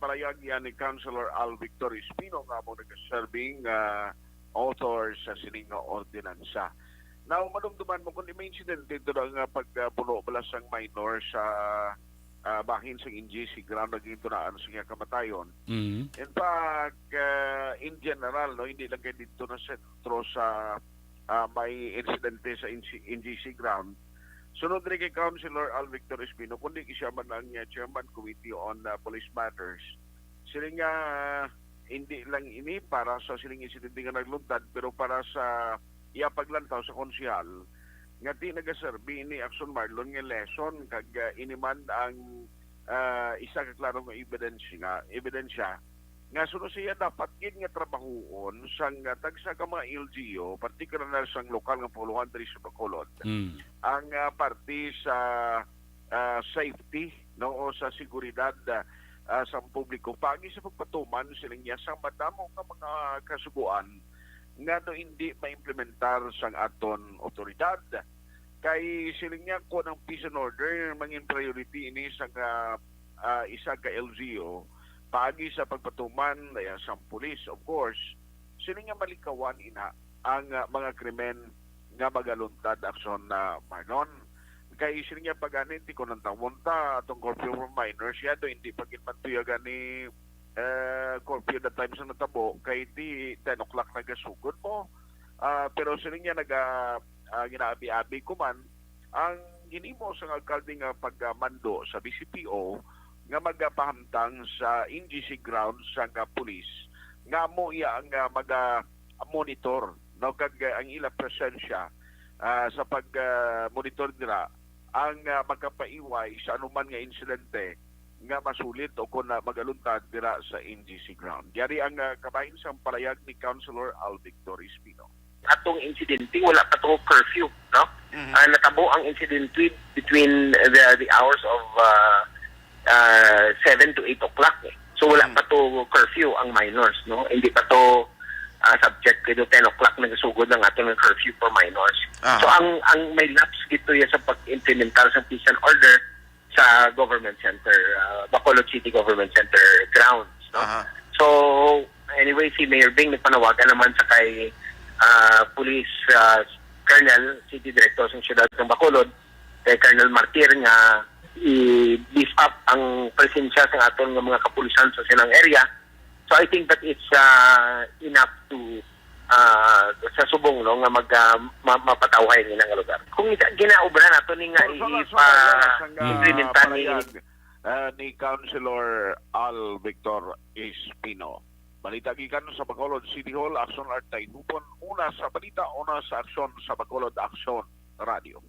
parayag yan ni Councilor Al Victor Espino nga mo nag-serving author sa sining ordinansa. Now, madumduman mo kung may incident dito nga pagpuno pala sang minor sa bahin sa NGC ground na gintunaan sa nga kamatayon. In fact, in general, no, hindi lang kayo dito na sentro sa may incidente sa NGC ground. Sunod rin kay Councilor Al Victor Espino, kundi siya man ang Chairman Committee on Police Matters. Sila nga hindi lang ini para sa siling insidente nga nagluntad, pero para sa paglantaw sa konsyal nga di nagaserbi ni Action Marlon nga lesson kag iniman ang isa ka klaro nga ebidensya nga suno siya dapat gid nga trabahoon sang tagsa ka mga LGU, particular na sang lokal nga puluhan diri sa Bacolod. Ang parte sa safety, no, o sa seguridad sa publiko pagi sa pagpatuman silang sang madamo nga mga kasuguan nga do hindi maimplementar sang aton otoridad. Kay siling niya ko ng peace and order mangin priority ini sa isa ka LGU pagi sa pagpatuman sa pulis, of course. Siling nga malikawan ina ang mga krimen nga magaluntad aksyon na Marlon. Kay siling niya pagani ti ko nang tawonta atong curfew for minors siya do hindi pagin mantuyagan ni curfew that time sa natabo kay di 10 o'clock nagasugod mo. Pero siling niya ginaabi-abi ko man ang ginimo sa alkalde nga pagmando sa BCPO nga magapahamtang sa NGC grounds sa pulis nga mo iya ang monitor, no, kag ang ila presensya sa pag-monitor nila ang magkapaiway sa anuman nga insidente nga masulit o kung magaluntad dira sa NGC ground. Yari ang kabahin sa palayag ni Councilor Al Victor Espino. Atong insidente wala pa to curfew, no? Natabo ang incidente between the hours of 7 to 8 o'clock. So wala pa to curfew ang minors, no? Hindi pa to subject kay 10 o'clock nagasugod ng atong curfew for minors. So ang may lapse dito sa pag-implementar sa peace and order sa government center, Bacolod City Government Center grounds, no? So anyway, si Mayor Bing nagpanawagan naman sa kay Police Colonel, City Director ng Siyudad ng Bacolod, kay Colonel Martir nga i-beef up ang presensya sa aton ng mga kapulisan sa silang area. So I think that it's enough to sa subong no nga mapatawhay ni nga lugar. Kung ginaubra nato ni nga ipa-implementan ni Councilor Al Victor Espino. Balita gikan sa Bacolod City Hall, Action Art Tainupon, una sa balita, una sa aksyon sa Bacolod Action Radio.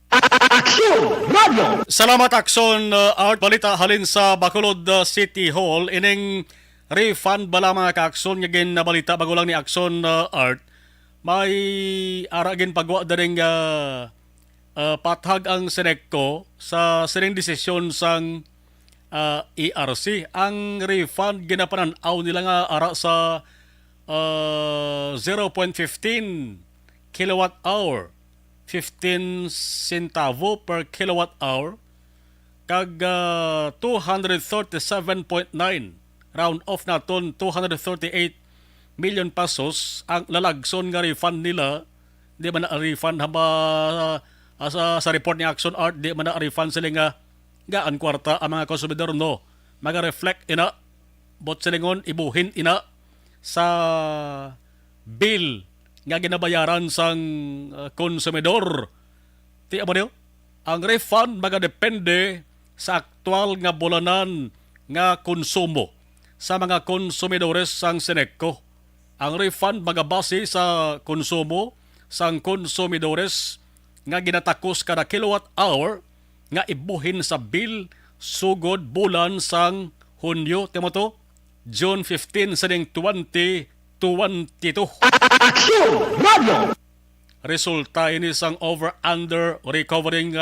Salamat Akson Art. Balita halin sa Bacolod City Hall. Ining refund bala mga ka-Akson nga gin na balita bago lang ni Akson Art. May aragin pagwa daring pathag ang Senecco sa sining desisyon sang ERC. Ang refund ginapananaw nila nga ara sa 0.15 kilowatt hour. 15 centavo per kilowatt hour kag 237.9 round off naton 238 million pesos ang lalagson nga refund nila. Di man na refund haba sa report ni Action Art, di man na refund sila nga gaan kwarta ang mga konsumidor no maga-reflect ina bot silingon ibuhin ina sa bill nga ginabayaran sang konsumidor. Ti amo niyo? Ang refund magadepende sa aktual nga bulanan nga konsumo sa mga konsumidores sang Senecco. Ang refund magabase sa konsumo sang konsumidores nga ginatakos kada kilowatt hour nga ibuhin sa bill sugod bulan sang Hunyo. Timo to? June 15 sa ding 2022. Resulta ini sang over-under recovering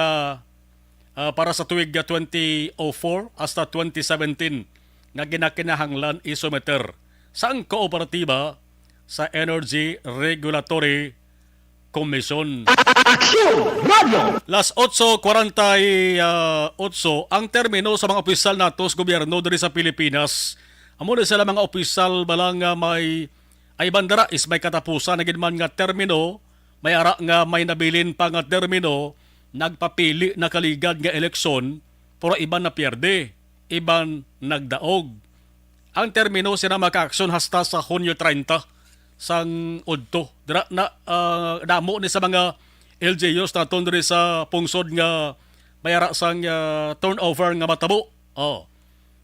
para sa tuig 2004 hasta 2017 nga ginakinahanglan isometer sang kooperatiba sa Energy Regulatory Commission. Las 8:48 ang termino sa mga opisyal nato sa gobyerno diri sa Pilipinas. Amo na sila mga opisyal balang may ay bandara is may katapusan na gidman nga termino, may ara nga may nabilin pa nga termino, nagpapili na kaligad nga eleksyon, pero iban na pierde, iban nagdaog. Ang termino sila maka-aksyon hasta sa Hunyo 30 sang udto. Dira na damo ni sa mga LGUs na tundri sa pungsod nga mayara sang turnover nga matabo.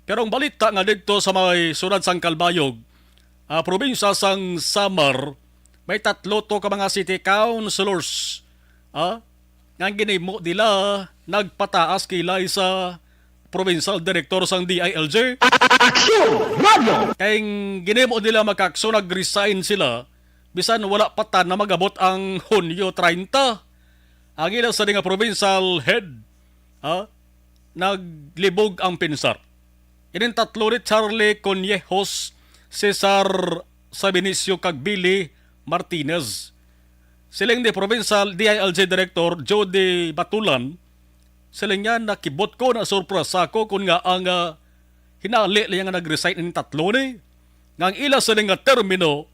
Pero ang balita nga dito sa may sunod sang Kalbayog, probinsya sang Samar, may 3 to ka mga city councilors nga ginimo nila nagpataas kilay sa provincial director sang DILG. Kaya ginimo nila makakso, nag-resign sila bisan wala patan na magabot ang Hunyo 30. Ang ilang sa nga provincial head naglibog ang pinsar. Inin 3 ni Charlie Conyejos, Cesar Sabinicio kag Billy Martinez. Siling di provincial DILG director Jody Batulan, siling nga nakibot ko na surpresa ko kung nga ang hinali liya nga nag-resign in 3 ni. Nga ang ila siling nga termino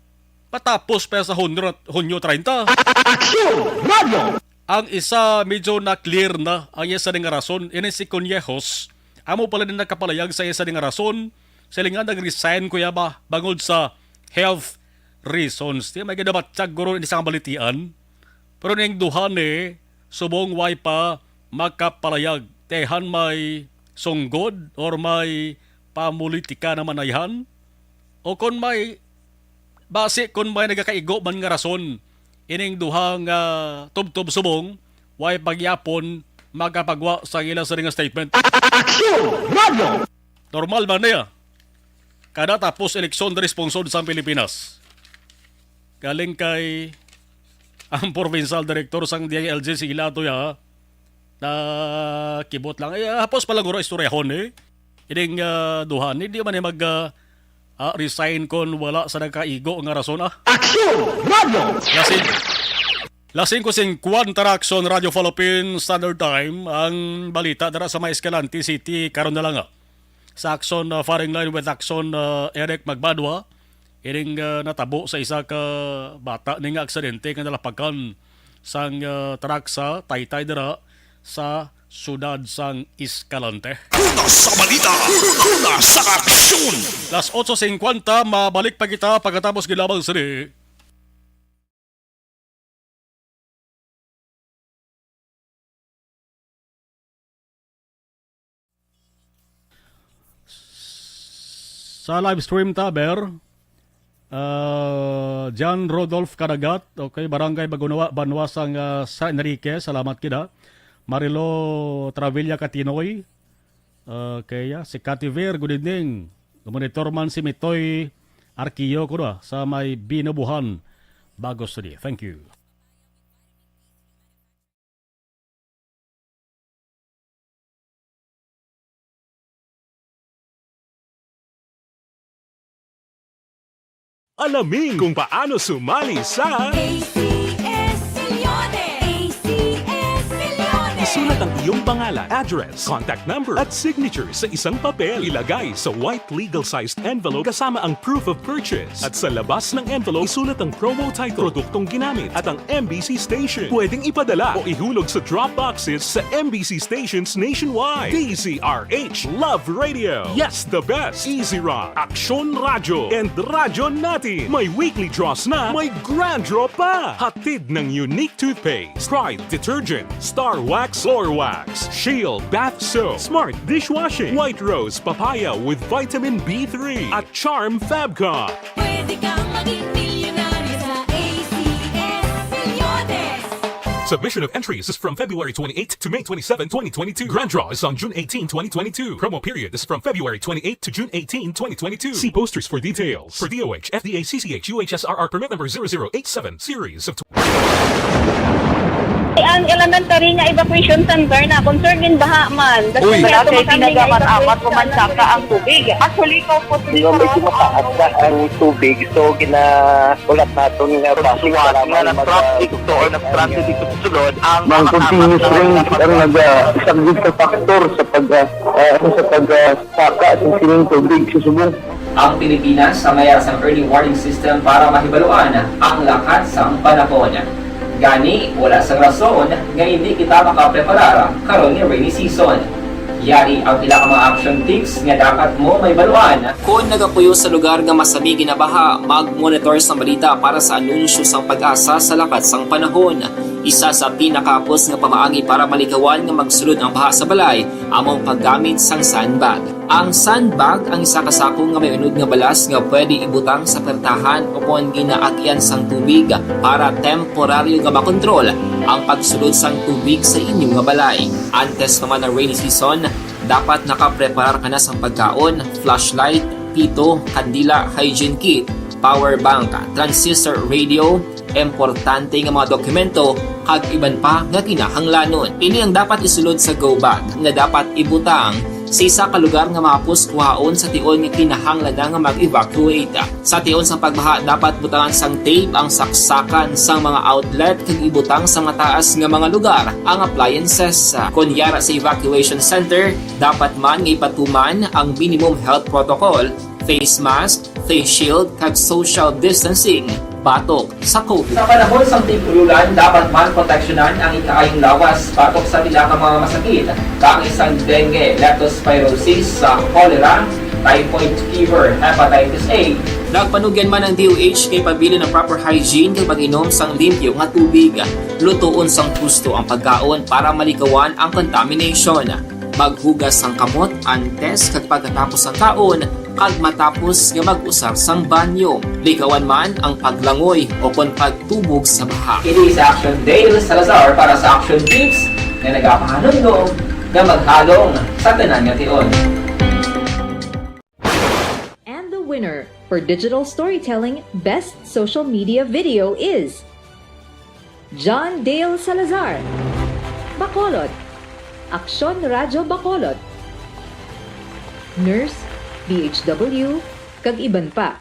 patapos pa sa Hunyo 30. Ang isa medyo na clear na ang isa nga rason. Ini si Conyejos, amo pala din nakapalayag sa isa nga rason. Sila nga nag-resign kuya ba bangod sa health reasons. Di may gadabat tiyag guro in isang balitian. Pero niyang duhan subong way pa makapalayag. Tehan may sunggod or may pamulitika na manayhan. O kung may base kung may nagakaigo man nga rason. Ining duhang tub-tub subong way pagyapon magkapagwa sa ilang sa nga statement. Normal man niya. Kada tapos eleksyon na responsod sa Pilipinas. Galing kay ang provincial director sang DILG si Ilato ya na kibot lang. Hapos pala guro istoryahon Ining duhan. Hindi man mag resign kon wala sa nagkaigo nga rason Lasing ko sing Quanta Action Radio Philippines Standard Time ang balita dara sa Escalante City karon na lang sa Action firing line with Action Eric Magbadwa. Iring natabo sa isa ka bata ning aksidente nga nalapagan sang truck sa Taytay dara sa sudad sang Escalante. Una sa balita, una sa aksyon. Las 8:50 mabalik pa kita pagkatapos gilabang sini. Sa live stream taber, John Rodolph Caragat, okay, Barangay Banwasang San Enrique, salamat kita. Marilo Travilla Katinoy, kaya si Kativer, good evening. Monitor man si Mitoy Arkiyo ko sa may Binabuhan, Bagos City. Thank you. Alamin kung paano sumali sa ACS Milyones! ACS Milyones! Isulat ang iyong pangalan, address, contact number at signature sa isang papel. Ilagay sa white legal-sized envelope kasama ang proof of purchase. At sa labas ng envelope, isulat ang promo title, produktong ginamit at ang MBC station. Pwedeng ipadala o ihulog sa drop boxes sa MBC stations nationwide. DZRH, Love Radio. Yes, the best. Easy Rock, Aksyon Radyo, and Radyo Natin. May weekly draws na, may grand draw pa. Hatid ng unique toothpaste, Pride Detergent, Star Wax Floor Wax, Shield Bath Soap, Smart Dishwashing, White Rose Papaya with Vitamin B3, at Charm Fabcon. Pwede kang maging milyonaryo sa ACS Milyones! Submission of entries is from February 28 to May 27, 2022. Grand draw is on June 18, 2022. Promo period is from February 28 to June 18, 2022. See posters for details. For DOH, FDA, CCH, UHSRR permit number 0087, series of... Ang elementary nga evacuation center na concerned in baha man. Uy, Kasi pinagamat-amat kumansaka ang tubig. Actually, ko po medyo mataas na ang tubig. So, ulat natin nga pasiwala nga ng traffic to or nag-transit dito sa sulod. Ang continuous rain ang isang good factor sa pagsaka ng sining tubig sa subong. Ang Pilipinas sa mayroon sa early warning system para mahibaluan ang lakas ng panahon. Gani, wala sa rason nga hindi kita makapreparar karon ni rainy season. Yari ang pila ka mga action tips nga dapat mo may baluan. Kung nagapuyo sa lugar nga masabi ginabaha, mag-monitor sa balita para sa anunsyo sang pag-asa sa lakat sang panahon. Isa sa pinakapos nga pamaagi para malikawan nga magsulod ang baha sa balay, among paggamit sang sandbag. Ang sandbag ang isa ka sako nga may unod nga balas nga pwede ibutang sa pertahan o kung ginaagyan sang tubig para temporaryo nga makontrol ang pagsulod sang tubig sa inyong nga balay. Antes naman ng rainy season, dapat nakapreparar ka na sang pagkaon, flashlight, pito, kandila, hygiene kit, power bank, transistor radio, importante nga mga dokumento kag iban pa nga kinahanglanon. Ini ang dapat isulod sa go bag nga dapat ibutang sa isa ka lugar nga mapus kuhaon sa tion nga kinahanglan nga mag-evacuate. Sa tion sa pagbaha dapat butangan sang tape ang saksakan sang mga outlet kag ibutang sa mataas nga mga lugar ang appliances. Kunyara sa evacuation center, dapat man nga ipatuman ang minimum health protocol, face mask, face shield kag social distancing. Batok sa COVID. Sa panahon sa tig-ululan, dapat man proteksyonan ang ikaayong lawas batok sa pila ka mga masakit. Kang isang dengue, leptospirosis, cholera, typhoid fever, hepatitis A. Nagpanugyan man ang DOH kay pabili ng proper hygiene kay pag-inom sang limpyo nga tubig. Lutuon sang gusto ang pagkaon para malikawan ang contamination. Maghugas sang kamot antes kag pagkatapos ang kaon kag matapos nga mag-usar sang banyo. Likawan man ang paglangoy o kon pagtubog sa baha. Kini sa Action Dale Salazar para sa Action Tips na nagapahanundong nga maghalong sa tanan nga tion. And the winner for Digital Storytelling Best Social Media Video is John Dale Salazar, Bacolod, Aksyon Radyo Bacolod, Nurse, BHW, kag iban pa.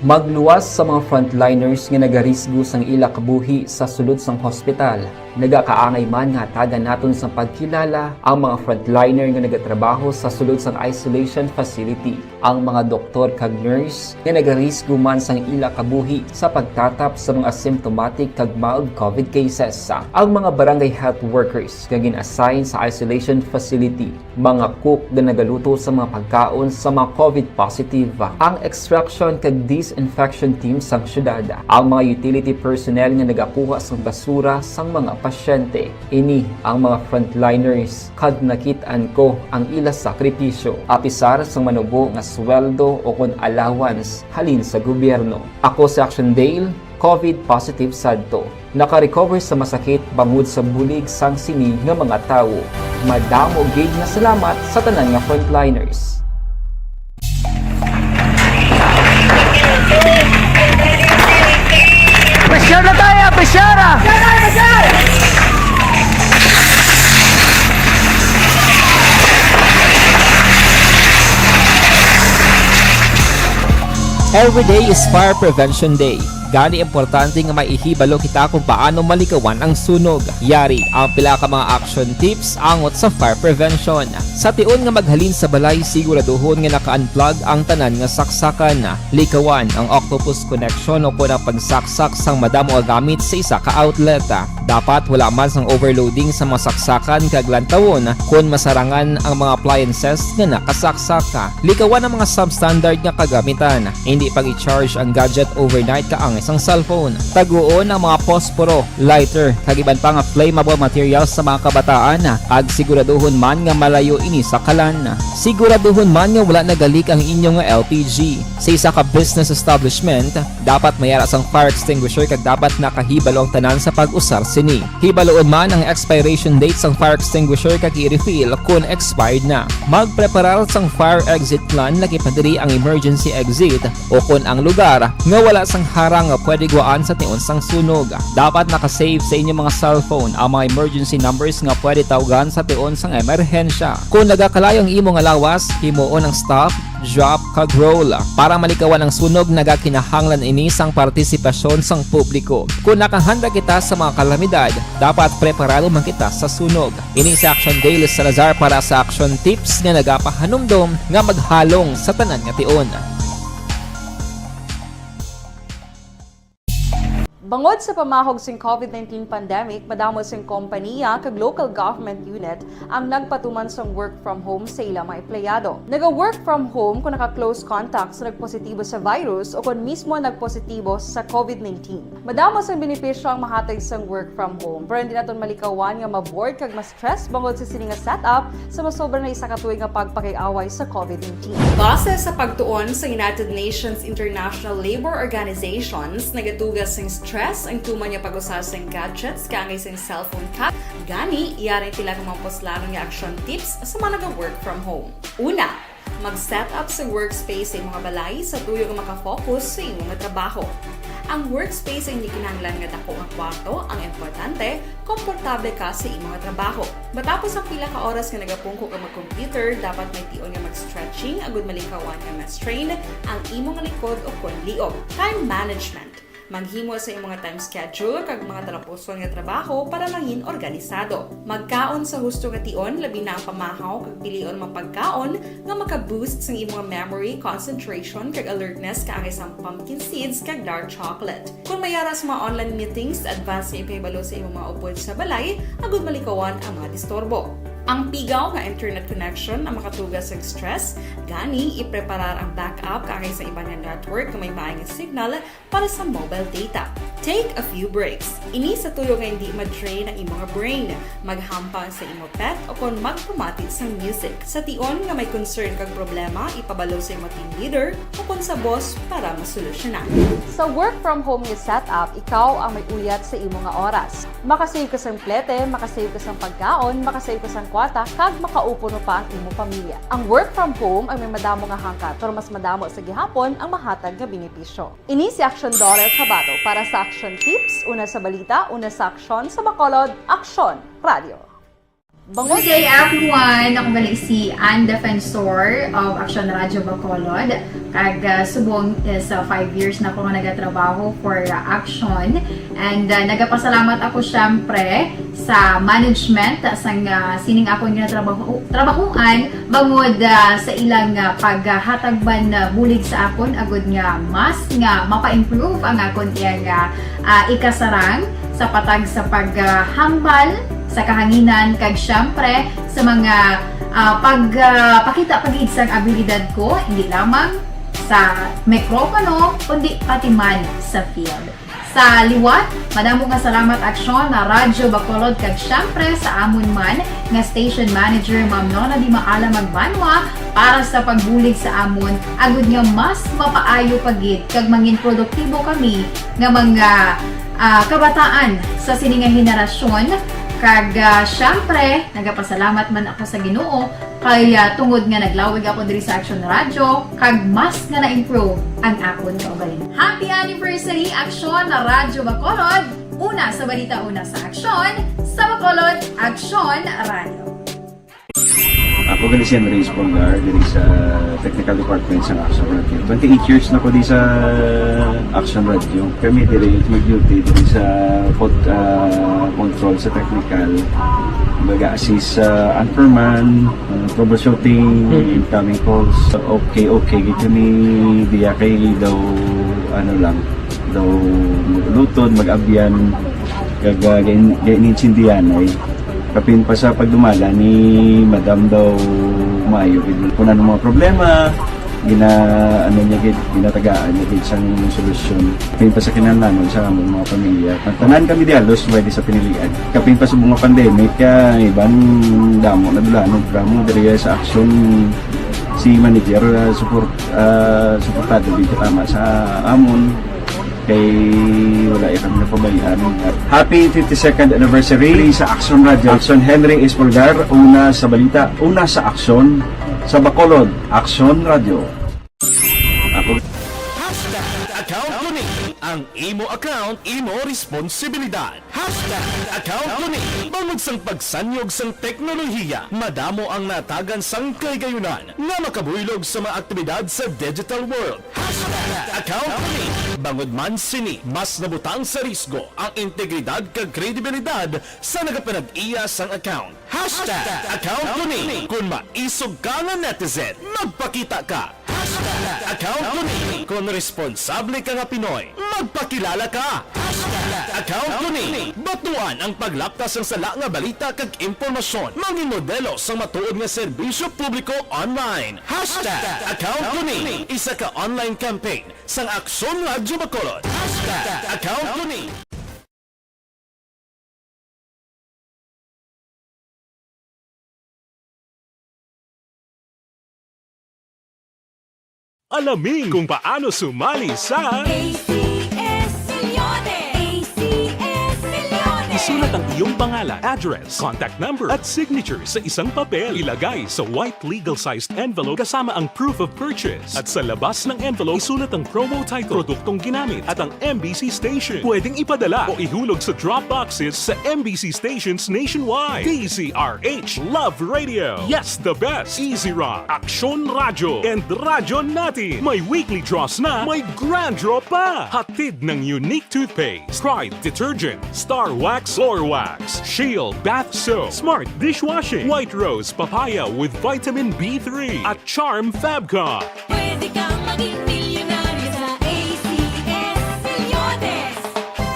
Magluwas sa mga frontliners nga nagarisgo sang ila kabuhi sa sulod sang hospital. Nagakaangay man nga tagan naton sa pagkilala ang mga frontliner nga nagatrabaho sa sulod sang isolation facility. Ang mga doktor kag nurse nga nagarisgo man sang ila kabuhi sa pagtatap sa mga asymptomatic kag mild COVID cases. Ang mga barangay health workers nga gin-assign sa isolation facility, mga cook nga nagaluto sa mga pagkaon sa mga COVID positive. Ang extraction kag disinfection team sang syudad, ang mga utility personnel nga nagakuha sang basura sang mga pasyente. Ini ang mga frontliners kad nakitaan ko ang ila sakripisyo apisar sa manubo nga sweldo o kun allowance halin sa gobyerno. Ako si Action Dale, COVID positive sadto. Naka-recover sa masakit bangod sa bulig sang sini nga mga tawo. Madamo gid na salamat sa tanan nga frontliners. Besyara tayo! Besyara! Every day is Fire Prevention Day. Gani importante nga maihibalo kita kung paano malikawan ang sunog. Yari ang pila ka mga action tips angot sa fire prevention. Sa tion nga maghalin sa balay, siguraduhon nga naka-unplug ang tanan nga saksakan. Likawan ang octopus connection o kung ang pagsaksak sang madamo nga gamit sa isa ka outlet. Dapat wala man sang overloading sa mga saksakan kag lantawon kung masarangan ang mga appliances nga nakasaksaka. Likawan ang mga substandard nga kagamitan. Hindi pag i-charge ang gadget overnight kaang isang cellphone. Taguon ang mga posporo, lighter, kag iban pa nga flammable materials sa mga kabataan. Ag siguraduhon man nga malayo ini sa kalan. Siguraduhon man nga wala nagalik ang inyong LPG. Sa isa ka business establishment, dapat mayara sang fire extinguisher kag dapat nakahibalo ang tanan sa pag-usar sini. Hibaloon man ang expiration date sang fire extinguisher kag i-refill kung expired na. Magpreparar sang fire exit plan lagi padiri ang emergency exit o kung ang lugar nga wala sang harang nga pwede guwaan sa tion sang sunog. Dapat nakasave sa inyong mga cellphone ang mga emergency numbers nga pwede tawagan sa tion sang emerhensya. Kung nagakalayo ang imong alawas, himuon ang stop, drop, kag roll. Para malikawan ang sunog, nagakinahanglan ini sang partisipasyon sang publiko. Kung nakahanda kita sa mga kalamidad, dapat preparado man kita sa sunog. Ini si Action Dale Salazar para sa action tips nga nagapahanumdom nga maghalong sa tanan nga tion. Bangod sa pamahog sing COVID-19 pandemic, madamo sing kompanya kag local government unit ang nagpatuman sang work from home sa ilang mga empleyado. Naga-work from home kung naka-close contact sa nagpositibo sa virus o kung mismo nagpositibo sa COVID-19. Madamo sang benepisyo ang mahatag sang work from home, pero hindi naton malikawan nga ma-bored kag ma-stress bangod sa sini nga setup sa masobra na isa ka tuig nga pagpakiaway sa COVID-19. Base sa pagtuon sa United Nations International Labour Organizations, nagatugas sing stress ang tuman niya pag-usar sa gadgets kaangay sa cellphone cap. Gani, iyaring tila ng mga poslarong nga action tips sa mga nag-work from home. Una, mag-set up sa workspace sa mga balay sa tuyo nga makafocus sa inyong trabaho. Ang workspace ay hindi kinahanglan nga dako nga kwarto, ang importante, komportable ka sa imong trabaho. Matapos ang pila ka oras nga nagapungko ka mag-computer, dapat may tion nga mag-stretching agud malikawan nga ma-strain ang imong likod o kon liog. Time management. Maghimo sa imong time schedule kag mga talapuson nga trabaho para langin organisado. Magkaon sa husto nga tion, labi na ang pamahaw kag pilion mapagkaon nga maka-boost sa imong memory, concentration kag alertness kaangay sang pumpkin seeds kag dark chocolate. Kung mayaras mga online meetings, advance na ipahibalo sa imong mga upod sa balay, agud malikawan ang mga disturbo. Ang pigaw nga internet connection ang makatugas sa stress, gani ipreparar ang backup kaangay sa ibang network kung may maayong signal para sa mobile data. Take a few breaks. Ini sa tuyo nga hindi ma-drain ang imong brain. Maghampang sa imong pet o kung magpumatid sa music. Sa tion nga may concern kag problema, ipabalo sa imong team leader o kung sa boss para masolusyonan. Sa work from home nga setup, ikaw ang may uyat sa imong nga oras. Makasave ka sang plete, makasave ka sang pagkaon, makasave ka sang kwarta, kag makaupo no pa ang imong pamilya. Ang work from home ay may madamo nga hangkat, pero mas madamo sa gihapon ang mahatag nga benepisyo. Ini si Action Dollar Cabato para sa Action Tips, una sa balita, una sa aksyon sa Bacolod, Aksyon Radio. Good day everyone! Ako balik si Ann Defensor of Action Radio Bacolod. Kag subong is 5 years na ako nga nagatrabaho for Action. And nagapasalamat ako syempre sa management sang sining ako nga trabahuan bangod sa ilang paghatagban bulig sa akon agud nga mas nga mapa-improve ang akon iyang ikasarang sa patag sa paghambal sa kahanginan kag syempre sa mga pakita pagid sang abilidad ko hindi lamang sa mikropono kundi pati man sa field. Sa liwat, madamo nga salamat aksyon na Radyo Bacolod kag syempre sa amon man nga station manager Ma'am Nona Di Maala Magbanwa para sa pagbulig sa amon agud nga mas mapaayo pagid kag mangin produktibo kami nga mga kabataan sa sining nga henerasyon. Kag syempre, nagapasalamat man ako sa Ginoo kay tungod nga naglawig ako diri sa Action Radio kag mas nga na-improve ang akon kaugalingon. Happy anniversary Action na Radyo Bacolod! Una sa balita, una sa aksyon, sa Bacolod, Action Radio. Ako gali si Henry Espolgar diri sa Technical Department sa Action Radio. 28 years na ko di sa Action Radio. Kami diri mag-duty diri sa control sa technical. Mag-assist sa anchorman, troubleshooting, incoming calls. Okay, gitu ni diya kay daw lutod, mag-abyan, ganinsindihan ay kapin pa sa pagdumala ni Madam daw Mayo kung ano mga problema ginatagaan niya isang solusyon kapin pa sa kinahanglan sa among mga pamilya tanan kami dialos pwede sa pinilian kapin pa sa mga pandemic ibang damo na dulanon programo diri sa action si manager suportado dito tama sa amon kay wala kami napabayaan. Happy 52nd anniversary sa Action Radio. Action Henry Espolgar, una sa balita, una sa aksyon, sa Bacolod, Action Radio. Ako Account ko ni ang imo account, imo responsibilidad. Account ko ni bangod sang pagsanyog sang teknolohiya, madamo ang natagan sang kaygayunan nga makabuylog sa mga aktibidad sa digital world. Account ko ni bangod man sini mas nabutang sa risgo ang integridad kag kredibilidad sa nagapanag-iya sang account. Account ko ni kung maisog ka nga netizen, magpakita ka. Account ko ni kung responsable ka nga Pinoy, magpakilala ka. Account ko ni batuan ang paglaptas ng sala nga balita kag impormasyon, mangin modelo sa matuod nga serbisyo publiko online. Account ko ni isa ka online campaign sang Aksyon Radyo Bacolod. Account ko ni Alamin kung paano sumali sa ACS Milyones! ACS Milyones! Isulat ang iyong pangalan, address, contact number at signature sa isang papel. Ilagay sa white legal-sized envelope kasama ang proof of purchase. At sa labas ng envelope, isulat ang promo title, produktong ginamit at ang MBC station. Pwedeng ipadala o ihulog sa drop boxes sa MBC stations nationwide. DZRH Love Radio. Yes, the best. Easy Rock, Action Radio, and Radyo Natin. May weekly draws na, may grand draw pa. Hatid ng unique toothpaste, Pride Detergent, Star Wax Floor Wax, Shield Bath Soap, Smart Dishwashing, White Rose Papaya with Vitamin B3 at Charm Fabcon. Pwede kang maging milyonaryo sa ACS Milyones!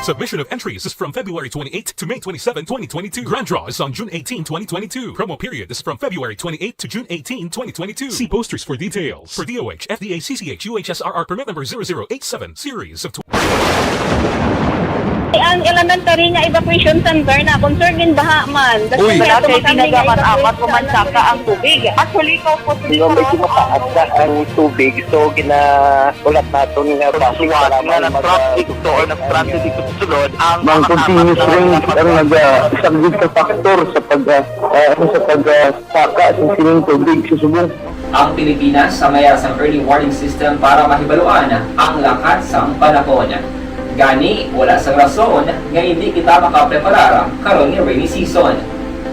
Submission of entries is from February 28 to May 27, 2022. Grand draw is on June 18, 2022. Promo period is from February 28 to June 18, 2022. See posters for details. For DOH, FDA, CCH, UHSRR permit number 0087, series of Ang elementary nga evacuation center na concern in baha man. Uy, dati pinagamat-amat kumansaka ang tubig. Actually, ko po medyo mataas na ang tubig. So, ulat natin nga pasiwala nga ng traffic to or ng traffic dito sa sulod. Ang continuous rain ang nag-isang sa factor sa pagsaka sa sining tubig sa subong. Ang Pilipinas sa mayroon sa early warning system para mahibaluan ang lakat sa panahon. Gani, wala sa rason nga hindi kita makapreparar karon ni rainy season.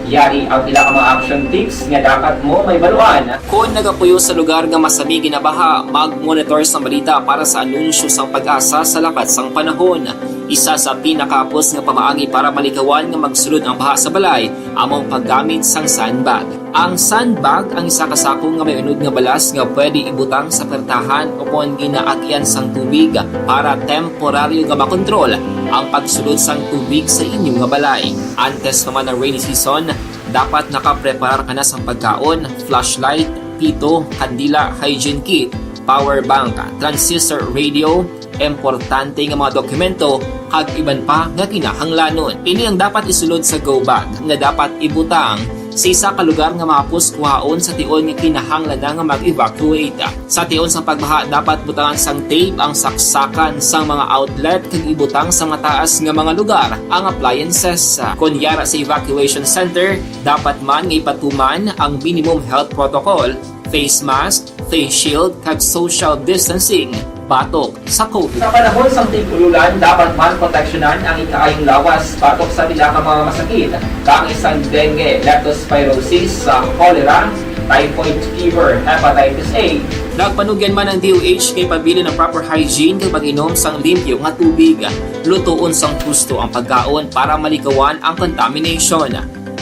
Yari ang pila ka mga action tips nga dapat mo may baluan. Kung nagapuyo sa lugar nga masabi ginabaha, mag-monitor sa balita para sa anunsyo sang pag-asa sa lakat sang panahon. Isa sa pinakapos nga pamaagi para malikawan nga magsulod ang baha sa balay, among paggamit sang sandbag. Ang sandbag ang isa ka sako nga may unod nga balas nga pwede ibutang sa pertahan o kung ginaagyan sang tubig para temporaryo nga makontrol ang pagsulod sang tubig sa inyong nga balay. Antes naman ng rainy season, dapat nakapreparar ka na sang pagkaon, flashlight, pito, kandila, hygiene kit, power bank, transistor radio, importante nga mga dokumento kag iban pa nga kinahanglanon. Ini ang dapat isulod sa go bag nga dapat ibutang sa isa ka lugar nga mapus kuhaon sa tion nga kinahanglan nga mag-evacuate. Sa tion sa pagbaha dapat butangan sang tape ang saksakan sang mga outlet kag ibutang sa mataas nga mga lugar ang appliances. Kunyara sa evacuation center, dapat man nga ipatuman ang minimum health protocol, face mask, face shield kag social distancing batok sa COVID. Sa panahon sa tig-ululan, dapat man proteksyonan ang ikaayong lawas batok sa pila ka mga masakit, kang isang dengue, leptospirosis, cholera, typhoid fever, hepatitis A. Nagpanugyan man ang DOH kay pabili ng proper hygiene kay pag-inom sang limpyo nga tubig. Lutuon sang husto ang pagkaon para malikawan ang contamination.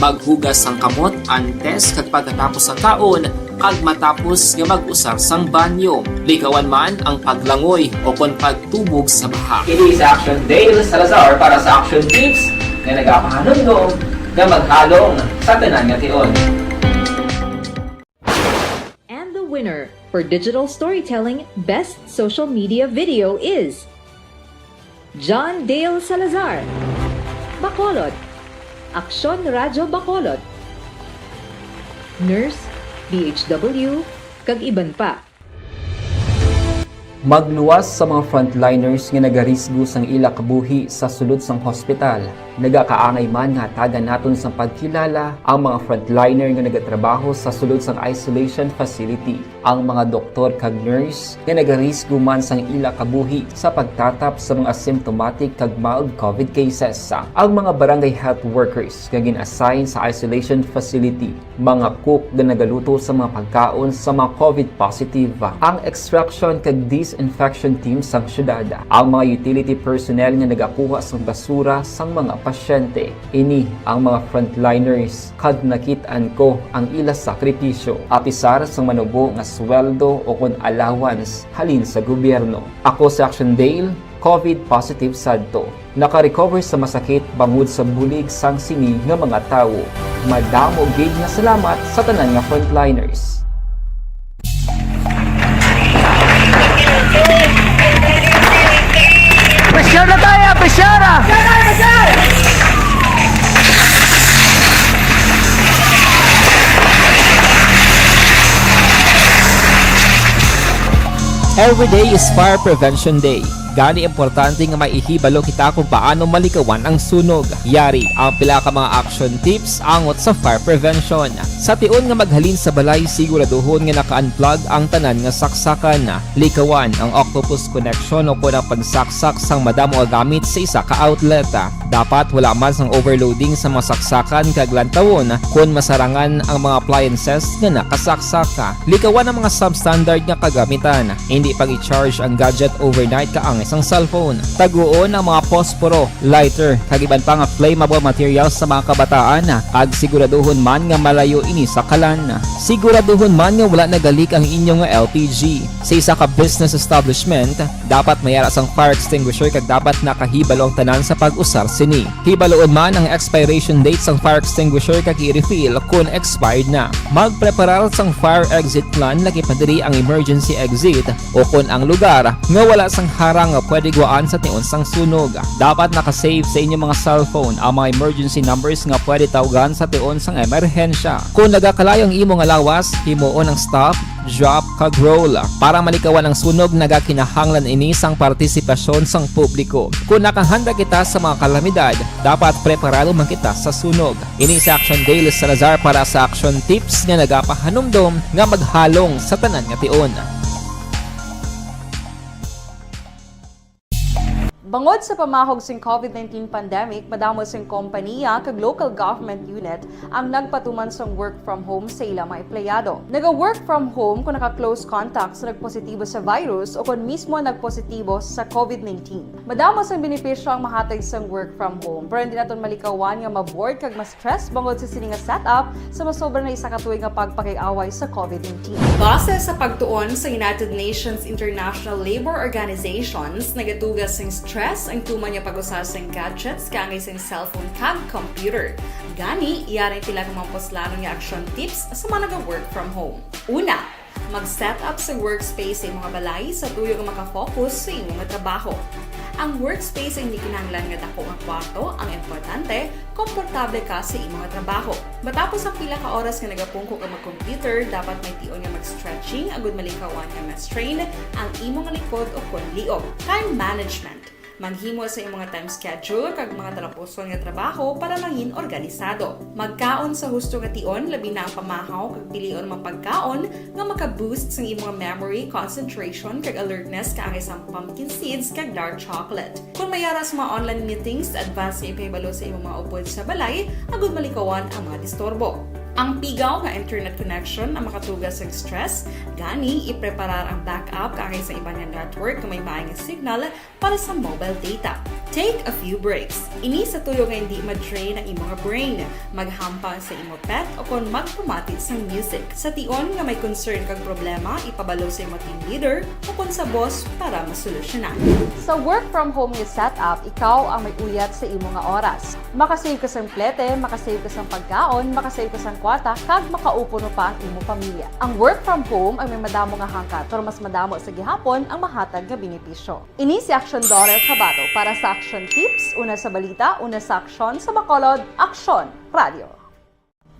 Maghugas sang kamot antes kag pagkatapos ang kaon kag matapos nga mag-usar sang banyo. Likawan man ang paglangoy o kon pagtubog sa baha. Kini sa Action Dale Salazar para sa Action Tips nga nagapahanundong nga maghalong sa tanan nga tion. And the winner for Digital Storytelling Best Social Media Video is John Dale Salazar, Bacolod, Aksyon Radyo Bacolod, Nurse, DHW, kag iban pa. Magluwas sa mga frontliners nga nagarisgo sang ila kabuhi sa sulod sang hospital. Nagakaangay man nga tagan naton sang pagkilala ang mga frontliner nga nagatrabaho sa sulod sang isolation facility. Ang mga doktor kag nurse nga nagarisgo man sang ila kabuhi sa pagtatap sa mga asymptomatic kag mild COVID cases. Ang mga barangay health workers nga gin-assign sa isolation facility, mga cook nga nagaluto sa mga pagkaon sa mga COVID positive. Ang extraction kag disinfection team sang syudad, ang mga utility personnel nga nagakuha sang basura sang mga pasyente. Ini ang mga frontliners kad nakit-an ko ang ila sakripisyo apisar sang manubo nga sweldo o kon allowance halin sa gobyerno. Ako sa Action Dale, COVID positive sadto. Naka-recover sa masakit bangod sa bulig sang sini nga mga tawo. Madamo gid nga salamat sa tanan nga frontliners. Pressure na tayo! Pressure na! Every day is Fire Prevention Day. Gani importante nga maihibalo kita kung paano malikawan ang sunog. Yari ang pila ka mga action tips angot sa fire prevention. Sa tion nga maghalin sa balay, siguraduhon nga naka-unplug ang tanan nga saksakan. Likawan ang octopus connection o kung ang pagsaksak sang madamo nga gamit sa isa ka outlet. Dapat wala man sang overloading sa mga saksakan kag lantawon kung masarangan ang mga appliances nga nakasaksaka. Likawan ang mga substandard nga kagamitan. Hindi pag i-charge ang gadget overnight kaang isang cellphone. Taguon ang mga posporo, lighter, kag iban pa nga flammable materials sa mga kabataan. Kag siguraduhon man nga malayo ini sa kalan. Siguraduhon man nga wala nagalik ang inyong LPG. Sa isa ka business establishment, dapat mayara sang fire extinguisher kag dapat nakahibalo ang tanan sa pag-usar sini. Hibaloon man ang expiration date sang fire extinguisher kag i-refill kung expired na. Magpreparar sang fire exit plan lagi padiri ang emergency exit o kung ang lugar nga wala sang harang nga pwede guaan sa tion sang sunog. Dapat nakasave sa inyong mga cellphone ang mga emergency numbers nga pwede tawagan sa tion sang emerhensya. Kung nagakalayo ang imong lawas, himuon ang stop, drop kag roll para malikawan ang sunog. Nagakinahanglan ini sang partisipasyon sang publiko. Kung nakahanda kita sa mga kalamidad, dapat preparado man kita sa sunog. Ini sa Action Dale Salazar para sa Action Tips nga nagapahanumdom nga maghalong sa tanan nga tion. Bangod sa pamahog sing COVID-19 pandemic, madamo sing kompanya kag local government unit ang nagpatuman sang work from home sa ila mga empleyado. Naga-work from home kung naka-close contact sa nagpositibo sa virus o kung mismo nagpositibo sa COVID-19. Madamo sang benepisyo ang mahatag sang work from home, pero hindi naton malikawan nga maboard kag ma-stress bangod sa sini nga setup sa masobra na isa ka tuig nga pagpakiaway sa COVID-19. Base sa pagtuon sa United Nations International Labour Organizations, nagatugas sing stress ang tuman niya pag-usar sa gadgets kangay sa cellphone kag computer. Gani, iyaring pila ng mga poslano niya action tips sa mga nag-work from home. Una, Mag-set up sa workspace sa mga balay sa tuyo nga makafocus sa imong trabaho. Ang workspace ay hindi kinahanglan nga dako ang kwarto, ang importante, komportable ka sa imong trabaho. Matapos ang pila ka oras nga nagapungko ka mag-computer, dapat may tion nga mag-stretching agud malikawan nga ma-strain ang imong likod o kon liog. Time management. Manghimo sa imong time schedule kag mga talapuson nga trabaho para mangin organisado. Magkaon sa husto nga tion, labi na ang pamahaw kag pilion mga pagkaon nga maka-boost sa imong memory, concentration kag alertness kaangay sa pumpkin seeds kag dark chocolate. Kung mayaras mga online meetings, advance nga ipahibalo sa imong mga upod sa balay, agud malikawan ang mga disturbo. Ang pigaw nga internet connection ang makatugas sa stress, gani ipreparar ang backup kaangay sa ibang nga network kung may maayong signal para sa mobile data. Take a few breaks. Ini sa tuyo nga hindi ma-drain ang imong brain. Maghampang sa imong pet o kung magpumati sa music. Sa tion nga may concern kag problema, ipabalo sa imong team leader o kung sa boss para masolusyonan. Sa work from home nga setup, ikaw ang may uyat sa imong nga oras. Makasave ka sa plete, makasave ka sa pagkaon, makasave ka sa kwarta, kag makaupo no pa ang imong pamilya. Ang work from home ay may madamo nga hangkat, pero mas madamo sa gihapon ang mahatag nga benepisyo. Ini si Action Dollar Kabato para sa Action Tips, una sa balita, una sa aksyon sa Bacolod, Aksyon Radio.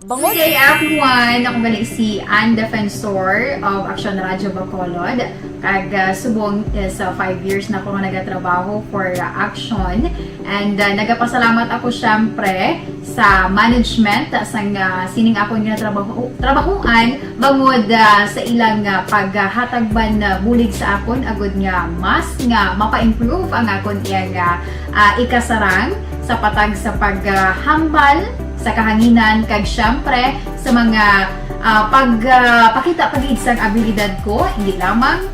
Good day everyone! Ako gali si Ann Defensor of Action Radio Bacolod. Kag subong is 5 years na ako nga nagatrabaho for Action. And nagapasalamat ako syempre sa management sang sining ako nga trabahuan bangod sa ilang paghatagban na bulig sa akon agud nga mas nga mapa-improve ang akon iyang ikasarang sa patag sa paghambal sa kahanginan kag syempre sa mga pagpakita pagid sang abilidad ko hindi lamang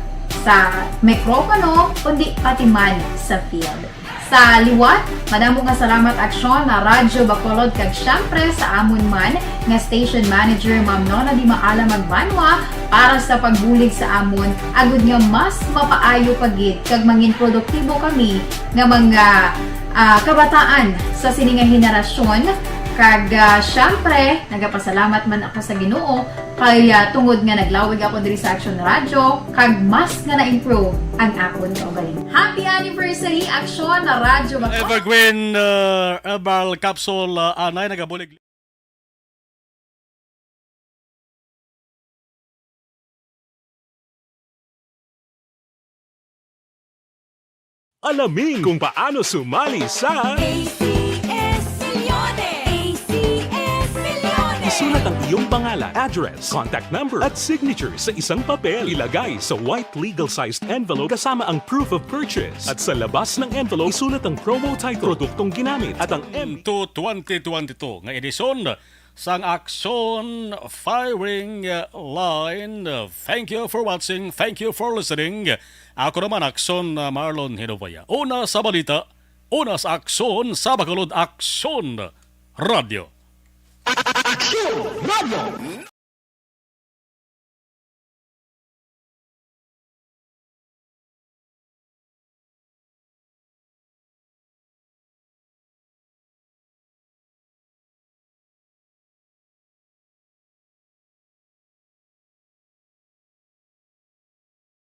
sa mikropono kundi pati man sa field. Sa liwat, madamo nga salamat Aksyon na Radyo Bacolod kag syempre sa amon man nga station manager Ma'am Nona Di Maala Magbanwa para sa pagbulig sa amon agud nga mas mapaayo pagid kag mangin produktibo kami nga mga kabataan sa sininga henerasyon. Kag syempre, nagapasalamat man ako sa Ginoo kay tungod nga naglawig ako diri sa Action Radio kag mas nga na-improve ang akon kaugaling. Happy anniversary Action na Radio Bacolod. Evergreen Herbal Capsule anay nagabulig. Alamin kung paano sumali sa isulat ang iyong pangalan, address, contact number at signature sa isang papel. Ilagay sa white legal-sized envelope kasama ang proof of purchase. At sa labas ng envelope, isulat ang promo title, produktong ginamit at ang M2 2022 nga edisyon sang Action Firing Line. Thank you for watching. Thank you for listening. Ako naman Action Marlon Hinovaya. Una sa balita, una sa Aksyon sa Bacolod, Aksyon Radio. Action Radio!